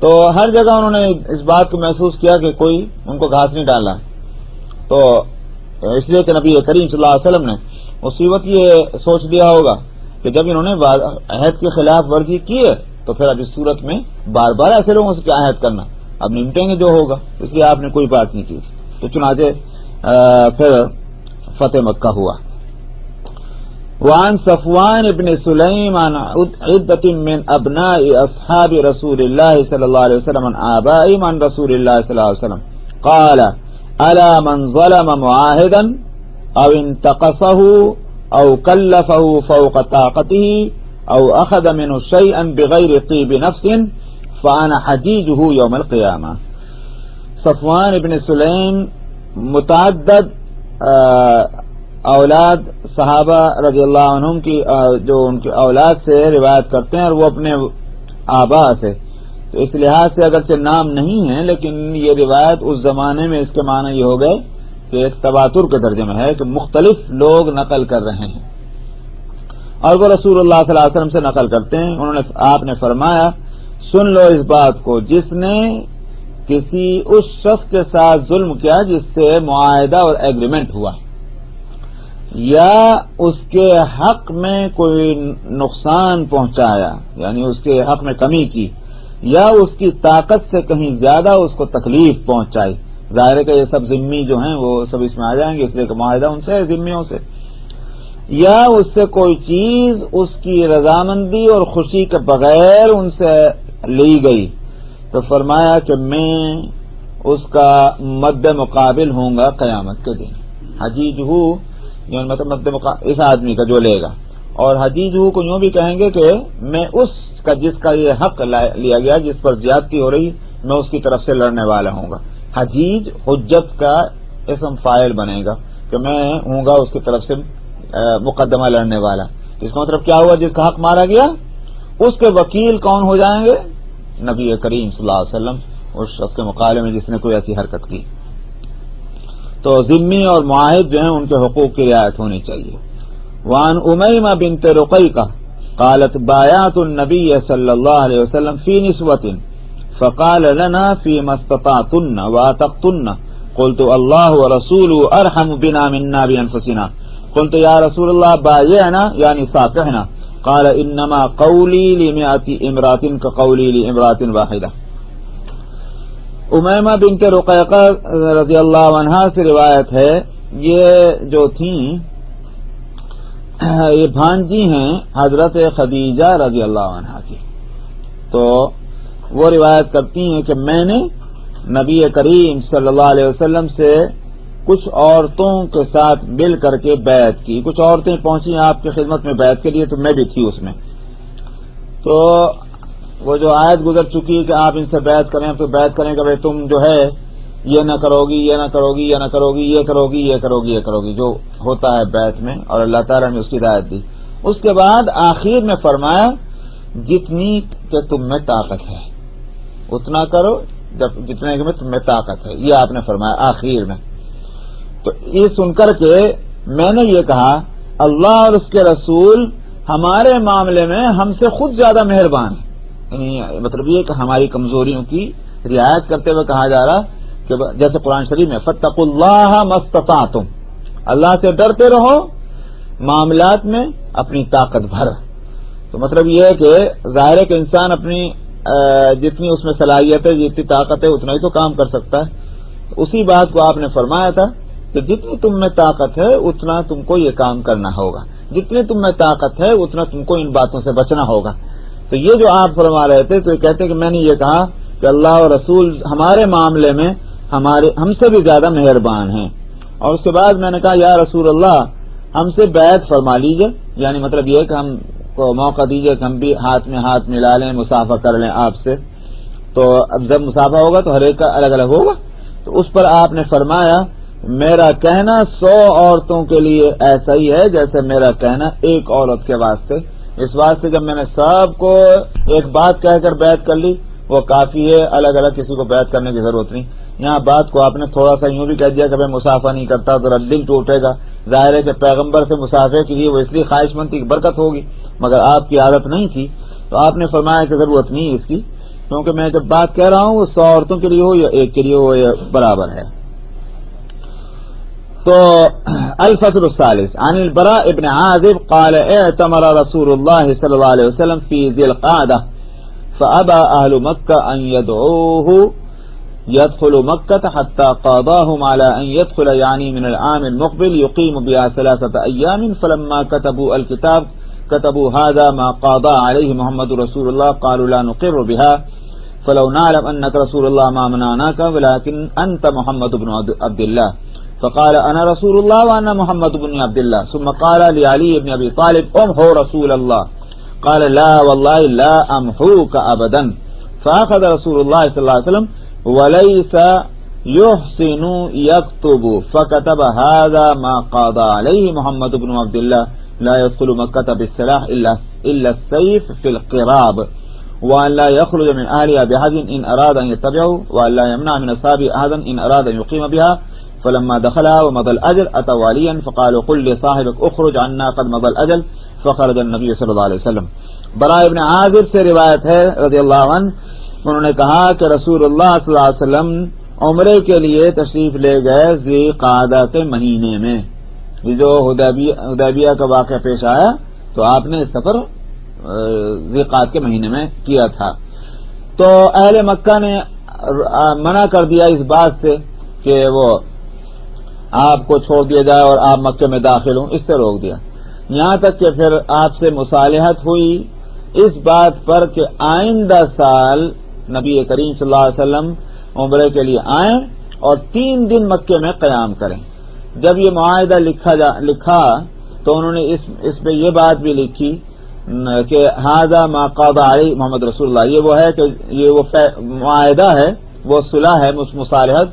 تو ہر جگہ انہوں نے اس بات کو محسوس کیا کہ کوئی ان کو گھاس نہیں ڈالا. تو اس لیے کہ نبی کریم صلی اللہ علیہ وسلم نے مصیبت یہ سوچ لیا ہوگا کہ جب انہوں نے عہد کی خلاف ورزی کی ہے تو پھر اب اس صورت میں بار بار ایسے لوگوں سے کیا عہد کرنا، اب نمٹیں گے جو ہوگا. اس لیے آپ نے کوئی بات نہیں کی. تو چنانچہ پھر فتح مکہ ہوا. وعن صفوان ابن سلیم عن عدة من ابناء اصحاب رسول الله صلى الله عليه وسلم عن آبائهم عن رسول الله صلى الله عليه وسلم قال الا من ظلم معاهدا او انتقصه او كلفه فوق طاقته او اخذ منه شيئا بغير طيب نفس فانا حجيجه يوم القيامة. صفوان ابن سلیم متعدد اولاد صحابہ رضی اللہ عنہم کی جو ان کی اولاد سے روایت کرتے ہیں، اور وہ اپنے آبا سے، تو اس لحاظ سے اگرچہ نام نہیں ہے لیکن یہ روایت اس زمانے میں اس کے معنی یہ ہو گئے کہ ایک تواتر کے درجے میں ہے کہ مختلف لوگ نقل کر رہے ہیں، اور وہ رسول اللہ صلی اللہ علیہ وسلم سے نقل کرتے ہیں. آپ نے فرمایا سن لو اس بات کو، جس نے کسی اس شخص کے ساتھ ظلم کیا جس سے معاہدہ اور ایگریمنٹ ہوا، یا اس کے حق میں کوئی نقصان پہنچایا، یعنی اس کے حق میں کمی کی، یا اس کی طاقت سے کہیں زیادہ اس کو تکلیف پہنچائی. ظاہر ہے کہ یہ سب ذمی جو ہیں وہ سب اس میں آ جائیں گے، اس لیے کہ معاہدہ ان سے ہے، ذمیوں سے. یا اس سے کوئی چیز اس کی رضامندی اور خوشی کے بغیر ان سے لی گئی، تو فرمایا کہ میں اس کا مد مقابل ہوں گا قیامت کے دن. حجیج ہوں یعنی مطلب اس آدمی کا جو لے گا، اور حجیج ہوں کو یوں بھی کہیں گے کہ میں اس کا جس کا یہ حق لیا گیا، جس پر زیادتی ہو رہی، میں اس کی طرف سے لڑنے والا ہوں گا. حجیج حجت کا اسم فاعل بنے گا کہ میں ہوں گا اس کی طرف سے مقدمہ لڑنے والا. اس کا مطلب کیا ہوا؟ جس کا حق مارا گیا اس کے وکیل کون ہو جائیں گے؟ نبی کریم صلی اللہ علیہ وسلم، اس شخص کے مقابلے میں جس نے کوئی ایسی حرکت کی. تو ذمی اور معاہد جو ہیں ان کے حقوق کی رعایت ہونی چاہیے. وعن امیمہ بنت رقیقہ قالت بايعت النبي صلى الله عليه وسلم في نسوة فقال لنا فيما استطعتن واتقتن قلت الله ورسوله ارحم بنا منا بانفسنا قلت يا رسول الله بايعنا يعني صافحنا قال انما قولي لمئة امرأة كقولي لامرأة واحدة. امیمہ بنت رقیقہ رضی اللہ عنہا سے روایت ہے، یہ جو تھیں یہ بھانجی ہیں حضرت خدیجہ رضی اللہ عنہا کی. تو وہ روایت کرتی ہیں کہ میں نے نبی کریم صلی اللہ علیہ وسلم سے کچھ عورتوں کے ساتھ مل کر کے بیعت کی. کچھ عورتیں پہنچی آپ کی خدمت میں بیعت کے لیے، تو میں بھی تھی اس میں. تو وہ جو آیت گزر چکی کہ آپ ان سے بیعت کریں، تو بیعت کریں کہ بھائی تم جو ہے یہ نہ کرو گی، یہ نہ کرو گی، یہ نہ کرو گی، یہ کرو گی، یہ کرو گی، یہ کرو گی، جو ہوتا ہے بیعت میں، اور اللہ تعالیٰ نے اس کی ہدایت دی. اس کے بعد آخر میں فرمایا جتنی کہ تم میں طاقت ہے اتنا کرو، جتنے میں تم میں طاقت ہے، یہ آپ نے فرمایا آخر میں. تو یہ سن کر کے میں نے یہ کہا اللہ اور اس کے رسول ہمارے معاملے میں ہم سے خود زیادہ مہربان ہیں. یعنی مطلب یہ کہ ہماری کمزوریوں کی رعایت کرتے ہوئے کہا جا رہا کہ جیسے قرآن شریف میں فاتقوا اللہ ما استطعتم، اللہ سے ڈرتے رہو معاملات میں اپنی طاقت بھر. تو مطلب یہ ہے کہ ظاہر ہے کہ انسان اپنی جتنی اس میں صلاحیت ہے، جتنی طاقت ہے، اتنا ہی تو کام کر سکتا ہے. اسی بات کو آپ نے فرمایا تھا کہ جتنی تم میں طاقت ہے اتنا تم کو یہ کام کرنا ہوگا، جتنی تم میں طاقت ہے اتنا تم کو ان باتوں سے بچنا ہوگا. تو یہ جو آپ فرما رہے تھے تو یہ کہتے کہ میں نے یہ کہا کہ اللہ اور رسول ہمارے معاملے میں ہم سے بھی زیادہ مہربان ہیں. اور اس کے بعد میں نے کہا یا رسول اللہ ہم سے بیعت فرما لیجئے، یعنی مطلب یہ کہ ہم کو موقع دیجئے کہ ہم بھی ہاتھ میں ہاتھ ملا لیں، مسافہ کر لیں آپ سے. تو اب جب مسافہ ہوگا تو ہر ایک کا الگ الگ ہوگا. تو اس پر آپ نے فرمایا میرا کہنا 100 عورتوں کے لیے ایسا ہی ہے جیسے میرا کہنا ایک عورت کے واسطے. اس واسطے جب میں نے سب کو ایک بات کہہ کر بیعت کر لی وہ کافی ہے، الگ الگ کسی کو بیعت کرنے کی ضرورت نہیں. یہاں بات کو آپ نے تھوڑا سا یوں بھی کہہ دیا کہ میں مسافہ نہیں کرتا تو دل ٹوٹے گا. ظاہر ہے کہ پیغمبر سے مسافے کے لیے وہ اس لیے خواہش مند تھی کہ برکت ہوگی، مگر آپ کی عادت نہیں تھی. تو آپ نے فرمایا کہ ضرورت نہیں اس کی، کیونکہ میں جب بات کہہ رہا ہوں وہ 100 عورتوں کے لیے ہو یا ایک کے لیے ہو یا برابر ہے. تو الفصل الثالث عن البراء بن عازب قال اعتمر رسول الله صلى الله عليه وسلم في ذي القعدة فأبى أهل مكة أن يدعوه يدخل مكة حتى قاضاهم على أن يدخل يعني من العام المقبل يقيم بها 3 أيام. فلما كتبوا الكتاب كتبوا هذا ما قاضى عليه محمد رسول الله قالوا لا نقر بها فلو نعلم أنك رسول الله ما منعناك ولكن أنت محمد بن عبد الله. فقال أنا رسول الله وأنا محمد بن عبد الله. ثم قال لعلي بن أبي طالب امحو رسول الله. قال لا والله لا أمحوك أبدا. فأخذ رسول الله صلى الله عليه وسلم وليس يحسن يكتب فكتب هذا ما قضى عليه محمد بن عبد الله لا يدخل مكة بالسلاح إلا السيف في القراب وأن لا يخرج من أهلها بأحد إن أراد أن يتبعه وأن لا يمنع من أصحابه أحدا إن أراد أن يقيم بها. فلما دخلها ومضى الأجل أتوا عليا فقالوا قل لصاحبك اخرج عنا قد مضى الأجل فخرج النبي صلی اللہ علیہ وسلم. براء ابن عازب سے روایت ہے رضی اللہ عنہ، انہوں نے کہا کہ رسول اللہ صلی اللہ علیہ وسلم عمرے کے لیے تشریف لے گئے ذی قعدہ کے مہینے میں. یہ جو حدیبیہ کا واقعہ پیش آیا تو آپ نے سفر ذی قعدہ کے مہینے میں کیا تھا. تو اہل مکہ نے منع کر دیا اس بات سے کہ وہ آپ کو چھوڑ دیا جائے اور آپ مکے میں داخل ہوں، اس سے روک دیا. یہاں تک کہ پھر آپ سے مصالحت ہوئی اس بات پر کہ آئندہ سال نبی کریم صلی اللہ علیہ وسلم عمرے کے لیے آئیں اور 3 دن مکے میں قیام کریں. جب یہ معاہدہ لکھا تو انہوں نے اس پہ یہ بات بھی لکھی کہ ھذا ما قضى علیہ محمد رسول اللہ. یہ وہ ہے کہ یہ وہ معاہدہ ہے، وہ صلح ہے، مصالحت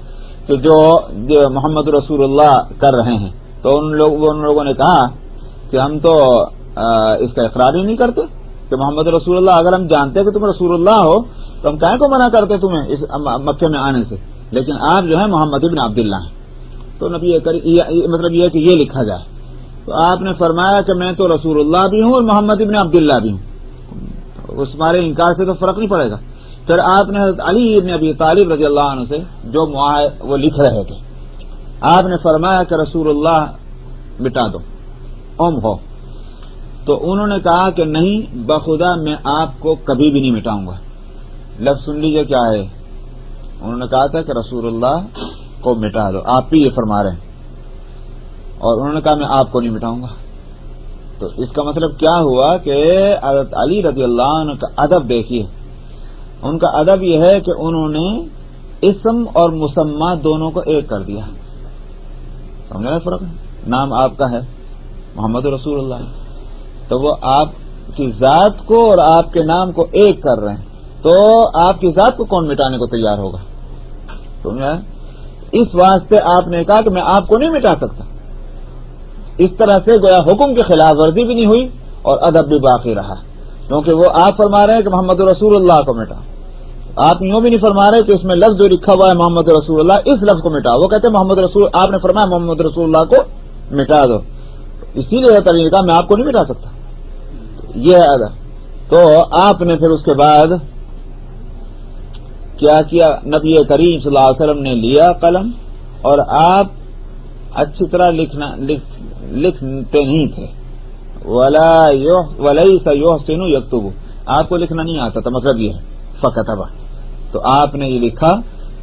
کہ جو محمد رسول اللہ کر رہے ہیں. تو ان لوگوں نے کہا کہ ہم تو اس کا اقرار ہی نہیں کرتے کہ محمد رسول اللہ، اگر ہم جانتے کہ تم رسول اللہ ہو تو ہم کہیں کو منع کرتے تمہیں اس مکے میں آنے سے، لیکن آپ جو ہے محمد ابن عبداللہ ہیں. تو نبی مطلب یہ کہ یہ لکھا جائے. تو آپ نے فرمایا کہ میں تو رسول اللہ بھی ہوں اور محمد ابن عبداللہ بھی ہوں، اس ہمارے انکار سے تو فرق نہیں پڑے گا. پھر آپ نے حضرت علی ابن ابی طالب رضی اللہ عنہ سے جو وہ لکھ رہے تھے، آپ نے فرمایا کہ رسول اللہ مٹا دو ہو. تو انہوں نے کہا کہ نہیں بخدا میں آپ کو کبھی بھی نہیں مٹاؤں گا. لفظ سن لیجئے کیا ہے. انہوں نے کہا تھا کہ رسول اللہ کو مٹا دو، آپ بھی یہ فرما رہے ہیں، اور انہوں نے کہا میں آپ کو نہیں مٹاؤں گا. تو اس کا مطلب کیا ہوا کہ حضرت علی رضی اللہ عنہ کا ادب دیکھیے. ان کا ادب یہ ہے کہ انہوں نے اسم اور مسمى دونوں کو ایک کر دیا. سمجھ رہے فرق؟ نام آپ کا ہے محمد رسول اللہ، تو وہ آپ کی ذات کو اور آپ کے نام کو ایک کر رہے ہیں، تو آپ کی ذات کو کون مٹانے کو تیار ہوگا؟ سمجھا؟ اس واسطے آپ نے کہا کہ میں آپ کو نہیں مٹا سکتا. اس طرح سے گویا حکم کی خلاف ورزی بھی نہیں ہوئی اور ادب بھی باقی رہا، کیونکہ وہ آپ فرما رہے ہیں کہ محمد رسول اللہ کو مٹا. آپ یوں بھی نہیں فرما رہے کہ اس میں لفظ جو لکھا ہوا ہے محمد رسول اللہ اس لفظ کو مٹا. وہ کہتے ہیں محمد رسول، آپ نے فرمایا محمد رسول اللہ کو مٹا دو، اسی لیے کہا میں آپ کو نہیں مٹا سکتا. یہ ہے ادب. تو آپ نے پھر اس کے بعد کیا کیا؟ نبی کریم صلی اللہ علیہ وسلم نے لیا قلم، اور آپ اچھی طرح لکھتے نہیں تھے. وَلَيْسَ يُحْسِنُ يَكْتُبُ، آپ کو لکھنا نہیں آتا تھا. مطلب یہ ہے فکتبہ، تو آپ نے یہ لکھا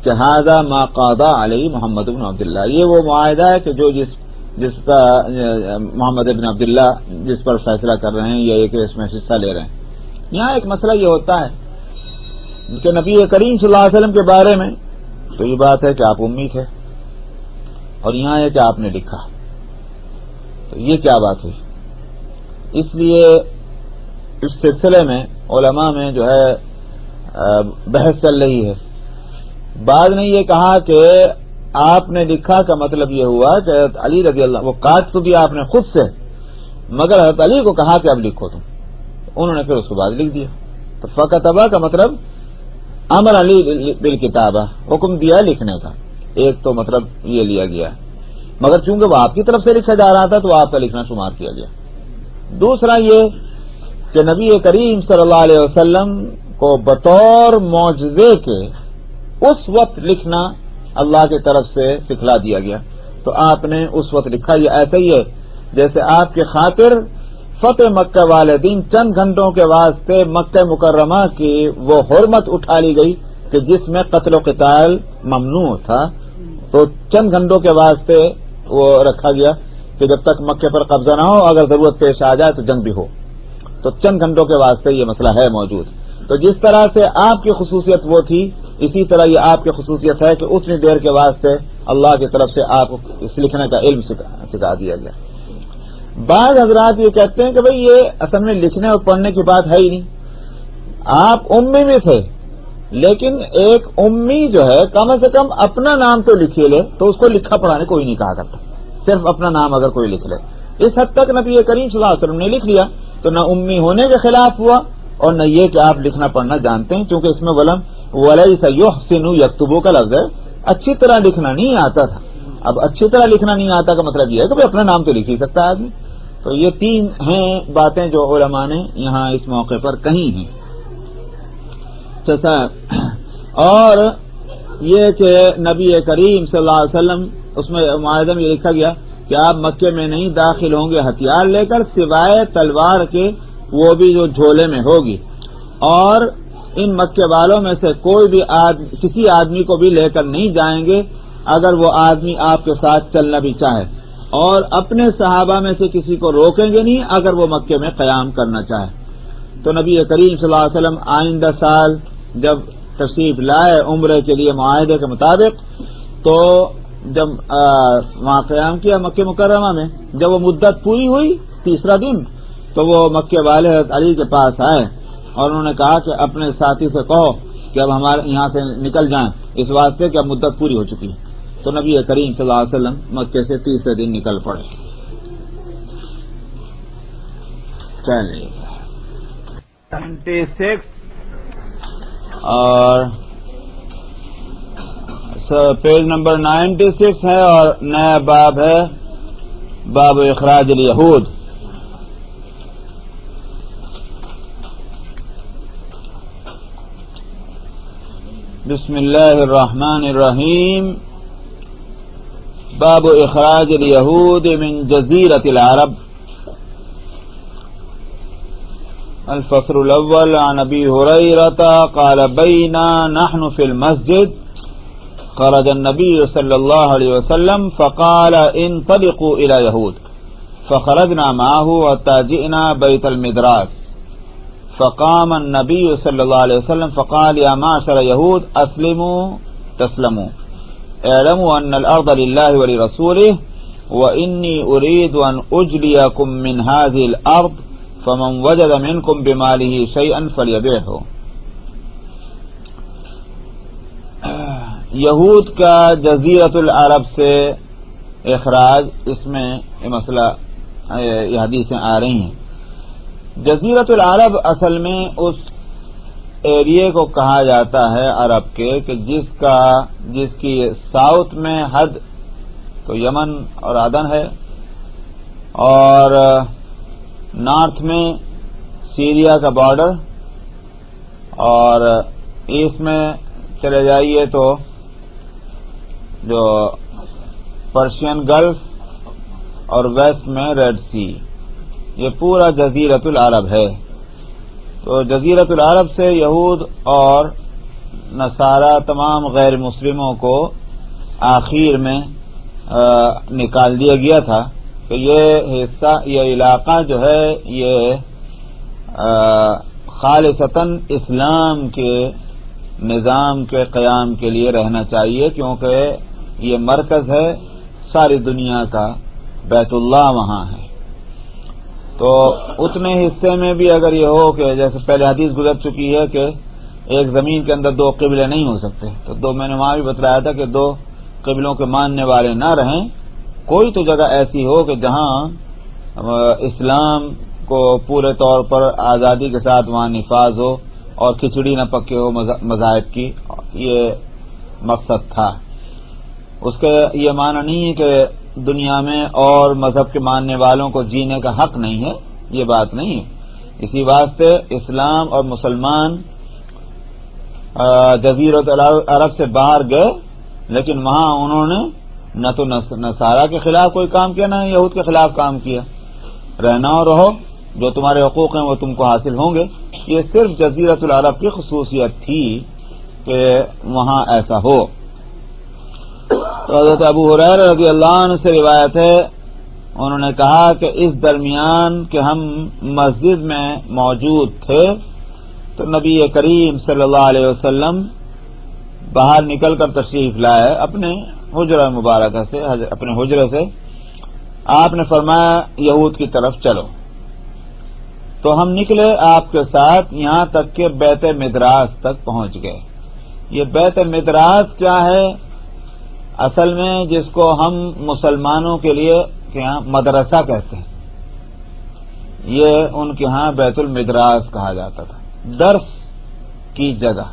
کہ ھذا ما قاضى علیہ محمد بن عبداللہ، یہ وہ معاہدہ ہے کہ جو جس کا محمد بن عبداللہ جس پر فیصلہ کر رہے ہیں یا ایک اس میں حصہ لے رہے ہیں۔ یہاں ایک مسئلہ یہ ہوتا ہے کہ نبی کریم صلی اللہ علیہ وسلم کے بارے میں تو یہ بات ہے کہ آپ امی تھے، اور یہاں ہے کہ آپ نے لکھا، تو یہ کیا بات ہوئی؟ اس لیے اس سلسلے میں علماء میں جو ہے بحث چل رہی ہے۔ بعض نے یہ کہا کہ آپ نے لکھا کا مطلب یہ ہوا کہ حضرت علی رضی اللہ، وہ کاٹ تو دیا آپ نے خود سے، مگر حضرت علی کو کہا کہ اب لکھو تم، انہوں نے پھر اس کے بعد لکھ دیا۔ تو فکتبہ کا مطلب امر علی بالکتابہ، حکم دیا لکھنے کا، ایک تو مطلب یہ لیا گیا، مگر چونکہ وہ آپ کی طرف سے لکھا جا رہا تھا تو آپ کا لکھنا شمار کیا گیا۔ دوسرا یہ کہ نبی کریم صلی اللہ علیہ وسلم کو بطور معجزے کے اس وقت لکھنا اللہ کی طرف سے سکھلا دیا گیا، تو آپ نے اس وقت لکھا۔ یہ ایسا ہی ہے جیسے آپ کے خاطر فتح مکہ والے دن چند گھنٹوں کے واسطے مکہ مکرمہ کی وہ حرمت اٹھا لی گئی کہ جس میں قتل و قتال ممنوع تھا، تو چند گھنٹوں کے واسطے وہ رکھا گیا کہ جب تک مکے پر قبضہ نہ ہو، اگر ضرورت پیش آ جائے تو جنگ بھی ہو، تو چند گھنٹوں کے واسطے یہ مسئلہ ہے موجود۔ تو جس طرح سے آپ کی خصوصیت وہ تھی، اسی طرح یہ آپ کی خصوصیت ہے کہ اتنی دیر کے واسطے اللہ کی طرف سے آپ کو اس لکھنے کا علم سکھا دیا گیا۔ بعض حضرات یہ کہتے ہیں کہ بھئی یہ اصل میں لکھنے اور پڑھنے کی بات ہے ہی نہیں، آپ امی بھی تھے، لیکن ایک امی جو ہے کم سے کم اپنا نام تو لکھیے لے، تو اس کو لکھا پڑھانے کوئی نہیں کہا کرتا، صرف اپنا نام اگر کوئی لکھ لے۔ اس حد تک نبی کریم صلی اللہ علیہ وسلم نے لکھ لیا، تو نہ امی ہونے کے خلاف ہوا اور نہ یہ کہ آپ لکھنا پڑھنا جانتے ہیں، کیونکہ اس میں وَلَيْسَ يُحْسِنُ يَكْتُبُ کا لفظ ہے، اچھی طرح لکھنا نہیں آتا تھا۔ اب اچھی طرح لکھنا نہیں آتا کا مطلب یہ ہے کہ اپنا نام تو لکھ ہی سکتا ہے آدمی۔ تو یہ تین ہیں باتیں جو علماء نے یہاں اس موقع پر کہی ہیں۔ اور یہ کہ نبی کریم صلی اللہ علیہ وسلم، اس میں معاہدے میں یہ لکھا گیا کہ آپ مکے میں نہیں داخل ہوں گے ہتھیار لے کر، سوائے تلوار کے، وہ بھی جو جھولے میں ہوگی، اور ان مکے والوں میں سے کوئی بھی کسی آدمی کو بھی لے کر نہیں جائیں گے اگر وہ آدمی آپ کے ساتھ چلنا بھی چاہے، اور اپنے صحابہ میں سے کسی کو روکیں گے نہیں اگر وہ مکے میں قیام کرنا چاہے۔ تو نبی کریم صلی اللہ علیہ وسلم آئندہ سال جب تشریف لائے عمرے کے لیے معاہدے کے مطابق، تو جب وہاں قیام کیا مکہ مکرمہ میں، جب وہ مدت پوری ہوئی تیسرا دن، تو وہ مکے والے حضرت علی کے پاس آئے اور انہوں نے کہا کہ اپنے ساتھی سے کہو کہ اب ہمارے یہاں سے نکل جائیں، اس واسطے کہ اب مدت پوری ہو چکی ہے۔ تو نبی کریم صلی اللہ علیہ وسلم مکے سے تیسرے دن نکل پڑے۔ چلیے 96 اور پیج نمبر 96 ہے، اور نیا باب ہے باب اخراج الیہود۔ بسم اللہ الرحمن الرحیم۔ باب اخراج الیہود من جزیرۃ العرب۔ الفصل الاول عن ابی ہریرۃ قال بینا نحن فی المسجد خرج النبی صلی اللہ علیہ وسلم فقال انطلقوا الى یہود فخرجنا معه حتى جئنا بیت المدراس فقام النبی صلی اللہ علیہ وسلم فقال یا معشر یہود اسلموا تسلموا اعلموا ان الارض للہ ولرسولہ وانی اريد ان اجلیکم من هذه الارض فمن وجد منکم بماله شیئا فلیبعه۔ یہود کا جزیرۃ العرب سے اخراج، اس میں یہ مسئلہ یہ حدیثیں آ رہی ہیں۔ جزیرۃ العرب اصل میں اس ایریے کو کہا جاتا ہے عرب کے کہ جس کی ساؤتھ میں حد تو یمن اور عدن ہے، اور نارتھ میں سیریا کا بارڈر، اور ایسٹ میں چلے جائیے تو جو پرشین گلف، اور ویسٹ میں ریڈ سی، یہ پورا جزیرۃ العرب ہے۔ تو جزیرۃ العرب سے یہود اور نصارہ تمام غیر مسلموں کو آخر میں نکال دیا گیا تھا کہ یہ حصہ، یہ علاقہ جو ہے یہ خالصتاً اسلام کے نظام کے قیام کے لیے رہنا چاہیے، کیونکہ یہ مرکز ہے ساری دنیا کا، بیت اللہ وہاں ہے۔ تو اتنے حصے میں بھی اگر یہ ہو کہ جیسے پہلے حدیث گزر چکی ہے کہ ایک زمین کے اندر دو قبلے نہیں ہو سکتے، تو میں نے وہاں بھی بتلایا تھا کہ دو قبلوں کے ماننے والے نہ رہیں، کوئی تو جگہ ایسی ہو کہ جہاں اسلام کو پورے طور پر آزادی کے ساتھ وہاں نفاذ ہو اور کھچڑی نہ پکے ہو مذاہب کی، یہ مقصد تھا۔ اس کے یہ معنی نہیں ہے کہ دنیا میں اور مذہب کے ماننے والوں کو جینے کا حق نہیں ہے، یہ بات نہیں ہے۔ اسی واسطے اسلام اور مسلمان جزیرۃ العرب سے باہر گئے، لیکن وہاں انہوں نے نہ تو نصارہ کے خلاف کوئی کام کیا، نہ یہود کے خلاف کام کیا۔ رہنا اور رہو، جو تمہارے حقوق ہیں وہ تم کو حاصل ہوں گے۔ یہ صرف جزیرۃ العرب کی خصوصیت تھی کہ وہاں ایسا ہو۔ تو حضرت ابو ہریرہ رضی اللہ عنہ سے روایت ہے، انہوں نے کہا کہ اس درمیان کہ ہم مسجد میں موجود تھے تو نبی کریم صلی اللہ علیہ وسلم باہر نکل کر تشریف لائے اپنے حجرہ مبارکہ سے، اپنے حجرے سے۔ آپ نے فرمایا یہود کی طرف چلو، تو ہم نکلے آپ کے ساتھ یہاں تک کہ بیت مدراس تک پہنچ گئے۔ یہ بیت مدراس کیا ہے؟ اصل میں جس کو ہم مسلمانوں کے لیے یہاں مدرسہ کہتے ہیں، یہ ان کے ہاں بیت المدراس کہا جاتا تھا، درس کی جگہ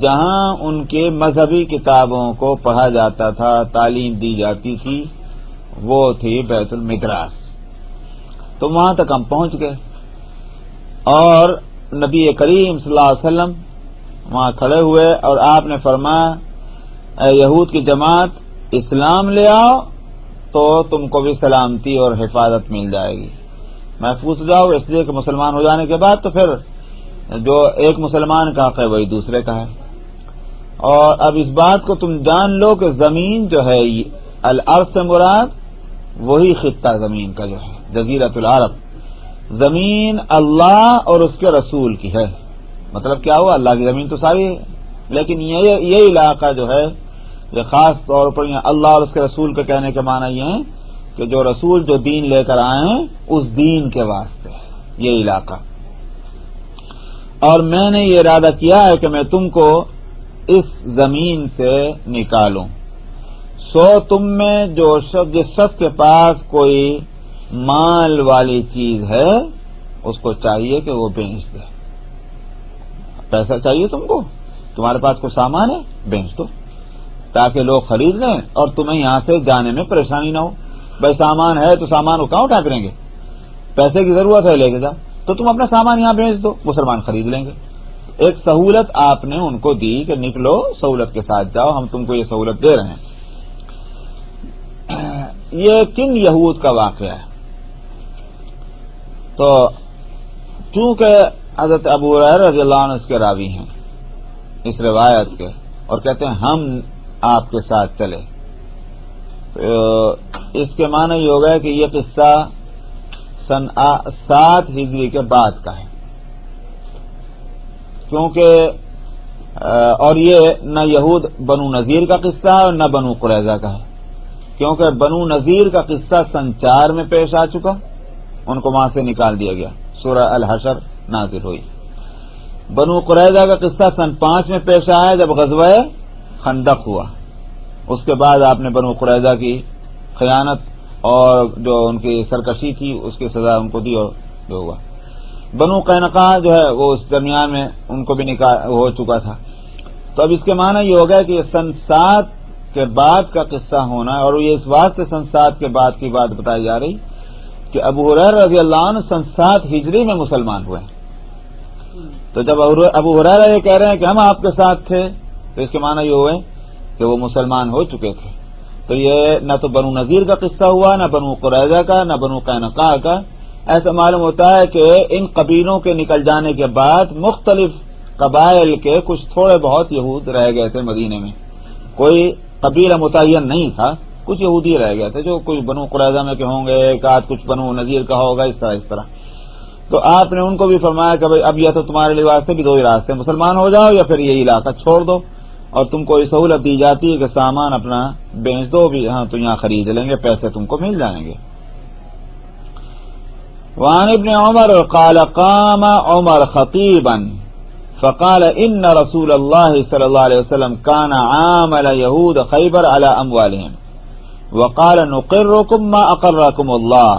جہاں ان کے مذہبی کتابوں کو پڑھا جاتا تھا، تعلیم دی جاتی تھی، وہ تھی بیت المدراس۔ تو وہاں تک ہم پہنچ گئے اور نبی کریم صلی اللہ علیہ وسلم وہاں کھڑے ہوئے اور آپ نے فرمایا، اے یہود کی جماعت، اسلام لے آؤ تو تم کو بھی سلامتی اور حفاظت مل جائے گی، محفوظ جاؤ، اس لیے کہ مسلمان ہو جانے کے بعد تو پھر جو ایک مسلمان کا حق ہے وہی دوسرے کا ہے۔ اور اب اس بات کو تم جان لو کہ زمین جو ہے الارض سے مراد وہی خطہ زمین کا جو ہے جزیرۃ العرب، زمین اللہ اور اس کے رسول کی ہے۔ مطلب کیا ہوا؟ اللہ کی زمین تو ساری ہے، لیکن یہ علاقہ جو ہے یہ خاص طور پر یہاں اللہ اور اس کے رسول کے کہنے کے معنی یہ ہے کہ جو رسول جو دین لے کر آئے ہیں اس دین کے واسطے یہ علاقہ۔ اور میں نے یہ ارادہ کیا ہے کہ میں تم کو اس زمین سے نکالوں، سو تم میں جس شخص کے پاس کوئی مال والی چیز ہے اس کو چاہیے کہ وہ بیچ دے۔ پیسہ چاہیے تم کو، تمہارے پاس کوئی سامان ہے، بیچ دو تاکہ لوگ خرید لیں اور تمہیں یہاں سے جانے میں پریشانی نہ ہو۔ بھائی سامان ہے تو سامان کو کہاں اٹھا کریں گے، پیسے کی ضرورت ہے لے کے جا، تو تم اپنا سامان یہاں بیچ دو، مسلمان خرید لیں گے۔ ایک سہولت آپ نے ان کو دی کہ نکلو سہولت کے ساتھ جاؤ، ہم تم کو یہ سہولت دے رہے ہیں۔ یہ کن یہود کا واقعہ ہے؟ تو چونکہ حضرت ابو ہریرہ رضی اللہ عنہ اس کے راوی ہیں اس روایت کے، اور کہتے ہیں ہم آپ کے ساتھ چلے، تو اس کے معنی یہ ہو گیا کہ یہ قصہ سن 7 ہجری کے بعد کا ہے، کیونکہ اور یہ نہ یہود بنو نذیر کا قصہ ہے اور نہ بنو قریظہ کا ہے، کیونکہ بنو نذیر کا قصہ سن 4 میں پیش آ چکا، ان کو وہاں سے نکال دیا گیا، سورہ الحشر نازل ہوئی۔ بنو قریظہ کا قصہ سن 5 میں پیش آیا جب غزوہ خندق ہوا، اس کے بعد آپ نے بنو قریظہ کی خیانت اور جو ان کی سرکشی تھی اس کی سزا ان کو دی، اور جو ہوا بنو قینقاع جو ہے وہ اس درمیان میں ان کو بھی نکاح ہو چکا تھا۔ تو اب اس کے معنی یہ ہو گیا کہ یہ سن 7 کے بعد کا قصہ ہونا ہے، اور یہ اس بات سے سن 7 کے بعد کی بات بتائی جا رہی کہ ابو ہریرہ رضی اللہ عنہ سن 7 ہجری میں مسلمان ہوئے۔ تو جب ابو ہریرہ یہ کہہ رہے ہیں کہ ہم آپ کے ساتھ تھے، تو اس کے معنی یہ ہوئے کہ وہ مسلمان ہو چکے تھے۔ تو یہ نہ تو بنو نذیر کا قصہ ہوا، نہ بنو قریظہ کا، نہ بنو قینقاع کا، ایسا معلوم ہوتا ہے کہ ان قبیلوں کے نکل جانے کے بعد مختلف قبائل کے کچھ تھوڑے بہت یہود رہ گئے تھے مدینے میں. کوئی قبیلہ متعین نہیں تھا، کچھ یہودی رہ گئے تھے جو کوئی بنو قریظہ میں کے ہوں گے، ایک آدھ کچھ بنو نذیر کا ہوگا، اس طرح. تو آپ نے ان کو بھی فرمایا کہ بھائی اب یا تو تمہارے لیے واسطے بھی دو ہی راستے، مسلمان ہو جاؤ یا پھر یہ علاقہ چھوڑ دو، اور تم کو یہ سہولت دی جاتی ہے کہ سامان اپنا بیچ دو بھی، ہاں تو یہاں خرید لیں گے، پیسے تم کو مل جائیں گے. وعن ابن عمر قال قام عمر خطيبا فقال ان رسول الله صلى الله عليه وسلم كان عامل يهود خيبر على اموالهم وقال نقركم ما اقركم الله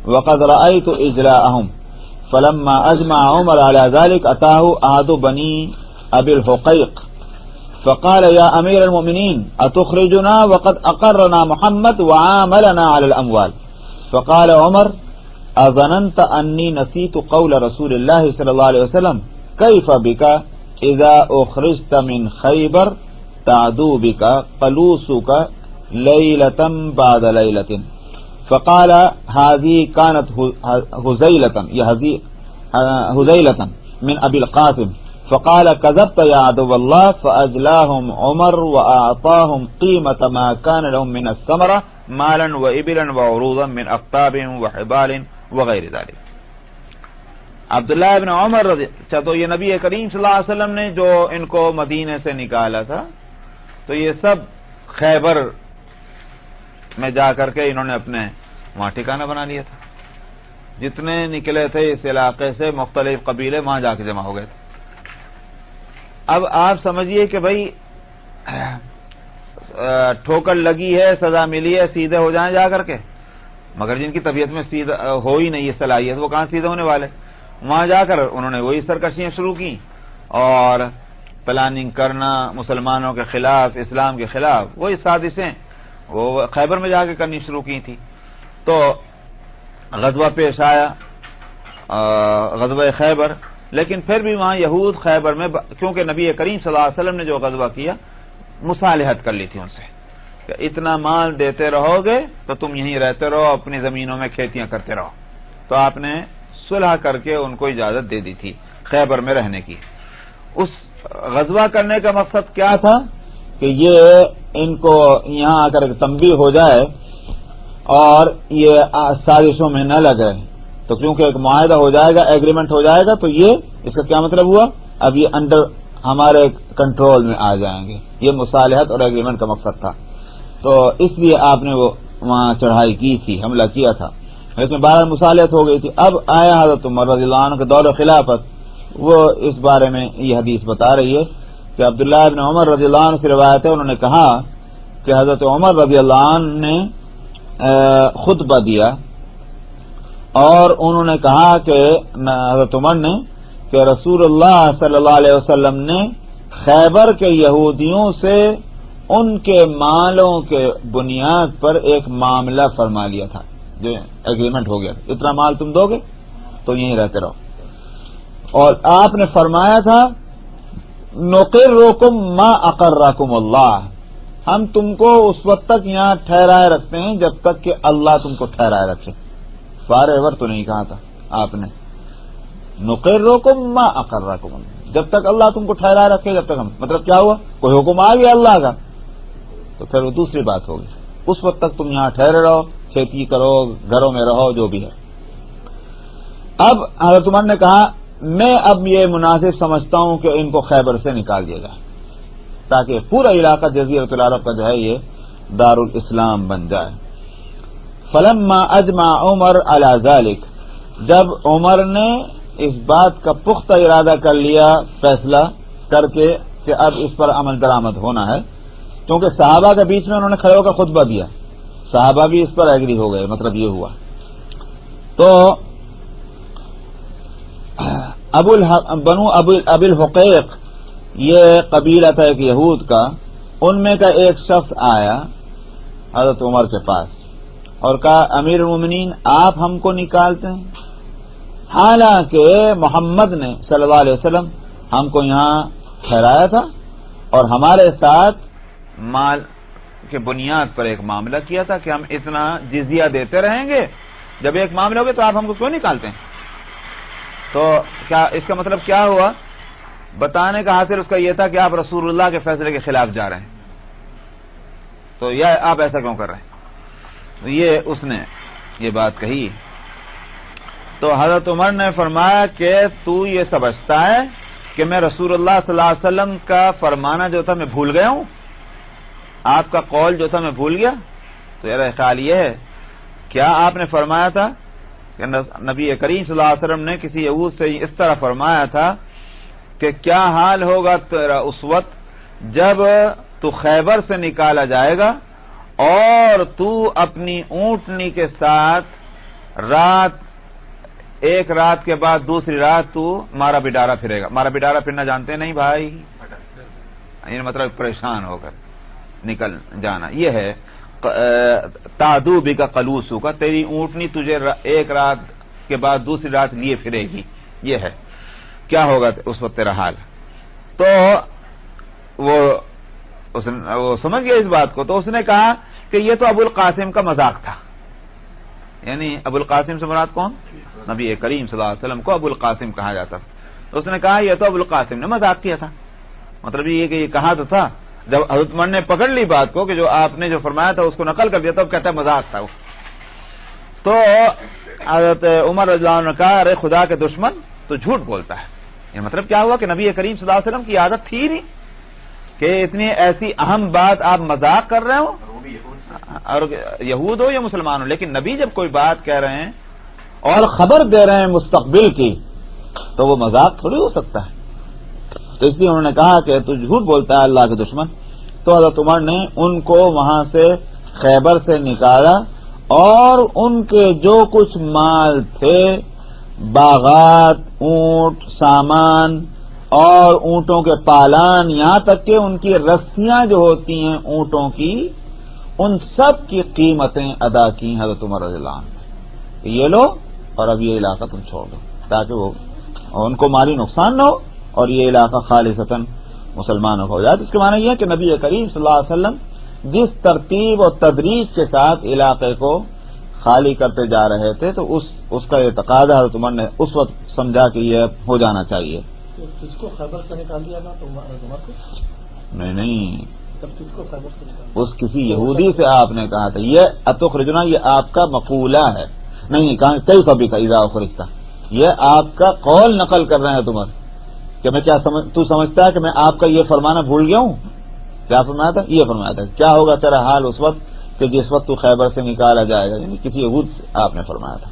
وقد رأيت اجلاءهم فلما اجمع عمر على ذلك اتاه احد بني ابي الحقيق فقال يا امير المؤمنين اتخرجنا وقد اقرنا محمد وعاملنا على الاموال فقال عمر اظننت انی نسیت قول رسول اللہ صلی اللہ علیہ وسلم کیف بک اذا اخرجت من خیبر تعدو بک قلوسک لیلة بعد لیلة فقال هذه كانت هزیلة من ابی القاسم فقال كذبت يا عدو الله فأجلاهم عمر وأعطاهم قيمة ما كان لهم من الثمرة مالا وإبلا وعروضا من أقطاب وحبال وغیر ذلك. عبداللہ ابن عمر تو یہ نبی کریم صلی اللہ علیہ وسلم نے جو ان کو مدینے سے نکالا تھا تو یہ سب خیبر میں جا کر کے انہوں نے اپنے وہاں ٹھکانہ بنا لیا تھا. جتنے نکلے تھے اس علاقے سے مختلف قبیلے وہاں جا کے جمع ہو گئے تھے. اب آپ سمجھیے کہ بھائی ٹھوکر لگی ہے، سزا ملی ہے، سیدھے ہو جائیں جا کر کے، مگر جن کی طبیعت میں سیدھا ہو ہی نہیں یہ صلاحیت، وہ کہاں سیدھے ہونے والے. وہاں جا کر انہوں نے وہی سرکشیاں شروع کی اور پلاننگ کرنا مسلمانوں کے خلاف، اسلام کے خلاف، وہی سازشیں وہ خیبر میں جا کے کرنی شروع کی تھی. تو غزوہ پیش آیا، غزوہ خیبر، لیکن پھر بھی وہاں یہود خیبر میں، کیونکہ نبی کریم صلی اللہ علیہ وسلم نے جو غزوہ کیا مصالحت کر لی تھی ان سے کہ اتنا مال دیتے رہو گے تو تم یہیں رہتے رہو، اپنی زمینوں میں کھیتیاں کرتے رہو. تو آپ نے صلح کر کے ان کو اجازت دے دی تھی خیبر میں رہنے کی. اس غزوہ کرنے کا مقصد کیا تھا کہ یہ ان کو یہاں آ کر تنبیہ ہو جائے اور یہ سازشوں میں نہ لگے. تو کیونکہ ایک معاہدہ ہو جائے گا، ایگریمنٹ ہو جائے گا، تو یہ اس کا کیا مطلب ہوا، اب یہ انڈر ہمارے کنٹرول میں آ جائیں گے. یہ مصالحت اور ایگریمنٹ کا مقصد تھا. تو اس لیے آپ نے وہ وہاں چڑھائی کی تھی، حملہ کیا تھا، لیکن بہرحال مصالحت ہو گئی تھی. اب آیا حضرت عمر رضی اللہ عنہ کے دور خلافت، وہ اس بارے میں یہ حدیث بتا رہی ہے کہ عبداللہ ابن عمر رضی اللہ عنہ سے روایت ہے، انہوں نے کہا کہ حضرت عمر رضی اللہ عنہ نے خطبہ دیا اور انہوں نے کہا کہ حضرت عمر نے کہ رسول اللہ صلی اللہ علیہ وسلم نے خیبر کے یہودیوں سے ان کے مالوں کے بنیاد پر ایک معاملہ فرما لیا تھا، جو ایگریمنٹ ہو گیا تھا، اتنا مال تم دو گے تو یہیں رہتے رہو. اور آپ نے فرمایا تھا نقرکم ما اقرکم اللہ، ہم تم کو اس وقت تک یہاں ٹھہرائے رکھتے ہیں جب تک کہ اللہ تم کو ٹھہرائے رکھے. فار ایور تو نہیں کہا تھا آپ نے، نقرکم ما اقرکم اللہ، جب تک اللہ تم کو ٹھہرائے رکھے جب تک ہم، مطلب کیا ہوا، کوئی حکم آ گیا اللہ کا تو پھر وہ دوسری بات ہوگی. اس وقت تک تم یہاں ٹھہرے رہو، کھیتی کرو، گھروں میں رہو، جو بھی ہے. اب حضرت عمر نے کہا میں اب یہ مناسب سمجھتا ہوں کہ ان کو خیبر سے نکال دیا جائے تاکہ پورا علاقہ جزیرۃ العرب کا جو ہے یہ دار الاسلام بن جائے. فلما اجمع عمر علی ذلک، جب عمر نے اس بات کا پختہ ارادہ کر لیا، فیصلہ کر کے کہ اب اس پر عمل درآمد ہونا ہے، کیونکہ صحابہ کے بیچ میں انہوں نے کھڑے ہو کر خطبہ دیا، صحابہ بھی اس پر ایگری ہو گئے، مطلب یہ ہوا. تو بنو ابی الحقیق یہ قبیلہ تھا ایک یہود کا، ان میں کا ایک شخص آیا حضرت عمر کے پاس اور کہا امیر المومنین آپ ہم کو نکالتے ہیں، حالانکہ محمد نے صلی اللہ علیہ وسلم ہم کو یہاں ٹھہرایا تھا اور ہمارے ساتھ مال کے بنیاد پر ایک معاملہ کیا تھا کہ ہم اتنا جزیہ دیتے رہیں گے جب ایک معاملہ ہو گیا تو آپ ہم کو کیوں نکالتے ہیں؟ تو کیا اس کا مطلب کیا ہوا؟ بتانے کا حاصل اس کا یہ تھا کہ آپ رسول اللہ کے فیصلے کے خلاف جا رہے ہیں، تو یا آپ ایسا کیوں کر رہے ہیں؟ تو یہ اس نے یہ بات کہی. تو حضرت عمر نے فرمایا کہ تو یہ سمجھتا ہے کہ میں رسول اللہ صلی اللہ علیہ وسلم کا فرمانا جو تھا میں بھول گیا ہوں، آپ کا قول جو تھا میں بھول گیا؟ تو میرا خیال یہ ہے، کیا آپ نے فرمایا تھا کہ نبی کریم صلی اللہ علیہ وسلم نے کسی یہود سے اس طرح فرمایا تھا کہ کیا حال ہوگا تیرا اس وقت جب تو خیبر سے نکالا جائے گا اور تو اپنی اونٹنی کے ساتھ ایک رات کے بعد دوسری رات تو مارا بڈارا پھرے گا. مارا بڈارا پھرنا جانتے نہیں بھائی؟ یہ مطلب پریشان ہو کر نکل جانا. یہ ہے تعدو بی کا قلوسو کا، تیری اونٹنی تجھے ایک رات کے بعد دوسری رات لیے پھرے گی. یہ ہے کیا ہوگا اس وقت تیرا حال. تو وہ سمجھ گیا اس بات کو. تو اس نے کہا کہ یہ تو ابو القاسم کا مذاق تھا. یعنی ابو القاسم سے مراد کون؟ نبی کریم صلی اللہ علیہ وسلم کو ابو القاسم کہا جاتا تھا. تو اس نے کہا یہ تو ابو القاسم نے مذاق کیا تھا. مطلب یہ کہ یہ کہا تو تھا. جب حضرت عمر نے پکڑ لی بات کو کہ جو آپ نے جو فرمایا تھا اس کو نقل کر دیا تو اب کہتا ہے مذاق تھا وہ. تو حضرت عمر رضی اللہ عنہ نے کہا ارے خدا کے دشمن تو جھوٹ بولتا ہے. یہ مطلب کیا ہوا کہ نبی کریم صلی اللہ علیہ وسلم کی عادت تھی نہیں کہ اتنی ایسی اہم بات آپ مذاق کر رہے ہو، اور یہود ہو یا مسلمان ہو، لیکن نبی جب کوئی بات کہہ رہے ہیں اور خبر دے رہے ہیں مستقبل کی تو وہ مذاق تھوڑی ہو سکتا ہے. تو اس لیے انہوں نے کہا کہ تو جھوٹ بولتا ہے اللہ کے دشمن. تو حضرت عمر نے ان کو وہاں سے خیبر سے نکالا اور ان کے جو کچھ مال تھے، باغات، اونٹ، سامان اور اونٹوں کے پالان، یہاں تک کہ ان کی رسیاں جو ہوتی ہیں اونٹوں کی، ان سب کی قیمتیں ادا کی حضرت عمر رضی اللہ عنہ. یہ لو اور اب یہ علاقہ تم چھوڑ دو تاکہ وہ ان کو مالی نقصان نہ ہو اور یہ علاقہ خالصتاً مسلمانوں کا ہو جائے. اس کے معنی یہ ہے کہ نبی کریم صلی اللہ علیہ وسلم جس ترتیب اور تدریج کے ساتھ علاقے کو خالی کرتے جا رہے تھے تو اس کا یہ تقاضا حضرت عمر نے اس وقت سمجھا کہ یہ ہو جانا چاہیے. تجھ کو خیبر سے نکال دیا نا تو عمر کو نہیں تب تجھ کو خیبر سے نکال اس کسی یہودی سے آپ نے کہا تھا یہ اتخرجنا، یہ آپ کا مقولہ ہے. نہیں کہا کئی کبھی کا اذا اخرجتا، یہ آپ کا قول نقل کر رہے ہیں تمہر کہ میں کیا تو سمجھتا ہے کہ میں آپ کا یہ فرمانا بھول گیا ہوں؟ کیا فرمایا تھا؟ یہ فرمایا تھا کیا ہوگا تیرا حال اس وقت کہ جس وقت تو خیبر سے نکالا جائے گا، یعنی کسی یہود سے آپ نے فرمایا تھا.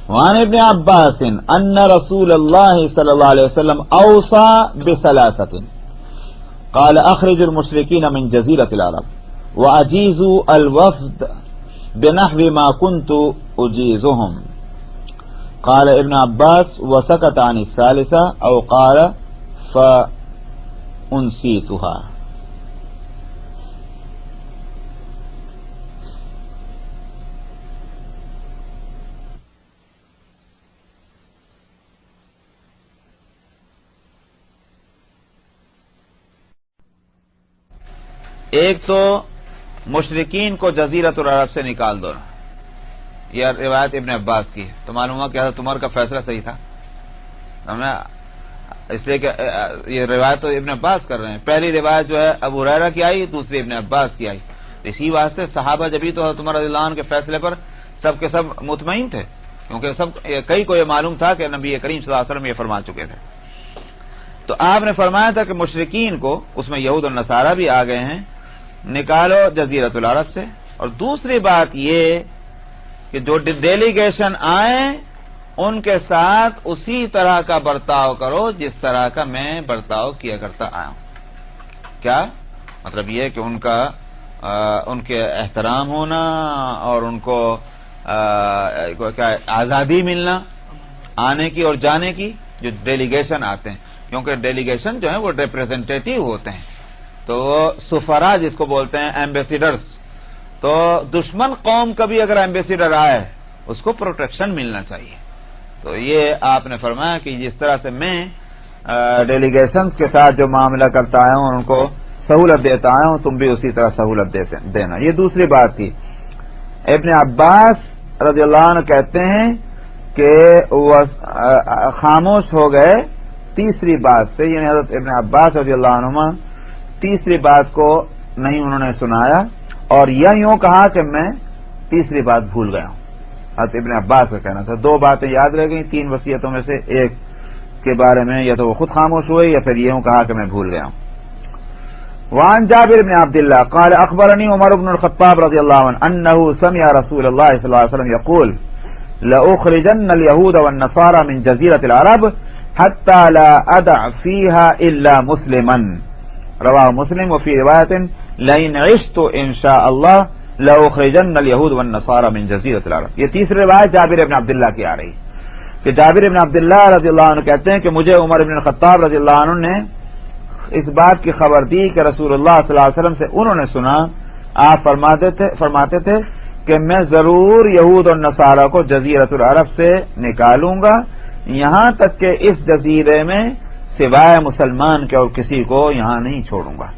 وعن ابن عباس ان رسول اللہ صلی اللہ علیہ وسلم اوصى بثلاثة قال اخرج المشركين من جزيرة العرب واجيزوا الوفد بنحو ما كنت اجيزهم. قال ابن عباس وسكت عن الثالثة او قال فانسيتها. ایک تو مشرکین کو جزیرۃ العرب سے نکال دو، یہ روایت ابن عباس کی ہے. تو معلوم ہوا کہ حضرت عمر کا فیصلہ صحیح تھا، اس لیے کہ یہ روایت تو ابن عباس کر رہے ہیں. پہلی روایت جو ہے ابو ہریرہ کی آئی، دوسری ابن عباس کی آئی. اسی واسطے صحابہ جبھی تو حضرت عمر رضی اللہ عنہ کے فیصلے پر سب کے سب مطمئن تھے، کیونکہ کئی کو یہ معلوم تھا کہ نبی کریم صلی اللہ علیہ وسلم یہ فرما چکے تھے. تو آپ نے فرمایا تھا کہ مشرکین کو، اس میں یہود اور نصارہ بھی آ گئے ہیں، نکالو جزیرۃ العرب سے. اور دوسری بات یہ کہ جو ڈیلیگیشن آئیں ان کے ساتھ اسی طرح کا برتاؤ کرو جس طرح کا میں برتاؤ کیا کرتا آیا ہوں. کیا مطلب یہ کہ ان کے احترام ہونا اور ان کو کیا آزادی ملنا آنے کی اور جانے کی جو ڈیلیگیشن آتے ہیں، کیونکہ ڈیلیگیشن جو ہیں وہ ریپریزنٹیٹیو ہوتے ہیں، تو سفرا جس کو بولتے ہیں ایمبیسیڈرز. تو دشمن قوم کا بھی اگر ایمبیسیڈر آئے اس کو پروٹیکشن ملنا چاہیے. تو یہ آپ نے فرمایا کہ جس طرح سے میں ڈیلیگیشن کے ساتھ جو معاملہ کرتا آیا ہوں اور ان کو سہولت دیتا آیا ہوں، تم بھی اسی طرح سہولت دینا. یہ دوسری بات تھی. ابن عباس رضی اللہ عنہ کہتے ہیں کہ وہ خاموش ہو گئے تیسری بات سے، یعنی حضرت ابن عباس رضی اللہ عنہ تیسری بات کو نہیں انہوں نے سنایا اور یوں کہا کہ میں تیسری بات بھول گیا ہوں. حضرت ابن عباس کا کہنا تھا. 2 باتیں یاد رہ گئیں 3 وصیتوں میں سے ایک کے بارے میں، یا تو وہ خود خاموش ہوئے یا پھر یوں کہا کہ میں بھول گیا ہوں. وعن جابر بن عبد الله قال اخبرني عمر بن الخطاب رضي الله عنه انه سمع رسول الله صلى الله عليه وسلم يقول لأخرجن اليهود والنصارى من جزيرة العرب حتى لا أدع فيها إلا مسلما رواه مسلم. وفي رواية لئن عشت إن شاء الله لأخرجن اليهود والنصارى من جزيرة العرب. یہ تیسری روایت جابر بن عبداللہ کی آ رہی کہ جابر بن عبداللہ رضی اللہ عنہ کہتے ہیں کہ مجھے عمر بن الخطاب رضی اللہ عنہ نے اس بات کی خبر دی کہ رسول اللہ صلی اللہ علیہ وسلم سے انہوں نے سنا آپ فرماتے تھے کہ میں ضرور یہود اور نصارہ کو جزیرۃ العرب سے نکالوں گا، یہاں تک کہ اس جزیرے میں سوائے مسلمان کے اور کسی کو یہاں نہیں چھوڑوں گا.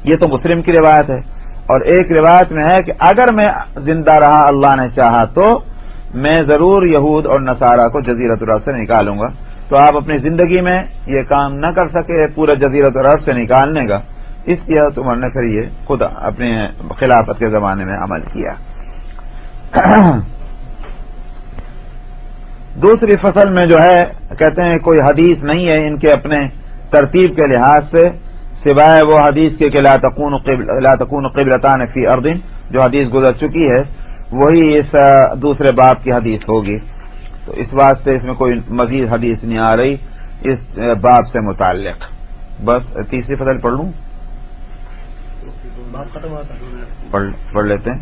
یہ تو مسلم کی روایت ہے. اور ایک روایت میں ہے کہ اگر میں زندہ رہا اللہ نے چاہا تو میں ضرور یہود اور نصارہ کو جزیرۃ العرب سے نکالوں گا. تو آپ اپنی زندگی میں یہ کام نہ کر سکے پورا جزیرۃ العرب سے نکالنے کا، اس لیے عمر نے پھر یہ خود اپنے خلافت کے زمانے میں عمل کیا. دوسری فصل میں جو ہے کہتے ہیں کوئی حدیث نہیں ہے ان کے اپنے ترتیب کے لحاظ سے سوائے وہ حدیث کے کہ لا تکون قبلتان فی ارض، جو حدیث گزر چکی ہے وہی اس دوسرے باب کی حدیث ہوگی. تو اس واسطے اس میں کوئی مزید حدیث نہیں آ رہی اس باب سے متعلق. بس تیسری فصل پڑھ لوں، پڑھ لیتے ہیں.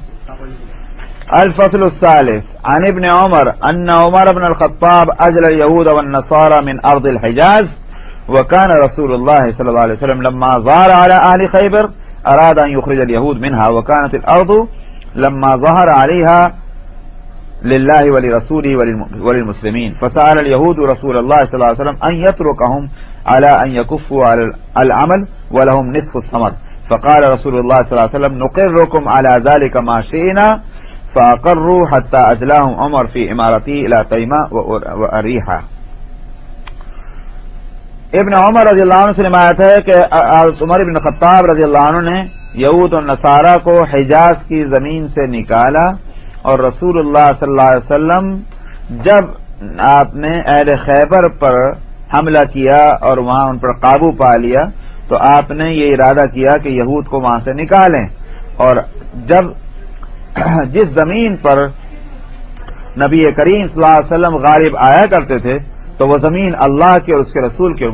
الفصل الثالث عن ابن عمر ان عمر بن الخطاب اجل اليهود والنصارى من ارض الحجاز وكان رسول الله صلى الله عليه وسلم لما ظهر على اهل خيبر اراد ان يخرج اليهود منها وكانت الارض لما ظهر عليها لله ولرسوله وللمسلمين فسأل اليهود رسول الله صلى الله عليه وسلم ان يتركهم على ان يكفوا على العمل ولهم نصف الثمر فقال رسول الله صلى الله عليه وسلم نقركم على ذلك ما شئنا فأقروا حتى أجلاهم عمر في إمارته إلى تيماء وأريحة. ابن عمر رضی اللہ عنہ سے روایت ہے کہ عمر بن خطاب رضی اللہ عنہ نے یہود اور نصارہ کو حجاز کی زمین سے نکالا اور رسول اللہ صلی اللہ علیہ وسلم جب آپ نے اہل خیبر پر حملہ کیا اور وہاں ان پر قابو پا لیا تو آپ نے یہ ارادہ کیا کہ یہود کو وہاں سے نکالیں. اور جس زمین پر نبی کریم صلی اللہ علیہ وسلم غالب آیا کرتے تھے تو وہ زمین اللہ کے اور اس کے رسول کے